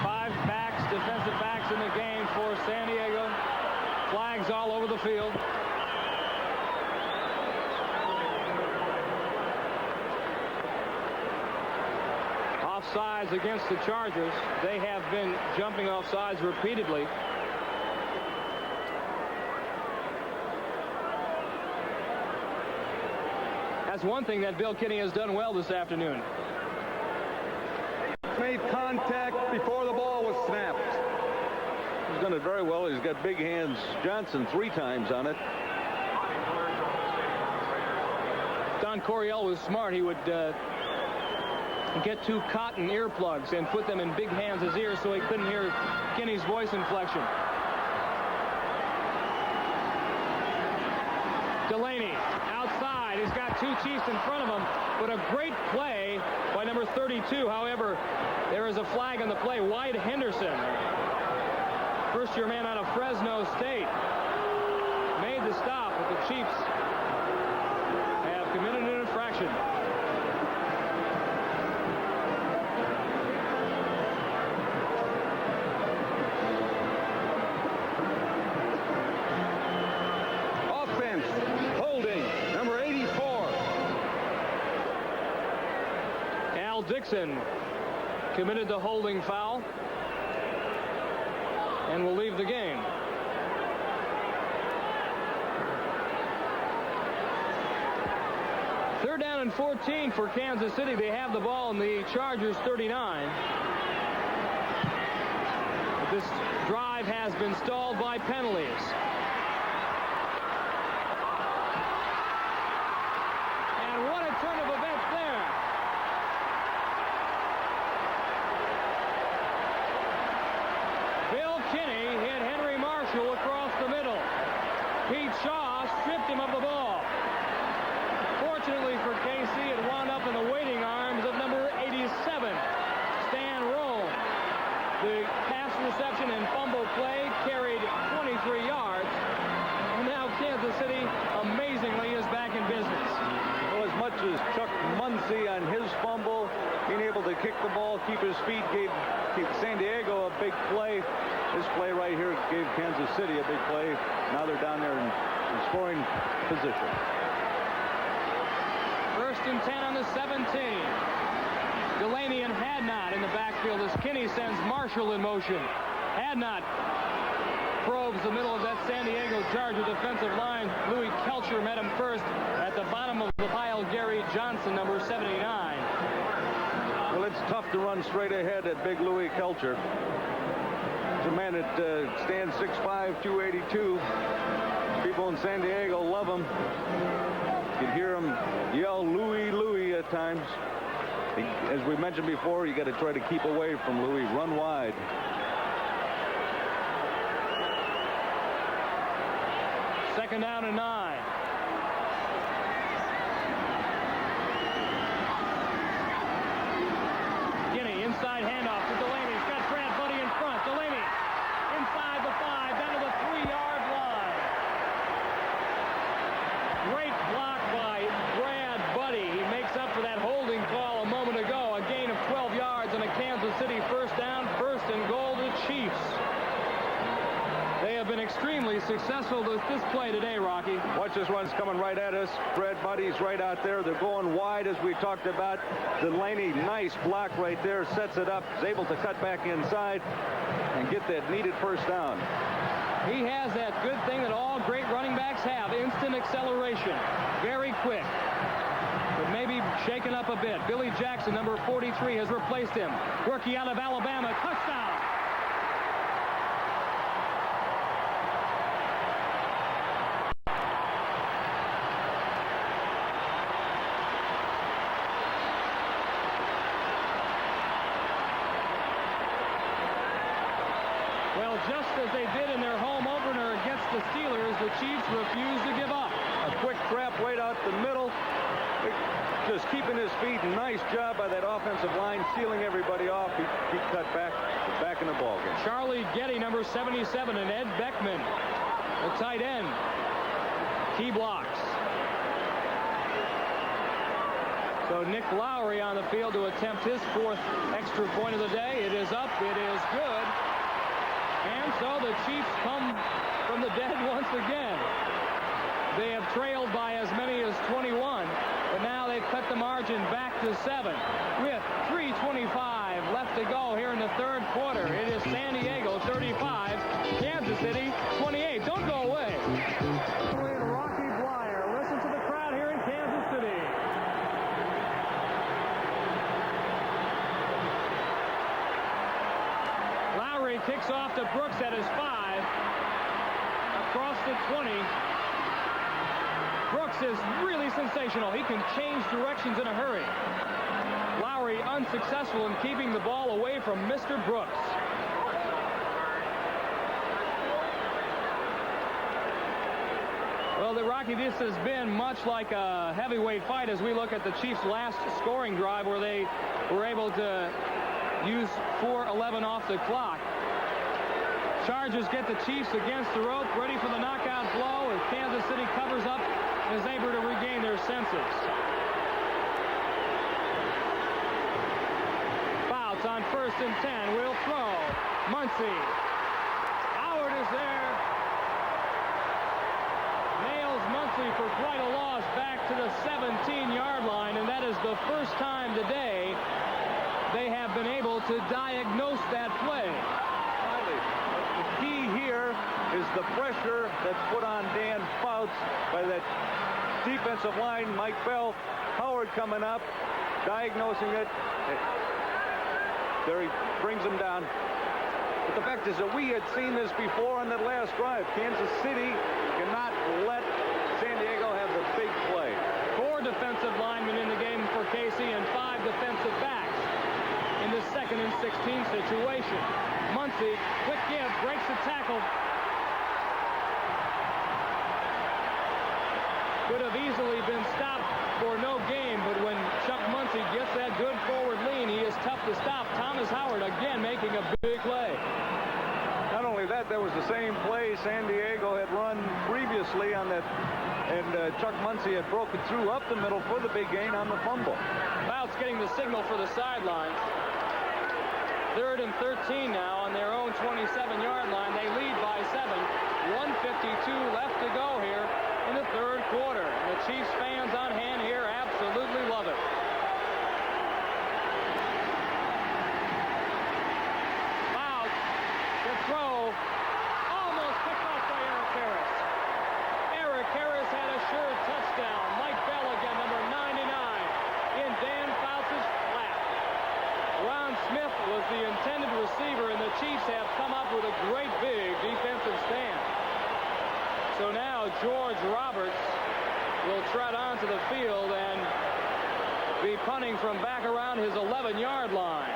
5 backs, defensive backs in the game for San Diego. Flags all over the field. Offsides against the Chargers. They have been jumping off sides repeatedly. That's one thing that Bill Kenny has done well this afternoon. Made contact before the ball was snapped. He's done it very well. He's got big hands. Johnson 3 times on it. Don Coryell was smart. He would get 2 cotton earplugs and put them in big hands' ears so he couldn't hear Kenny's voice inflection. Delaney outside. He's got 2 Chiefs in front of him, but a great play by number 32. However, there is a flag on the play. Wyatt Henderson, first-year man out of Fresno State, made the stop, but the Chiefs have committed an infraction. Offense, holding, number 84. Al Dixon committed the holding foul and will leave the game. Third down and 14 for Kansas City. They have the ball in the Chargers 39. But this drive has been stalled by penalties. And what a turn of events there. Bill Kenny hit Henry Marshall across the middle. Pete Shaw stripped him of the ball. Fortunately for KC, it wound up in the waiting arms of number 87, Stan Rome. The pass reception and fumble play carried 23 yards. And now Kansas City, amazingly, is back in business. Well, as much as Chuck Muncy on his fumble, being able to kick the ball, keep his feet, gave San Diego a big play. This play right here gave Kansas City a big play. Now they're down there in scoring position. 1st and 10 on the 17. Delaney and Hadnot in the backfield as Kenny sends Marshall in motion. Hadnot probes the middle of that San Diego Charger defensive line. Louis Kelcher met him first. At the bottom of the pile, Gary Johnson, number 79. Well, it's tough to run straight ahead at big Louis Kelcher. It's a man that stands 6'5", 282. People in San Diego love him. You can hear him yell Louis, Louis at times. As we mentioned before, you got to try to keep away from Louis. Run wide. Second down and 9. Kenny, inside handoff to Delaney. He's got Brad Buddy in front. Delaney inside the 5, down to the 3-yard line. Great block by Brad Buddy. He makes up for that holding call a moment ago. A gain of 12 yards and a Kansas City first down. 1st and goal to Chiefs. They have been extremely successful with this play today, Rocky. Watch this one's coming right at us. Brad Buddy's right out there. They're going wide as we talked about. Delaney, nice block right there. Sets it up. Is able to cut back inside and get that needed first down. He has that good thing that all great running backs have. Instant acceleration. Very quick. But maybe shaken up a bit. Billy Jackson, number 43, has replaced him. Rookie out of Alabama. Touchdown. Well, just as they did in their home opener against the Steelers, the Chiefs refused to give up. A quick trap right out up the middle. Just keeping his feet. Nice job by that offensive line, sealing everybody off. He cut back in the ballgame. Charlie Getty, number 77, and Ed Beckman, the tight end. Key blocks. So Nick Lowry on the field to attempt his 4th extra point of the day. It is up. It is good. And so the Chiefs come from the dead once again. They have trailed by as many as 21, but now they've cut the margin back to 7 with 3:25 left to go here in the 3rd quarter. It is San Diego 35, Kansas City 28. Don't go away. Rocky Bleier. Listen to the crowd here in Kansas City. Lowry kicks off to Brooks at his 5. Across the 20. Brooks is really sensational. He can change directions in a hurry. Lowry unsuccessful in keeping the ball away from Mr. Brooks. Well, Rocky, this has been much like a heavyweight fight as we look at the Chiefs' last scoring drive where they were able to use 4:11 off the clock. Chargers get the Chiefs against the rope, ready for the knockout blow as Kansas City covers up and is able to regain their senses. Fouts on 1st and 10. Will throw. Muncy. Howard is there. Nails Muncy for quite a loss back to the 17-yard line, and that is the first time today they have been able to diagnose that play. The key here is the pressure that's put on Dan Fouts by that defensive line. Mike Bell, Howard coming up, diagnosing it. There he brings him down. But the fact is that we had seen this before on that last drive. Kansas City cannot let San Diego have the big play. 4 defensive linemen in the game for KC and 5 defensive backs in this 2nd and 16 situation. Muncy, quick give, breaks the tackle. Could have easily been stopped for no gain, but when Chuck Muncy gets that good forward lean, he is tough to stop. Thomas Howard again making a big play. Not only that, that was the same play San Diego had run previously on that, and Chuck Muncy had broken through up the middle for the big gain on the fumble. Fouts getting the signal for the sidelines. 3rd and 13 now on their own 27-yard line. They lead by 7. 1:52 left to go here in the 3rd quarter. And the Chiefs fans on hand here absolutely love it. Fouts, the throw, almost picked off by Eric Harris. Eric Harris had a sure touchdown. Mike Bell again, number 99, in Dan Fouts' lap. Ron Smith was the intended receiver, and the Chiefs have come up with a great big defensive stand. So now George Roberts will trot onto the field and be punting from back around his 11-yard line.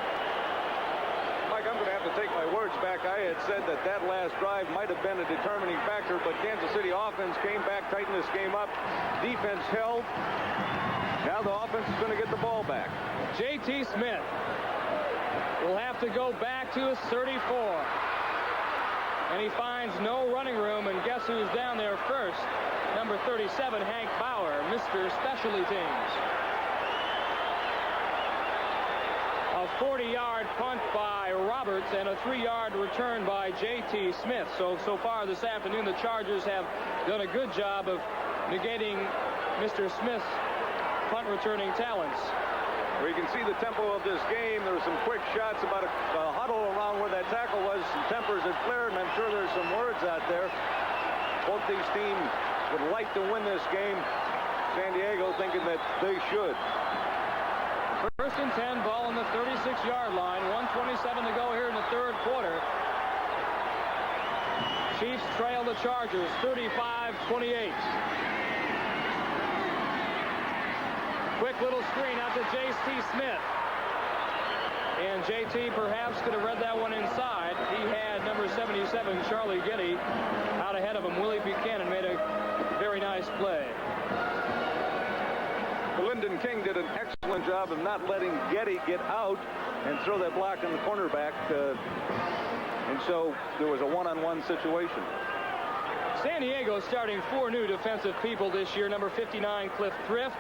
Mike, I'm going to have to take my words back. I had said that that last drive might have been a determining factor, but Kansas City offense came back, tightened this game up. Defense held. Now the offense is going to get the ball back. J.T. Smith will have to go back to his 34. And he finds no running room, and guess who's down there first? Number 37, Hank Bauer, Mr. Specialty Teams. A 40-yard punt by Roberts and a 3-yard return by J.T. Smith. So far this afternoon, the Chargers have done a good job of negating Mr. Smith's punt returning talents. Where you can see the tempo of this game. There were some quick shots about a huddle around where that tackle was. Some tempers had flared, and I'm sure there's some words out there. Both these teams would like to win this game. San Diego thinking that they should. 1st and 10, ball on the 36-yard line. 1:27 to go here in the 3rd quarter. Chiefs trail the Chargers 35-28. Quick little screen out to J.T. Smith. And J.T. perhaps could have read that one inside. He had number 77, Charlie Getty, out ahead of him. Willie Buchanan made a very nice play. Lyndon King did an excellent job of not letting Getty get out and throw that block on the cornerback. And so there was a one-on-one situation. San Diego starting 4 new defensive people this year. Number 59, Cliff Thrift.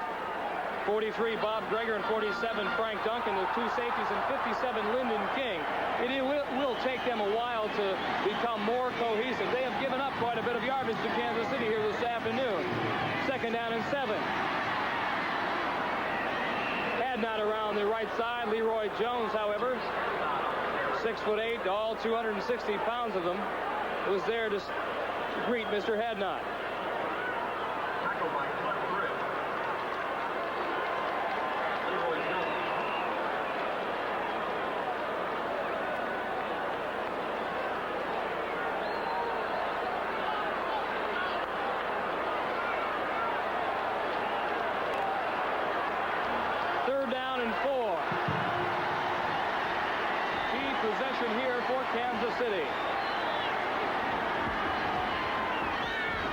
43, Bob Greger, and 47, Frank Duncan, the 2 safeties, and 57, Lyndon King. It will take them a while to become more cohesive. They have given up quite a bit of yardage to Kansas City here this afternoon. 2nd down and 7. Hadnot around the right side. Leroy Jones, however, 6'8", all 260 pounds of them, was there to greet Mr. Hadnot. Here for Kansas City.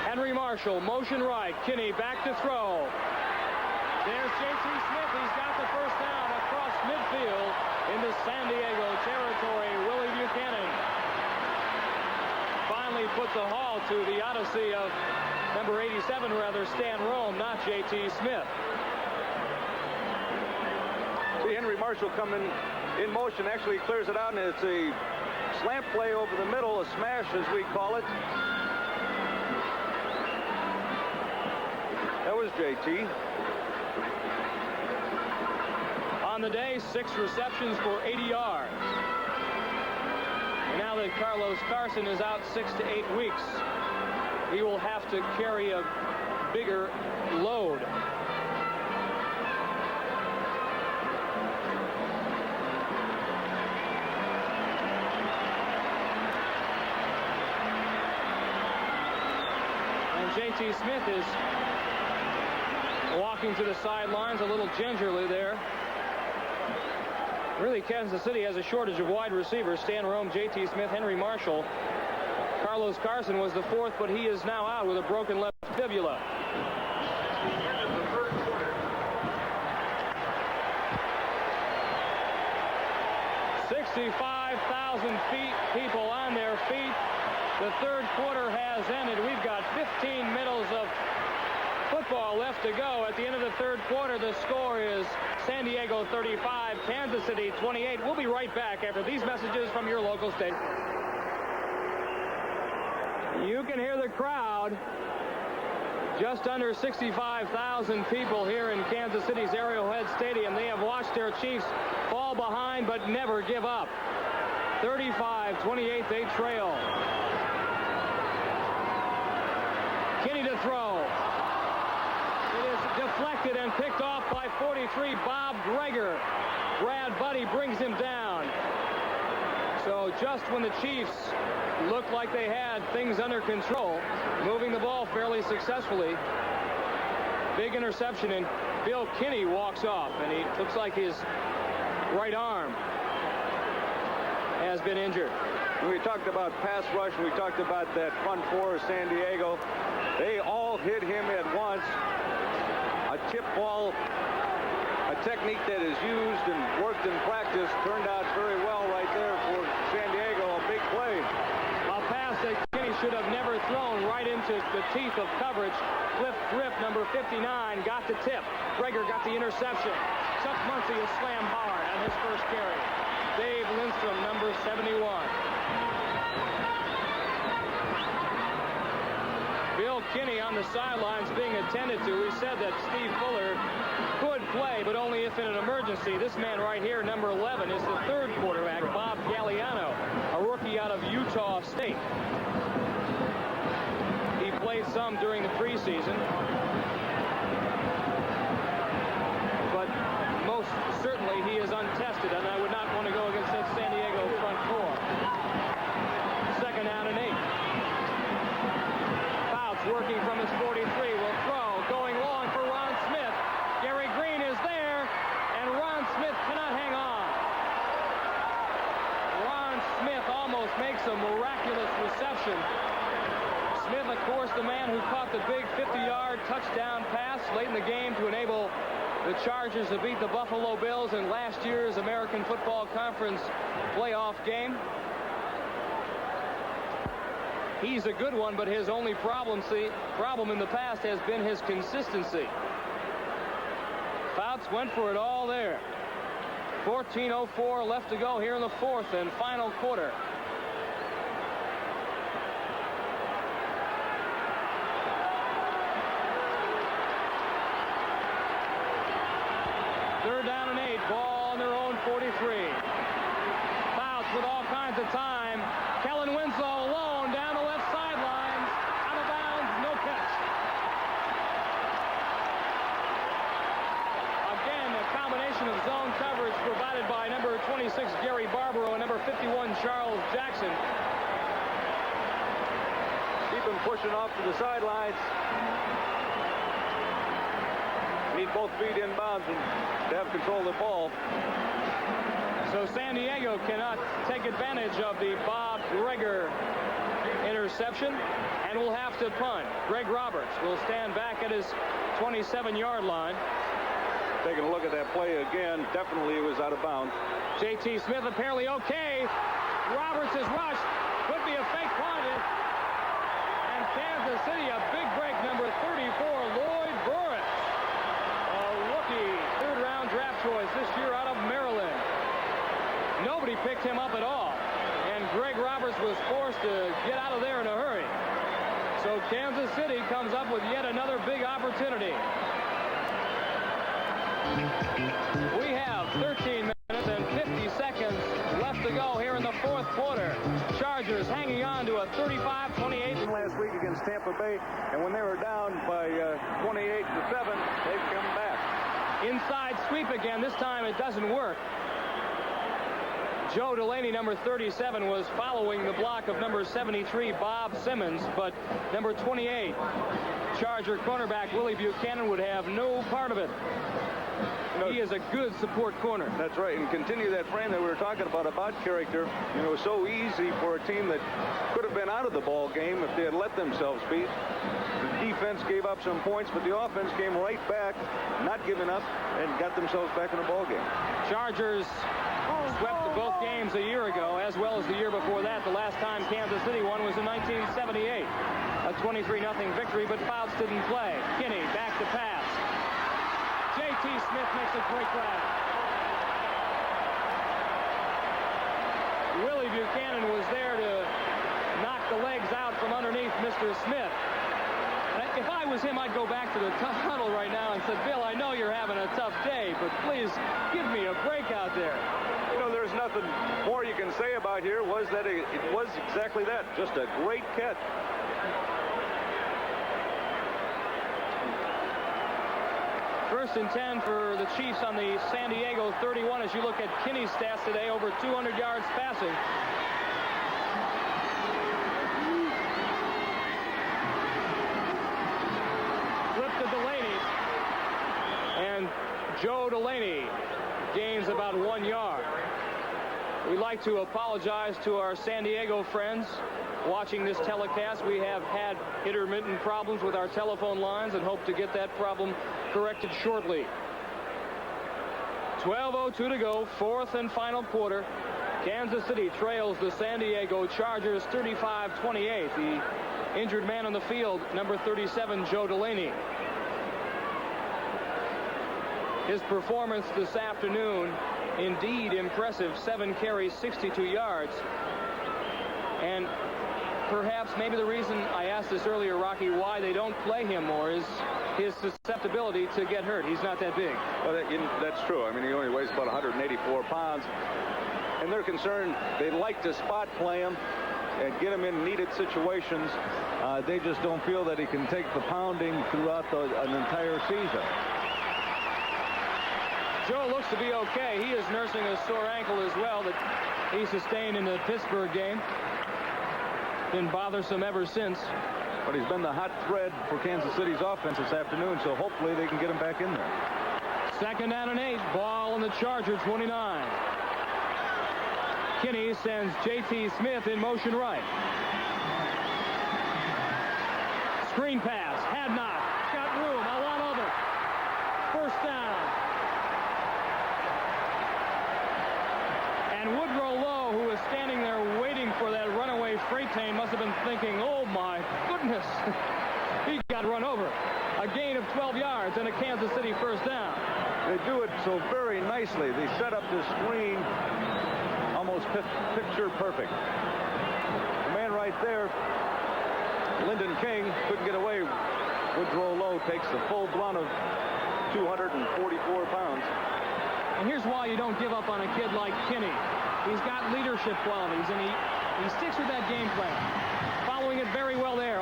Henry Marshall, motion right. Kinney back to throw. There's J.T. Smith. He's got the first down across midfield into San Diego territory. Willie Buchanan finally puts a halt to the odyssey of number 87, rather, Stan Rome, not J.T. Smith. See Henry Marshall coming in motion, actually clears it out, and it's a slant play over the middle, a smash as we call it. That was JT. On the day, 6 receptions for 80 yards. And now that Carlos Carson is out 6 to 8 weeks, he will have to carry a bigger load. J.T. Smith is walking to the sidelines a little gingerly there. Really, Kansas City has a shortage of wide receivers. Stan Rome, J.T. Smith, Henry Marshall. Carlos Carson was the 4th, but he is now out with a broken left fibula. $65,000 people on their feet. The 3rd quarter has ended. We've got 15 minutes of football left to go. At the end of the 3rd quarter, the score is San Diego 35, Kansas City 28. We'll be right back after these messages from your local station. You can hear the crowd. Just under 65,000 people here in Kansas City's Arrowhead Stadium. They have watched their Chiefs fall behind but never give up. 35-28, they trail. Kinney to throw. It is deflected and picked off by 43, Bob Greger. Brad Buddy brings him down. So just when the Chiefs looked like they had things under control, moving the ball fairly successfully, big interception, and Bill Kinney walks off, and he looks like his right arm has been injured. We talked about pass rush, and we talked about that front 4 of San Diego. They all hit him at once. A tip ball, a technique that is used and worked in practice, turned out very well right there for San Diego. A big play. A pass that Kinney should have never thrown, right into the teeth of coverage. Cliff Thrift, number 59, got the tip. Greger got the interception. Chuck Muncie is slammed hard on his first carry. Dave Lindstrom, number 71. Bill Kinney on the sidelines being attended to. We said that Steve Fuller could play, but only if in an emergency. This man right here, number 11, is the 3rd quarterback, Bob Galliano, a rookie out of Utah State. He played some during the preseason, but most certainly he is untested, and I would not want to go against that San Diego front 4. 2nd down and 8. Working from his 43, will throw, going long for Ron Smith. Gary Green is there, and Ron Smith cannot hang on. Ron Smith almost makes a miraculous reception. Smith, of course, the man who caught the big 50-yard touchdown pass late in the game to enable The Chargers have beat the Buffalo Bills in last year's American Football Conference playoff game. He's a good one, but his only problem in the past has been his consistency. Fouts went for it all there. 14:04 left to go here in the fourth and final quarter. Third down and 8. Ball on their own 43. Fouts with all kinds of time. Kellen Winslow alone down the left sideline. Out of bounds, no catch. Again, a combination of zone coverage provided by number 26 Gary Barbaro and number 51 Charles Jackson. Keep him pushing off to the sidelines. Need both feet inbounds and to have control of the ball. So San Diego cannot take advantage of the Bob Greger interception and will have to punt. Greg Roberts will stand back at his 27-yard line. Taking a look at that play again, definitely it was out of bounds. J.T. Smith apparently okay. Roberts is rushed. Could be a fake punt. And Kansas City, a big break, number 34, Lloyd Burris. A rookie third-round draft choice this year out of Maryland. Nobody picked him up at all. And Greg Roberts was forced to get out of there in a hurry. So Kansas City comes up with yet another big opportunity. We have 13 minutes and 50 seconds left to go here in the fourth quarter. Chargers hanging on to a 35-28 Last week against Tampa Bay, and when they were down by 28-7, they've come back. inside sweep again. This time it doesn't work. Joe Delaney, number 37, was following the block of number 73, Bob Simmons, but number 28, Charger cornerback Willie Buchanan, would have no part of it. He is a good support corner. That's right, and continue that frame that we were talking about character. You know, so easy for a team that could have been out of the ball game if they had let themselves be. The defense gave up some points, but the offense came right back, not giving up, and got themselves back in the ball game. Chargers swept both games a year ago, as well as the year before that. The last time Kansas City won was in 1978. A 23-0 victory, but Fouts didn't play. Kinney back to pass. J.T. Smith makes a great grab. Willie Buchanan was there to knock the legs out from underneath Mr. Smith. If I was him, I'd go back to the tunnel right now and said, Bill, I know you're having a tough day, but please give me a break out there. You know, there's nothing more you can say about here. Was that it was exactly that, just a great catch. First and 10 for the Chiefs on the San Diego 31. As you look at Kinney's stats today, over 200 yards passing. Flip to Delaney. And Joe Delaney gains about 1 yard. We'd like to apologize to our San Diego friends watching this telecast. We have had intermittent problems with our telephone lines and hope to get that problem corrected shortly. 12:02 to go, fourth and final quarter. Kansas City trails the San Diego Chargers 35-28. The injured man on the field, number 37, Joe Delaney. His performance this afternoon, indeed impressive. 7 carries, 62 yards. And perhaps maybe the reason I asked this earlier, Rocky, why they don't play him more is his susceptibility to get hurt. He's not that big. Well, that's true. I mean, he only weighs about 184 pounds. And they're concerned. They'd like to spot play him and get him in needed situations. They just don't feel that he can take the pounding throughout an entire season. Joe looks to be okay. He is nursing a sore ankle as well that he sustained in the Pittsburgh game. Been bothersome ever since. But he's been the hot thread for Kansas City's offense this afternoon, so hopefully they can get him back in there. Second down and 8. Ball on the Charger 29. Kinney sends J.T. Smith in motion right. Screen pass. Had not. Got room. A lot of it. First down. Fontaine must have been thinking, oh my goodness, he got run over. A gain of 12 yards and a Kansas City first down. They do it so very nicely. They set up this screen almost picture perfect. The man right there, Lyndon King, couldn't get away. Woodrow Lowe takes the full brunt of 244 pounds. And here's why you don't give up on a kid like Kinney. He's got leadership qualities, and he sticks with that game plan. Following it very well there.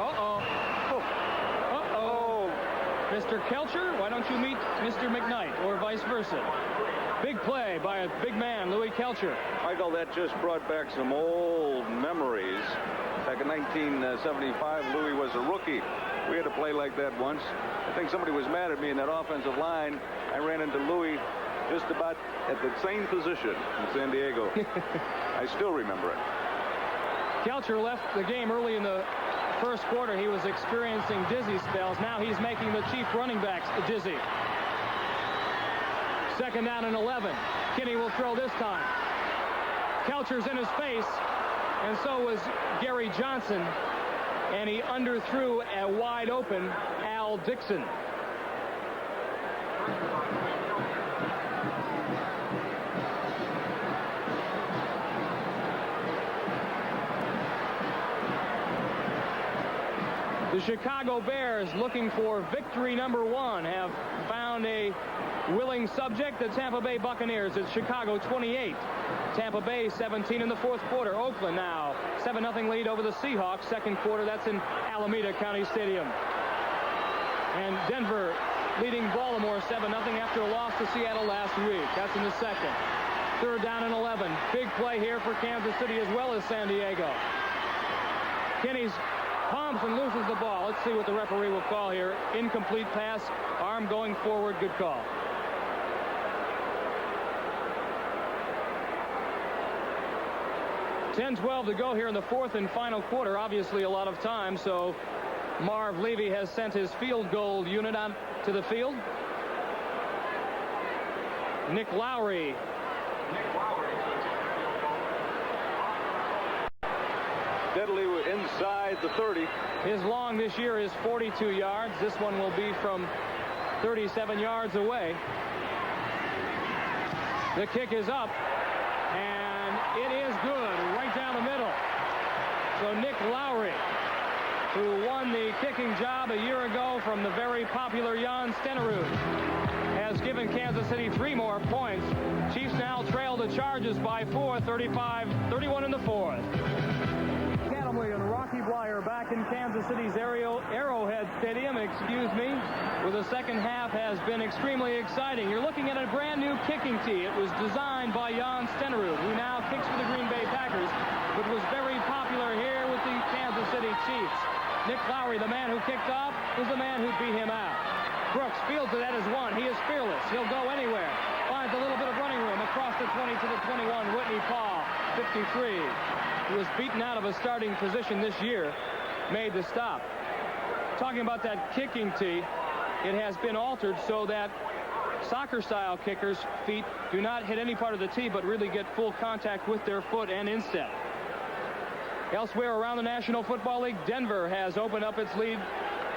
Mr. Kelcher, why don't you meet Mr. McKnight, or vice versa? Big play by a big man, Louis Kelcher. Michael, that just brought back some old memories. Back in 1975, Louis was a rookie. We had a play like that once. I think somebody was mad at me in that offensive line. I ran into Louis just about at the same position in San Diego. I still remember it. Kelcher left the game early in the first quarter. He was experiencing dizzy spells. Now he's making the Chief running backs dizzy. Second down and 11. Kinney will throw this time. Kelcher's in his face, and so was Gary Johnson, and he underthrew a wide open Al Dixon. The Chicago Bears, looking for victory number 1, have found a willing subject. The Tampa Bay Buccaneers. It's Chicago 28. Tampa Bay 17 in the fourth quarter. Oakland now 7-0 lead over the Seahawks. Second quarter, that's in Alameda County Stadium. And Denver leading Baltimore 7-0 after a loss to Seattle last week. That's in the second. Third down and 11. Big play here for Kansas City as well as San Diego. Kinney's pumps and loses the ball. Let's see what the referee will call here. Incomplete pass. Arm going forward. Good call. .10-12 to go here in the fourth and final quarter. Obviously a lot of time, so Marv Levy has sent his field goal unit out to the field. Nick Lowry. Deadly inside the 30. His long this year is 42 yards. This one will be from 37 yards away. The kick is up, and it is good, right down the middle. So Nick Lowry, who won the kicking job a year ago from the very popular Jan Stenerud, has given Kansas City 3 more points. Chiefs now trail the Chargers by 4, 35-31 in the fourth. And Rocky Bleier back in Kansas City's Arrowhead Stadium, where the second half has been extremely exciting. You're looking at a brand new kicking tee. It was designed by Jan Stenerud, who now kicks for the Green Bay Packers, but was very popular here with the Kansas City Chiefs. Nick Lowry, the man who kicked off, was the man who beat him out. Brooks fields it at his 1. He is fearless. He'll go anywhere. Finds a little bit of running room across the 20 to the 21. Whitney Paul, 53. Who was beaten out of a starting position this year, made the stop. Talking about that kicking tee, it has been altered so that soccer-style kickers' feet do not hit any part of the tee, but really get full contact with their foot and instep. Elsewhere around the National Football League, Denver has opened up its lead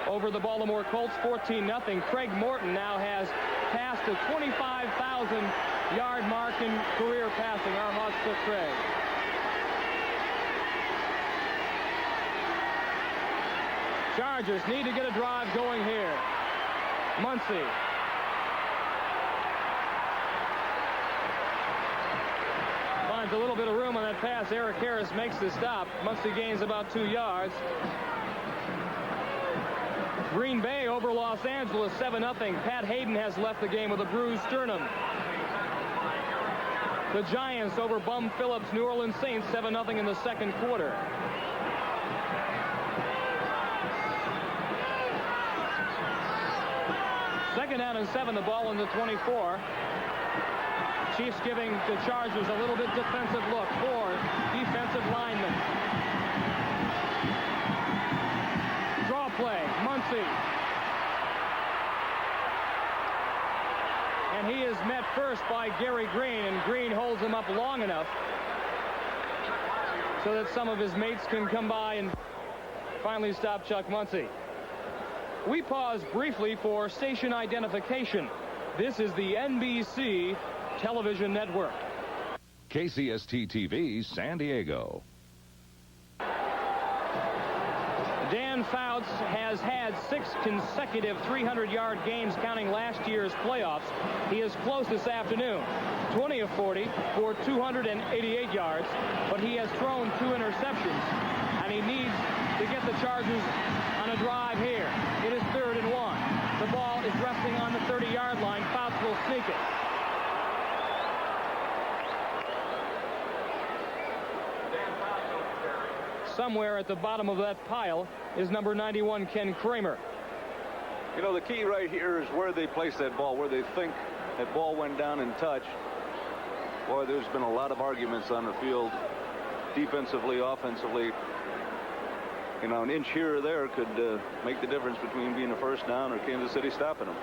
over the Baltimore Colts, 14-0. Craig Morton now has passed the 25,000-yard mark in career passing. Our Hawks took Craig. Chargers need to get a drive going here. Muncy. Finds a little bit of room on that pass. Eric Harris makes the stop. Muncy gains about 2 yards. Green Bay over Los Angeles, 7-0. Pat Hayden has left the game with a bruised sternum. The Giants over Bum Phillips, New Orleans Saints, 7-0 in the second quarter. Second down and 7, the ball in the 24. Chiefs giving the Chargers a little bit defensive look. 4 defensive linemen. Draw play, Muncy. And he is met first by Gary Green, and Green holds him up long enough. so that some of his mates can come by and finally stop Chuck Muncy. We pause briefly for station identification. This is the NBC television network. KCST-TV, San Diego. Dan Fouts has had 6 consecutive 300-yard games, counting last year's playoffs. He is close this afternoon. 20 of 40 for 288 yards, but he has thrown 2 interceptions, and he needs to get the Chargers on a drive here. It is 3rd and 1. The ball is resting on the 30-yard line. Fouts will sneak it. Somewhere at the bottom of that pile is number 91, Ken Kramer. You know, the key right here is where they place that ball, where they think that ball went down and touched. Boy, there's been a lot of arguments on the field, defensively, offensively. You know, an inch here or there could make the difference between being a first down or Kansas City stopping them.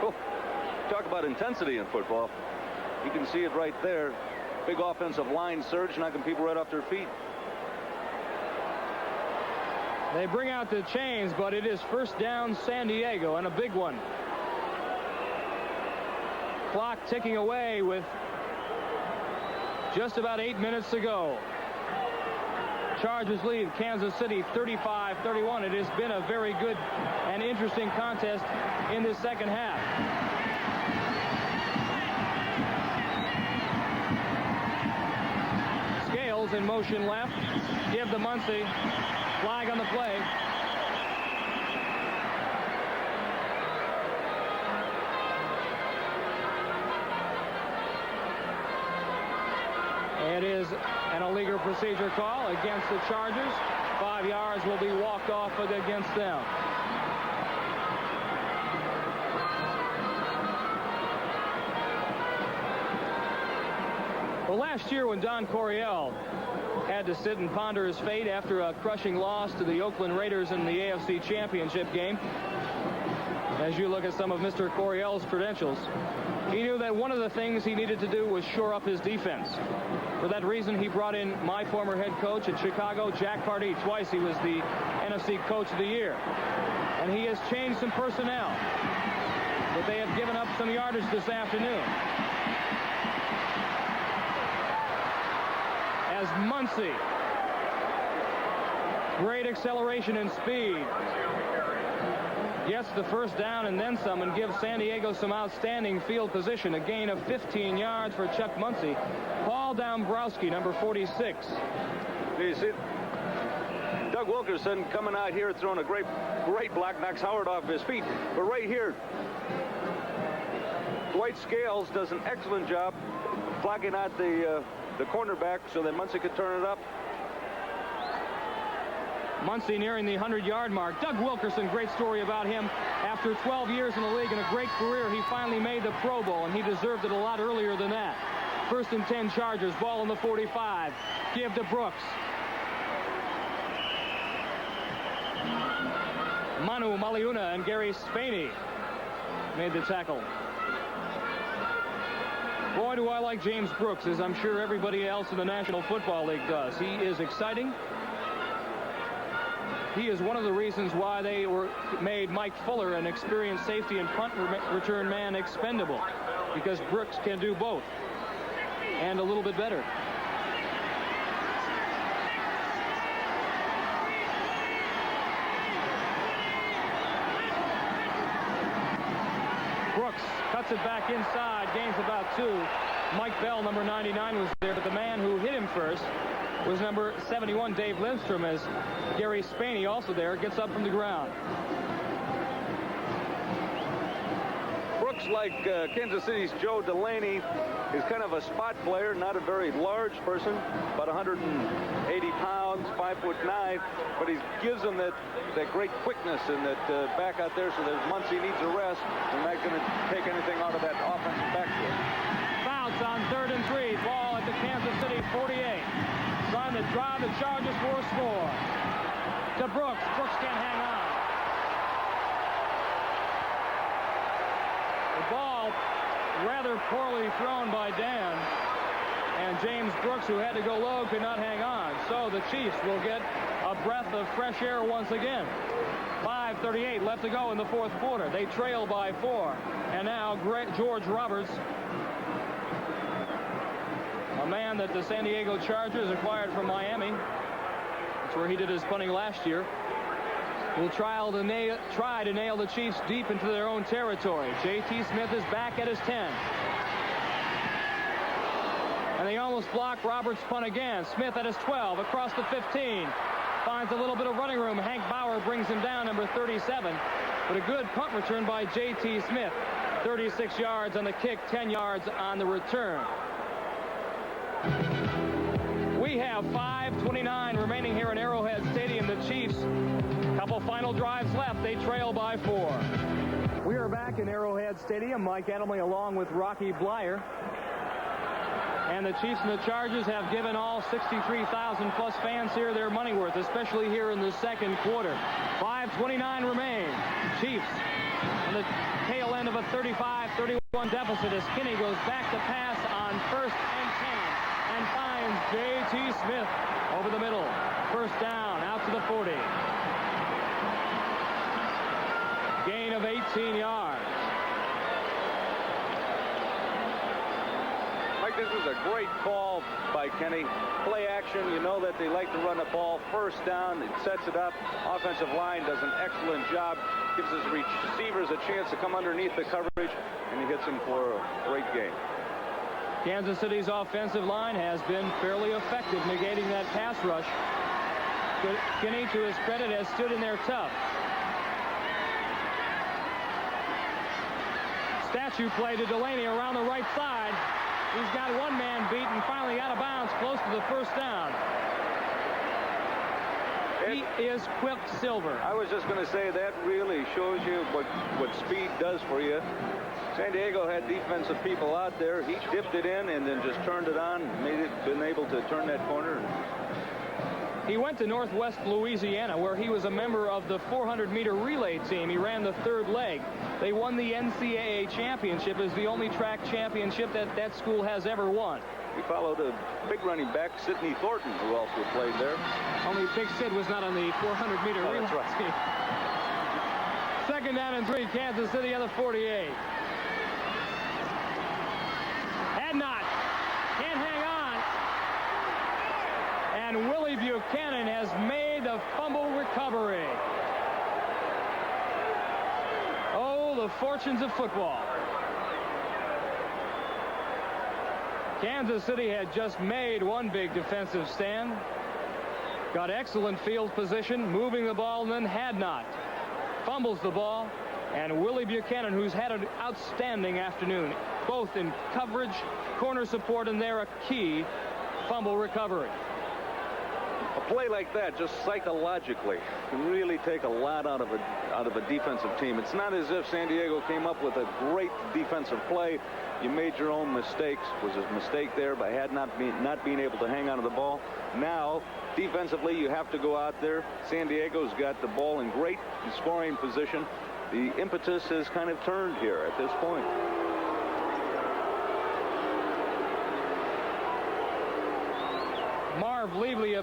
Oh, talk about intensity in football. You can see it right there. Big offensive line surge, knocking people right off their feet. They bring out the chains, but it is first down San Diego, and a big one. Clock ticking away with just about 8 minutes to go. Chargers lead Kansas City 35-31. It has been a very good and interesting contest in the second half. Scales in motion left. Give to Muncy. Flag on the play. It is an illegal procedure call against the Chargers. 5 yards will be walked off against them. Well, last year when Don Coryell had to sit and ponder his fate after a crushing loss to the Oakland Raiders in the AFC Championship game, as you look at some of Mr. Coryell's credentials, he knew that one of the things he needed to do was shore up his defense. For that reason, he brought in my former head coach at Chicago, Jack Pardee. Twice he was the NFC Coach of the Year. And he has changed some personnel, but they have given up some yardage this afternoon. As Muncy, great acceleration and speed, gets the first down and then some, and gives San Diego some outstanding field position. A gain of 15 yards for Chuck Muncy. Paul Dombrowski, number 46. You see, Doug Wilkerson coming out here throwing a great block, knocks Howard off his feet. But right here, Dwight Scales does an excellent job blocking out the cornerback so that Muncy could turn it up. Muncy nearing the 100-yard mark. Doug Wilkerson, great story about him. After 12 years in the league and a great career, he finally made the Pro Bowl, and he deserved it a lot earlier than that. 1st and 10 Chargers, ball on the 45. Give to Brooks. Manu Maliuna and Gary Spaney made the tackle. Boy, do I like James Brooks, as I'm sure everybody else in the National Football League does. He is exciting. He is one of the reasons why they made Mike Fuller, an experienced safety and punt return man, expendable, because Brooks can do both and a little bit better. Brooks cuts it back inside, gains about 2. Mike Bell, number 99, was there, but the man who hit him first was number 71, Dave Lindstrom, as Gary Spaney, also there, gets up from the ground. Brooks, like Kansas City's Joe Delaney, is kind of a spot player, not a very large person, about 180 pounds, 5'9", but he gives them that great quickness and that back out there, so that Muncy needs a rest, and not going to take anything out of that offensive backfield. Fouts on 3rd and 3, ball at the Kansas City 48. Trying to drive the Chargers for a score. To Brooks. Brooks can't hang on. The ball rather poorly thrown by Dan. And James Brooks, who had to go low, could not hang on. So the Chiefs will get a breath of fresh air once again. 5:38 left to go in the fourth quarter. They trail by 4. And now George Roberts, a man that the San Diego Chargers acquired from Miami. That's where he did his punting last year. Will try to nail the Chiefs deep into their own territory. J.T. Smith is back at his 10. And they almost block Roberts' punt again. Smith at his 12, across the 15. Finds a little bit of running room. Hank Bauer brings him down, number 37. But a good punt return by J.T. Smith. 36 yards on the kick, 10 yards on the return. We have 5:29 remaining here in Arrowhead Stadium. The Chiefs, couple final drives left. They trail by 4. We are back in Arrowhead Stadium. Mike Adamle along with Rocky Bleier. And the Chiefs and the Chargers have given all 63,000 plus fans here their money worth, especially here in the second quarter. 5:29 remain. Chiefs on the tail end of a 35-31 deficit as Kinney goes back to pass on 1st and 10 and finds J.T. Smith over the middle. First down out to the 40. Gain of 18 yards. This was a great call by Kenny. Play action. You know that they like to run the ball. First down. It sets it up. Offensive line does an excellent job. Gives his receivers a chance to come underneath the coverage, and he hits him for a great game. Kansas City's offensive line has been fairly effective negating that pass rush. Kinney, to his credit, has stood in there tough. Statue play to Delaney around the right side. He's got one man beat and finally out of bounds close to the first down. He is Quicksilver. I was just going to say that really shows you what speed does for you. San Diego had defensive people out there. He dipped it in and then just turned it on, been able to turn that corner. He went to Northwest Louisiana, where he was a member of the 400-meter relay team. He ran the third leg. They won the NCAA championship as the only track championship that school has ever won. He followed a big running back, Sidney Thornton, who also played there. Only Big Sid was not on the 400-meter relay team. Second down and 3, Kansas City on the 48. Hadnot can't hang on. And Willie Buchanan has made the fumble recovery. Oh, the fortunes of football. Kansas City had just made one big defensive stand. Got excellent field position, moving the ball, and then Hadnot fumbles the ball. And Willie Buchanan, who's had an outstanding afternoon, both in coverage, corner support, and there a key fumble recovery. A play like that, just psychologically, can really take a lot out of a defensive team. It's not as if San Diego came up with a great defensive play. You made your own mistakes. Was a mistake there by not being able to hang on to the ball. Now, defensively, you have to go out there. San Diego's got the ball in great scoring position. The impetus has kind of turned here at this point. Marv Levy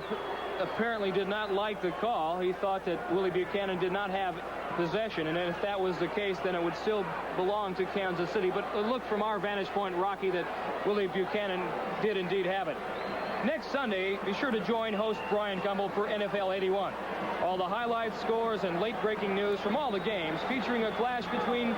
apparently did not like the call. He thought that Willie Buchanan did not have possession, and if that was the case, then it would still belong to Kansas City. But look, from our vantage point, Rocky, that Willie Buchanan did indeed have it. Next Sunday, be sure to join host Brian Gumbel for NFL 81. All the highlights, scores, and late-breaking news from all the games, featuring a clash between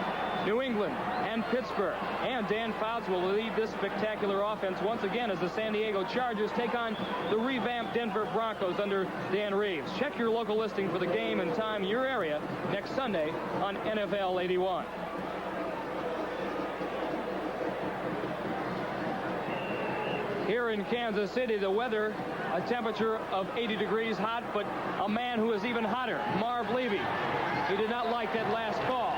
New England and Pittsburgh. And Dan Fouts will lead this spectacular offense once again as the San Diego Chargers take on the revamped Denver Broncos under Dan Reeves. Check your local listing for the game and time in your area next Sunday on NFL 81. Here in Kansas City, the weather, a temperature of 80 degrees hot, but a man who is even hotter, Marv Levy. He did not like that last call.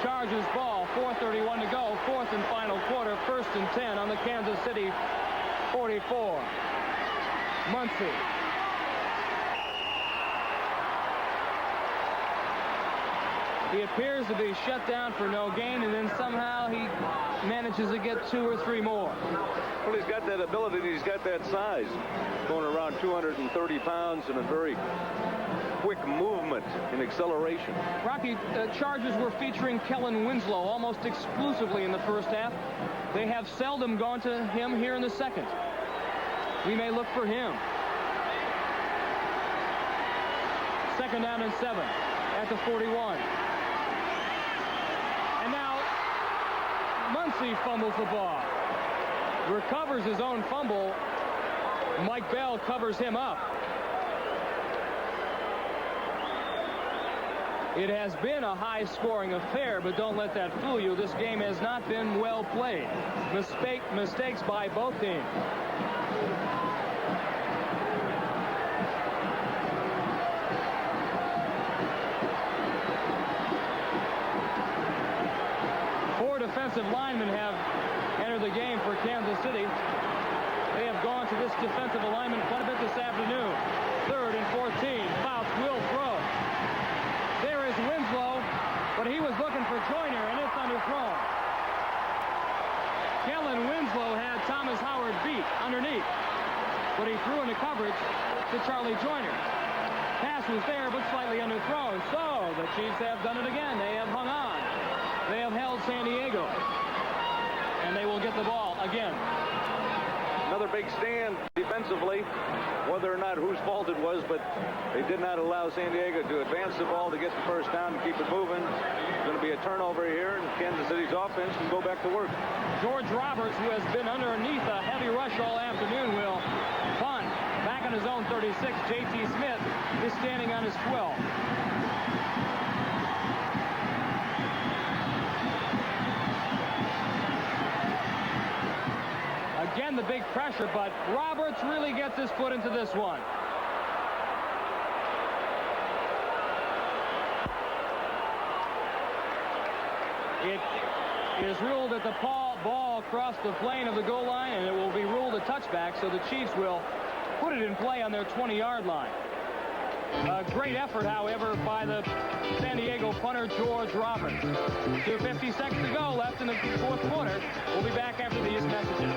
Chargers ball, 4:31 to go, fourth and final quarter, 1st and 10 on the Kansas City 44. Muncie. He appears to be shut down for no gain, and then somehow he manages to get 2 or 3 more. Well, he's got that ability. He's got that size. Going around 230 pounds and a very quick movement and acceleration. Rocky, Chargers were featuring Kellen Winslow almost exclusively in the first half. They have seldom gone to him here in the second. We may look for him. 2nd down and 7 at the 41. And now Muncie fumbles the ball. Recovers his own fumble. Mike Bell covers him up. It has been a high-scoring affair, but don't let that fool you. This game has not been well played. Mistakes by both teams. Defensive linemen have entered the game for Kansas City. They have gone to this defensive alignment quite a bit this afternoon. 3rd and 14. Fouts will throw. There is Winslow, but he was looking for Joyner, and it's underthrown. Kellen Winslow had Thomas Howard beat underneath, but he threw into coverage to Charlie Joyner. Pass was there, but slightly underthrown. So the Chiefs have done it again. They have hung on. They have held San Diego, and they will get the ball again. Another big stand defensively, whether or not whose fault it was, but they did not allow San Diego to advance the ball to get the first down and keep it moving. It's going to be a turnover here, and Kansas City's offense can go back to work. George Roberts, who has been underneath a heavy rush all afternoon, will punt. Back on his own 36, J.T. Smith is standing on his 12. Again, the big pressure, but Roberts really gets his foot into this one. It is ruled that the ball crossed the plane of the goal line, and it will be ruled a touchback, so the Chiefs will put it in play on their 20-yard line. A great effort, however, by the San Diego punter, George Roberts. 2:50 seconds to go left in the 4th quarter. We'll be back after these messages.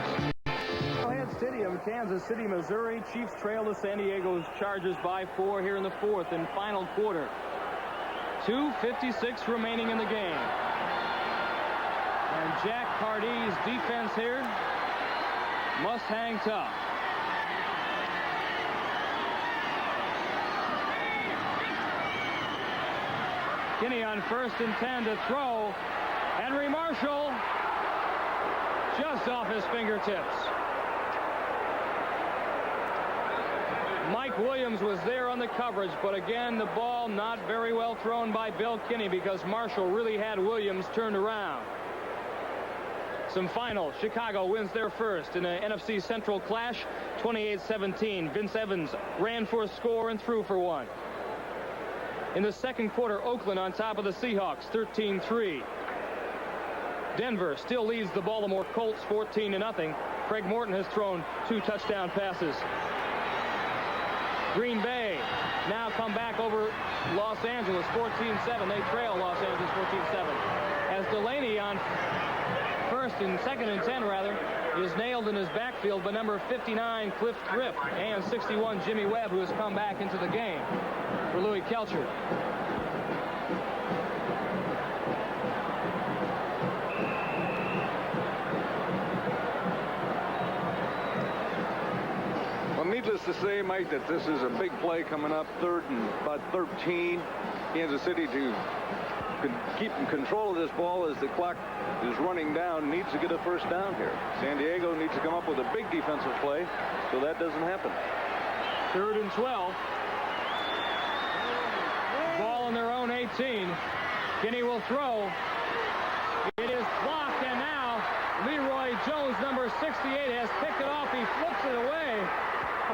Arrowhead Stadium, Kansas City, Missouri. Chiefs trail the San Diego Chargers by 4 here in the 4th and final quarter. 2:56 remaining in the game. And Jack Pardee defense here must hang tough. Kinney on 1st and 10 to throw. Henry Marshall just off his fingertips. Mike Williams was there on the coverage, but again, the ball not very well thrown by Bill Kinney because Marshall really had Williams turned around. Some final. Chicago wins their first in an NFC Central clash, 28-17. Vince Evans ran for a score and threw for one. In the second quarter, Oakland on top of the Seahawks, 13-3. Denver still leads the Baltimore Colts 14-0. Craig Morton has thrown 2 touchdown passes. Green Bay now come back over Los Angeles 14-7. They trail Los Angeles 14-7. As Delaney on 1st and 2nd and 10 rather is nailed in his backfield by number 59 Cliff Thrift and 61 Jimmy Webb, who has come back into the game for Louis Kelcher. Well, needless to say, Mike, that this is a big play coming up, 3rd and about 13. Kansas City to keep in control of this ball as the clock is running down, needs to get a first down here. San Diego needs to come up with a big defensive play so that doesn't happen. 3rd and 12. Ball on their own 18. Kinney will throw. It is blocked, and now Leroy Jones, number 68, has picked it off. He flips it away.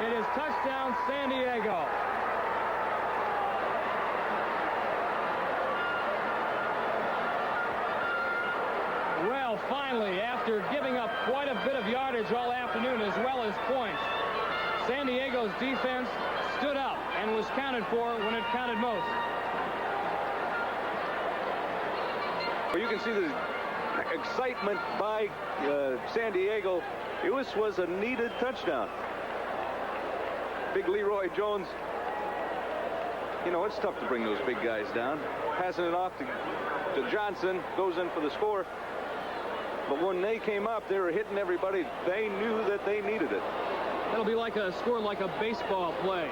It is touchdown San Diego. Well, finally, after giving up quite a bit of yardage all afternoon as well as points, San Diego's defense stood up and was counted for when it counted most. Well, you can see the excitement by San Diego. This was a needed touchdown. Big Leroy Jones. You know, it's tough to bring those big guys down. Passing it off to Johnson, goes in for the score. But when they came up, they were hitting everybody. They knew that they needed it. That'll be like a score like a baseball play.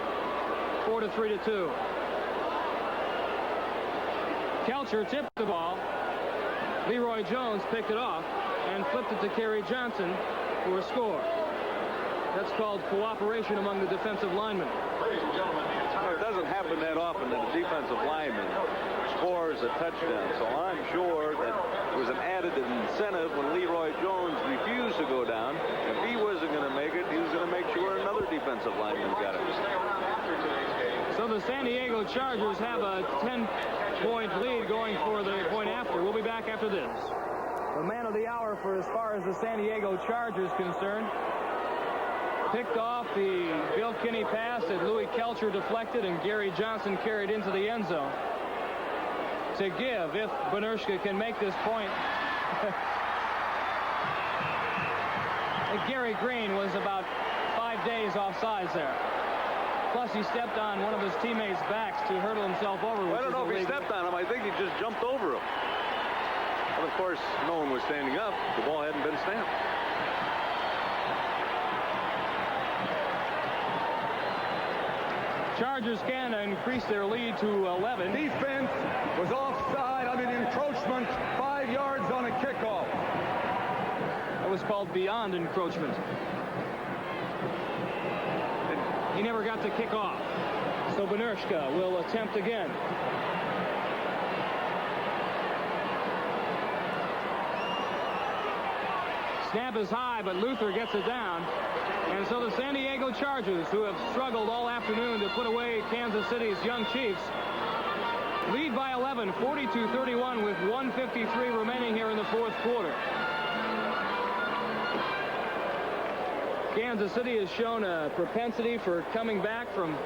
4-3-2. Kelcher tipped the ball. Leroy Jones picked it off and flipped it to Kerry Johnson for a score. That's called cooperation among the defensive linemen. It doesn't happen that often that a defensive lineman scores a touchdown, so I'm sure that it was an added incentive when Leroy Jones refused to go down. If he wasn't going to make it, he was going to make sure another defensive lineman got it. So the San Diego Chargers have a 10-point lead going for the point after. We'll be back after this. The man of the hour for as far as the San Diego Chargers concerned. Picked off the Bill Kinney pass that Louis Kelcher deflected, and Gary Johnson carried into the end zone to give if Benershka can make this point. Gary Green was about 5 days offsides there. Plus, he stepped on one of his teammates' backs to hurdle himself over. Well, I don't know if he stepped on him. I think he just jumped over him. But of course, no one was standing up. The ball hadn't been snapped. Chargers can increase their lead to 11. Defense was offside on an encroachment, 5 yards on a kickoff. That was called beyond encroachment. He never got to kick off. So Benershka will attempt again. Snap is high, but Luther gets it down. And so the San Diego Chargers, who have struggled all afternoon to put away Kansas City's young Chiefs, lead by 11, 42-31 with 1:53 remaining here in the fourth quarter. Kansas City has shown a propensity for coming back from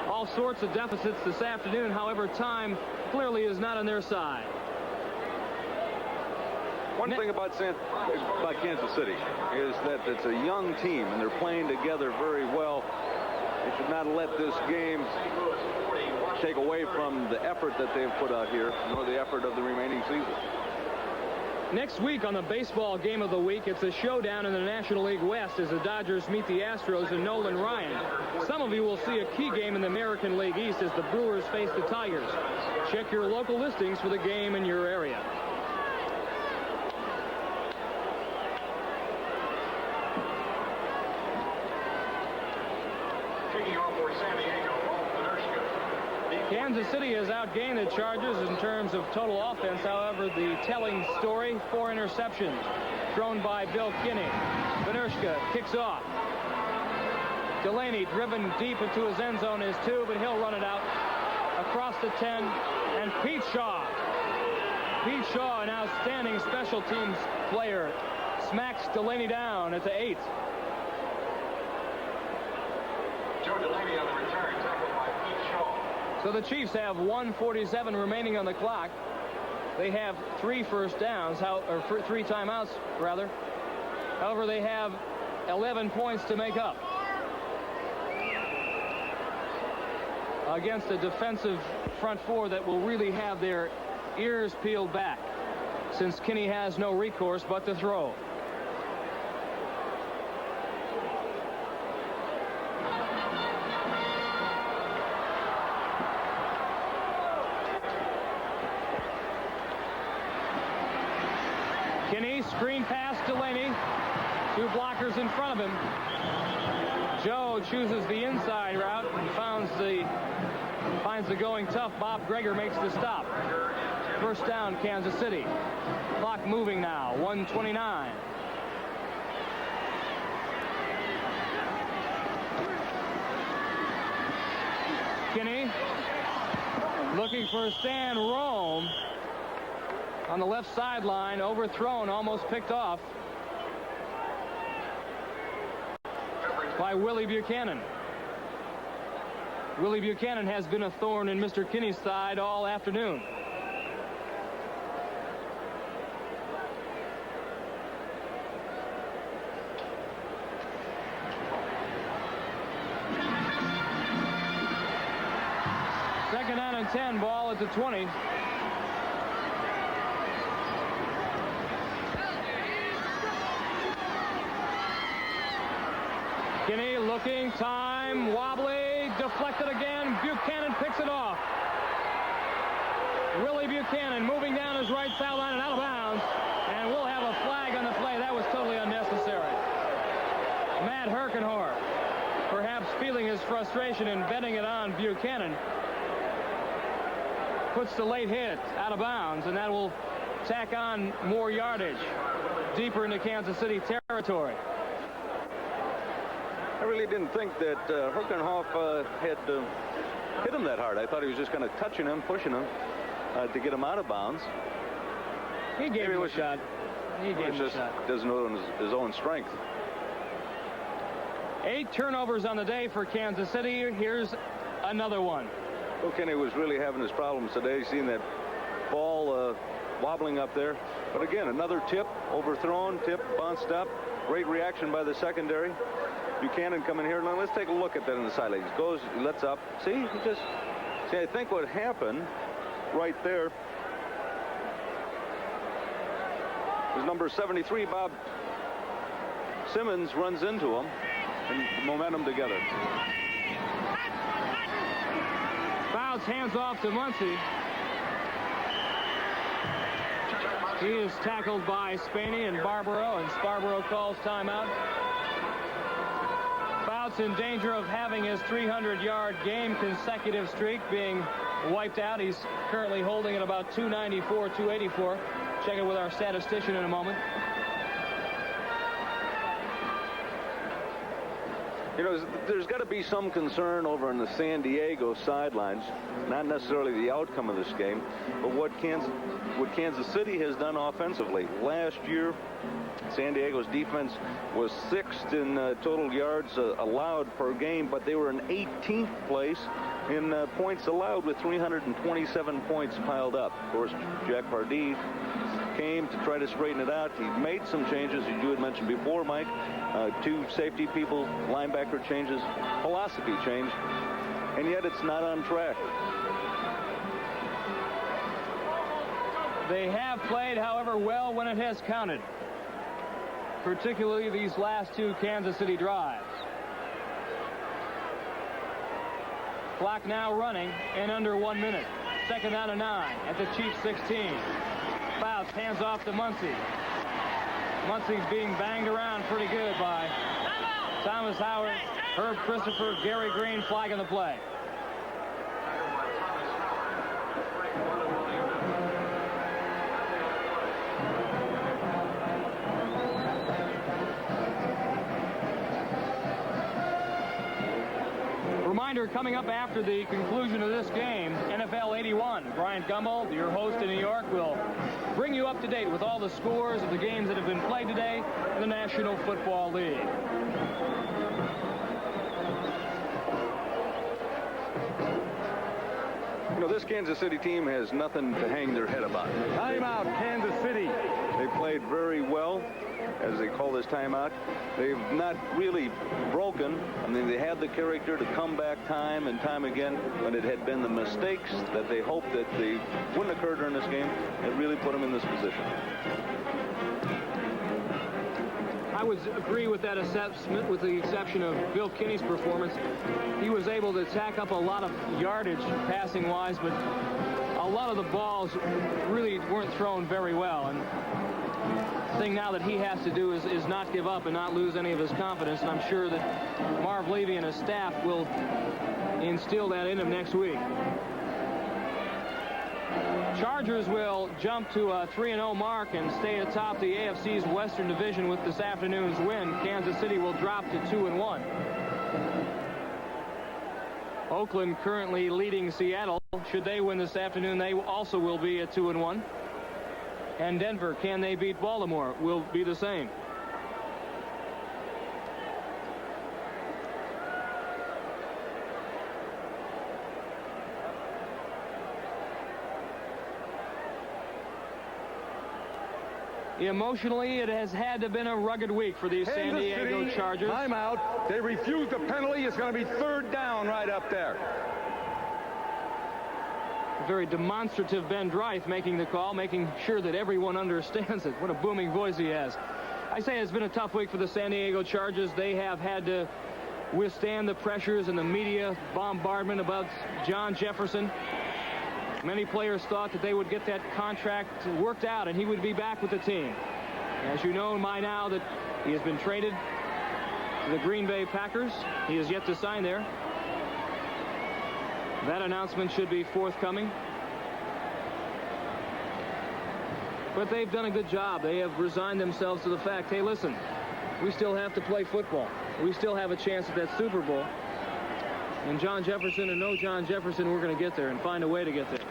all sorts of deficits this afternoon. However, time clearly is not on their side. One thing about Kansas City is that it's a young team, and they're playing together very well. They should not let this game take away from the effort that they've put out here, nor the effort of the remaining season. Next week on the baseball game of the week, it's a showdown in the National League West as the Dodgers meet the Astros and Nolan Ryan. Some of you will see a key game in the American League East as the Brewers face the Tigers. Check your local listings for the game in your area. Kansas City has outgained the Chargers in terms of total offense. However, the telling story, 4 interceptions thrown by Bill Kinney. Benershka kicks off. Delaney driven deep into his end zone is 2, but he'll run it out across the 10. And Pete Shaw. Pete Shaw, an outstanding special teams player, smacks Delaney down at the 8. Joe Delaney on the return, tackled by Pete Shaw. So the Chiefs have 1:47 remaining on the clock. They have 3 first downs, or 3 timeouts, rather. However, they have 11 points to make up against a defensive front 4 that will really have their ears peeled back, since Kinney has no recourse but to throw. Kinney, screen pass, Delaney. 2 blockers in front of him. Joe chooses the inside route and finds the going tough. Bob Greger makes the stop. First down, Kansas City. Clock moving now, 1:29. Kinney looking for Stan Rome on the left sideline, overthrown, almost picked off by Willie Buchanan. Willie Buchanan has been a thorn in Mr. Kinney's side all afternoon. 10 ball at the 20. Kinney looking, time, wobbly, deflected again. Buchanan picks it off. Willie Buchanan moving down his right sideline and out of bounds. And we'll have a flag on the play. That was totally unnecessary. Matt Herkenhorst, perhaps feeling his frustration and betting it on Buchanan, puts the late hit out of bounds, and that will tack on more yardage deeper into Kansas City territory. I really didn't think that Herkenhoff had hit him that hard. I thought he was just kind of touching him, pushing him to get him out of bounds. He gave him a shot. He gave him a shot. Doesn't know his own strength. 8 turnovers on the day for Kansas City. Here's another one. Bill Kinney was really having his problems today, seeing that ball wobbling up there. But again, another tip, overthrown, tip, bounced up. Great reaction by the secondary. Buchanan coming here. Now let's take a look at that in the sideline. He goes, he lets up. See, I think what happened right there is number 73, Bob Simmons, runs into him, and momentum together. Fouts hands off to Muncy. He is tackled by Spaney and Barbaro, and Scarborough calls timeout. Fouts in danger of having his 300-yard game consecutive streak being wiped out. He's currently holding at about 294, 284. Check it with our statistician in a moment. You know, there's got to be some concern over on the San Diego sidelines, not necessarily the outcome of this game, but what Kansas City has done offensively. Last year, San Diego's defense was 6th in total yards allowed per game, but they were in 18th place in points allowed with 327 points piled up. Of course, Jack Pardee came to try to straighten it out. He made some changes, as you had mentioned before, Mike. 2 safety people, linebacker changes, philosophy change, and yet it's not on track. They have played, however, well when it has counted, particularly these last 2 Kansas City drives. Clock now running in under 1 minute. 2nd down and 9 at the Chiefs 16. Fouts, hands off to Muncy. Muncy's being banged around pretty good by Thomas Howard, Herb Christopher, Gary Green flagging the play. Reminder coming up after the conclusion of this game, NFL 81. Brian Gumbel, your host in New York, will bring you up to date with all the scores of the games that have been played today in the National Football League. You know, this Kansas City team has nothing to hang their head about. Timeout, Kansas City. They played very well, as they call this timeout. They've not really broken. I mean, they had the character to come back time and time again, but it had been the mistakes that they hoped that they wouldn't occur during this game that really put them in this position. I would agree with that assessment, with the exception of Bill Kinney's performance. He was able to tack up a lot of yardage passing-wise, but a lot of the balls really weren't thrown very well. And the thing now that he has to do is not give up and not lose any of his confidence. And I'm sure that Marv Levy and his staff will instill that in him next week. Chargers will jump to a 3-0 mark and stay atop the AFC's Western Division with this afternoon's win. Kansas City will drop to 2-1. Oakland currently leading Seattle. Should they win this afternoon, they also will be at 2-1. And Denver, can they beat Baltimore, will be the same. Emotionally, it has had to have been a rugged week for these San Diego City, Chargers. Timeout. They refused the penalty. It's going to be 3rd down right up there. very demonstrative Ben Dreith making the call, making sure that everyone understands it. What a booming voice he has. I say it's been a tough week for the San Diego Chargers. They have had to withstand the pressures and the media bombardment about John Jefferson. Many players thought that they would get that contract worked out and he would be back with the team. As you know by now that he has been traded to the Green Bay Packers. He is yet to sign there. That announcement should be forthcoming. But they've done a good job. They have resigned themselves to the fact, hey, listen, we still have to play football. We still have a chance at that Super Bowl. And John Jefferson or no John Jefferson, we're going to get there and find a way to get there.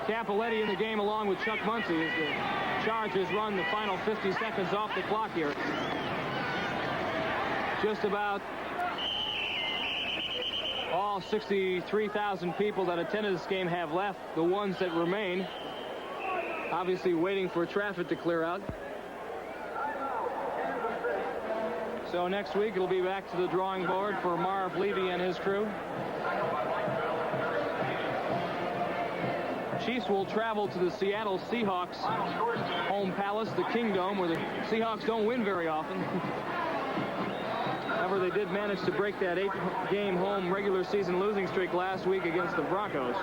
Cappelletti in the game along with Chuck Muncie as the Chargers run the final 50 seconds off the clock here. Just about all 63,000 people that attended this game have left. The ones that remain, obviously waiting for traffic to clear out. So next week it'll be back to the drawing board for Marv Levy and his crew. Chiefs will travel to the Seattle Seahawks home palace, the Kingdome, where the Seahawks don't win very often. However, they did manage to break that 8-game home regular season losing streak last week against the Broncos.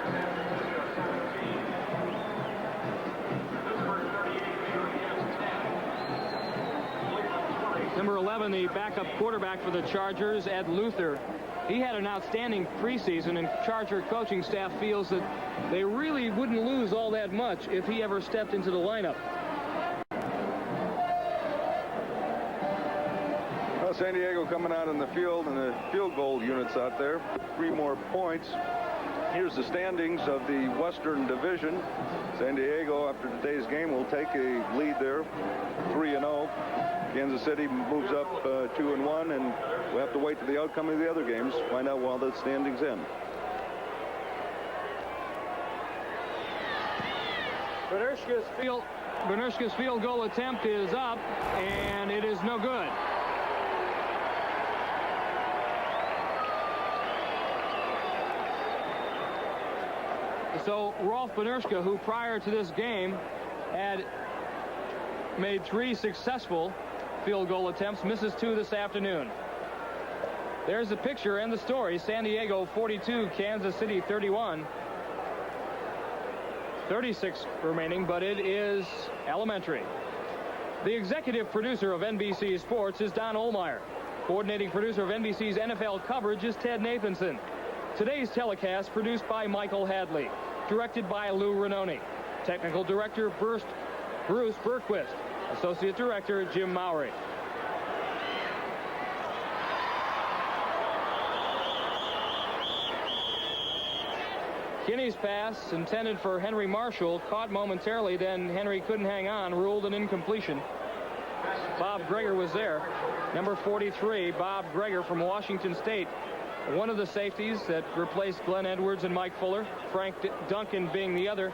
Number 11, the backup quarterback for the Chargers, Ed Luther. He had an outstanding preseason, and Charger coaching staff feels that they really wouldn't lose all that much if he ever stepped into the lineup. Well, San Diego coming out in the field, and the field goal units out there. 3 more points. Here's the standings of the Western Division. San Diego, after today's game, will take a lead there, 3-0. Kansas City moves up 2-1, and we'll have to wait for the outcome of the other games, find out while the standings end. Benershka's field goal attempt is up, and it is no good. So Rolf Benershka, who prior to this game had made 3 successful field goal attempts, misses 2 this afternoon. There's the picture and the story. San Diego 42, Kansas City 31. 36 remaining, but it is elementary. The executive producer of NBC Sports is Don Ohlmeyer. Coordinating producer of NBC's NFL coverage is Ted Nathanson. Today's telecast produced by Michael Hadley. Directed by Lou Ranoni. Technical director Bruce Berquist. Associate director Jim Mowry. Kinney's pass, intended for Henry Marshall, caught momentarily, then Henry couldn't hang on, ruled an incompletion. Bob Greger was there. Number 43, Bob Greger from Washington State. One of the safeties that replaced Glenn Edwards and Mike Fuller, Frank Duncan being the other.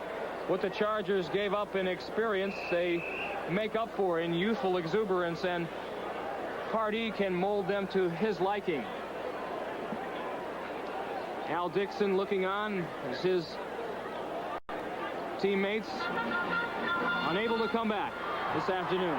What the Chargers gave up in experience, they make up for in youthful exuberance, and Pardee can mold them to his liking. Al Dixon looking on as his teammates unable to come back this afternoon.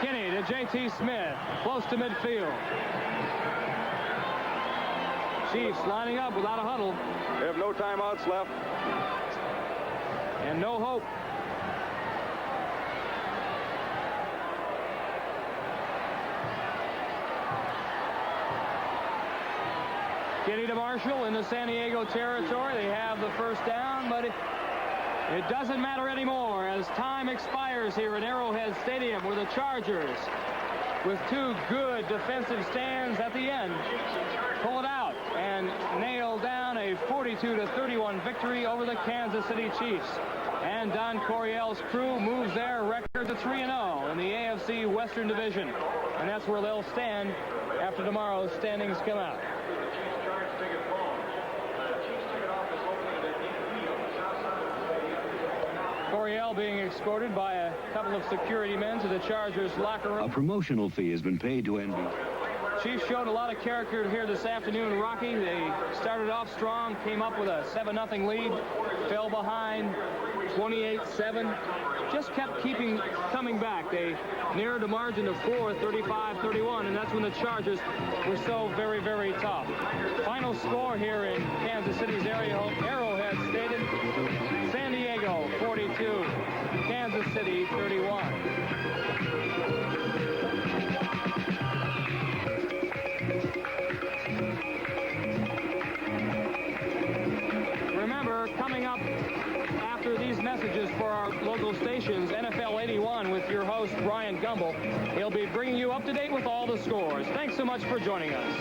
Kinney to J.T. Smith, close to midfield. Chiefs lining up without a huddle. They have no timeouts left. And no hope. Kinney to Marshall in the San Diego territory. They have the first down, but it doesn't matter anymore as time expires here at Arrowhead Stadium, where the Chargers, with 2 good defensive stands at the end, pull it out and nail down a 42-31 victory over the Kansas City Chiefs. And Don Coryell's crew moves their record to 3-0 in the AFC Western Division. And that's where they'll stand after tomorrow's standings come out. Coryell being escorted by a couple of security men to the Chargers locker room. A promotional fee has been paid to NBC. Chiefs showed a lot of character here this afternoon, Rocky. They started off strong, came up with a 7-0 lead, fell behind 28-7, just kept coming back. They narrowed a margin of 4, 35-31, and that's when the Chargers were so very, very tough. Final score here in Kansas City's Arrowhead Stadium, San Diego 42, Kansas City 31. Remember, coming up after these messages for our local stations, NFL 81 with your host, Brian Gumbel. He'll be bringing you up to date with all the scores. Thanks so much for joining us.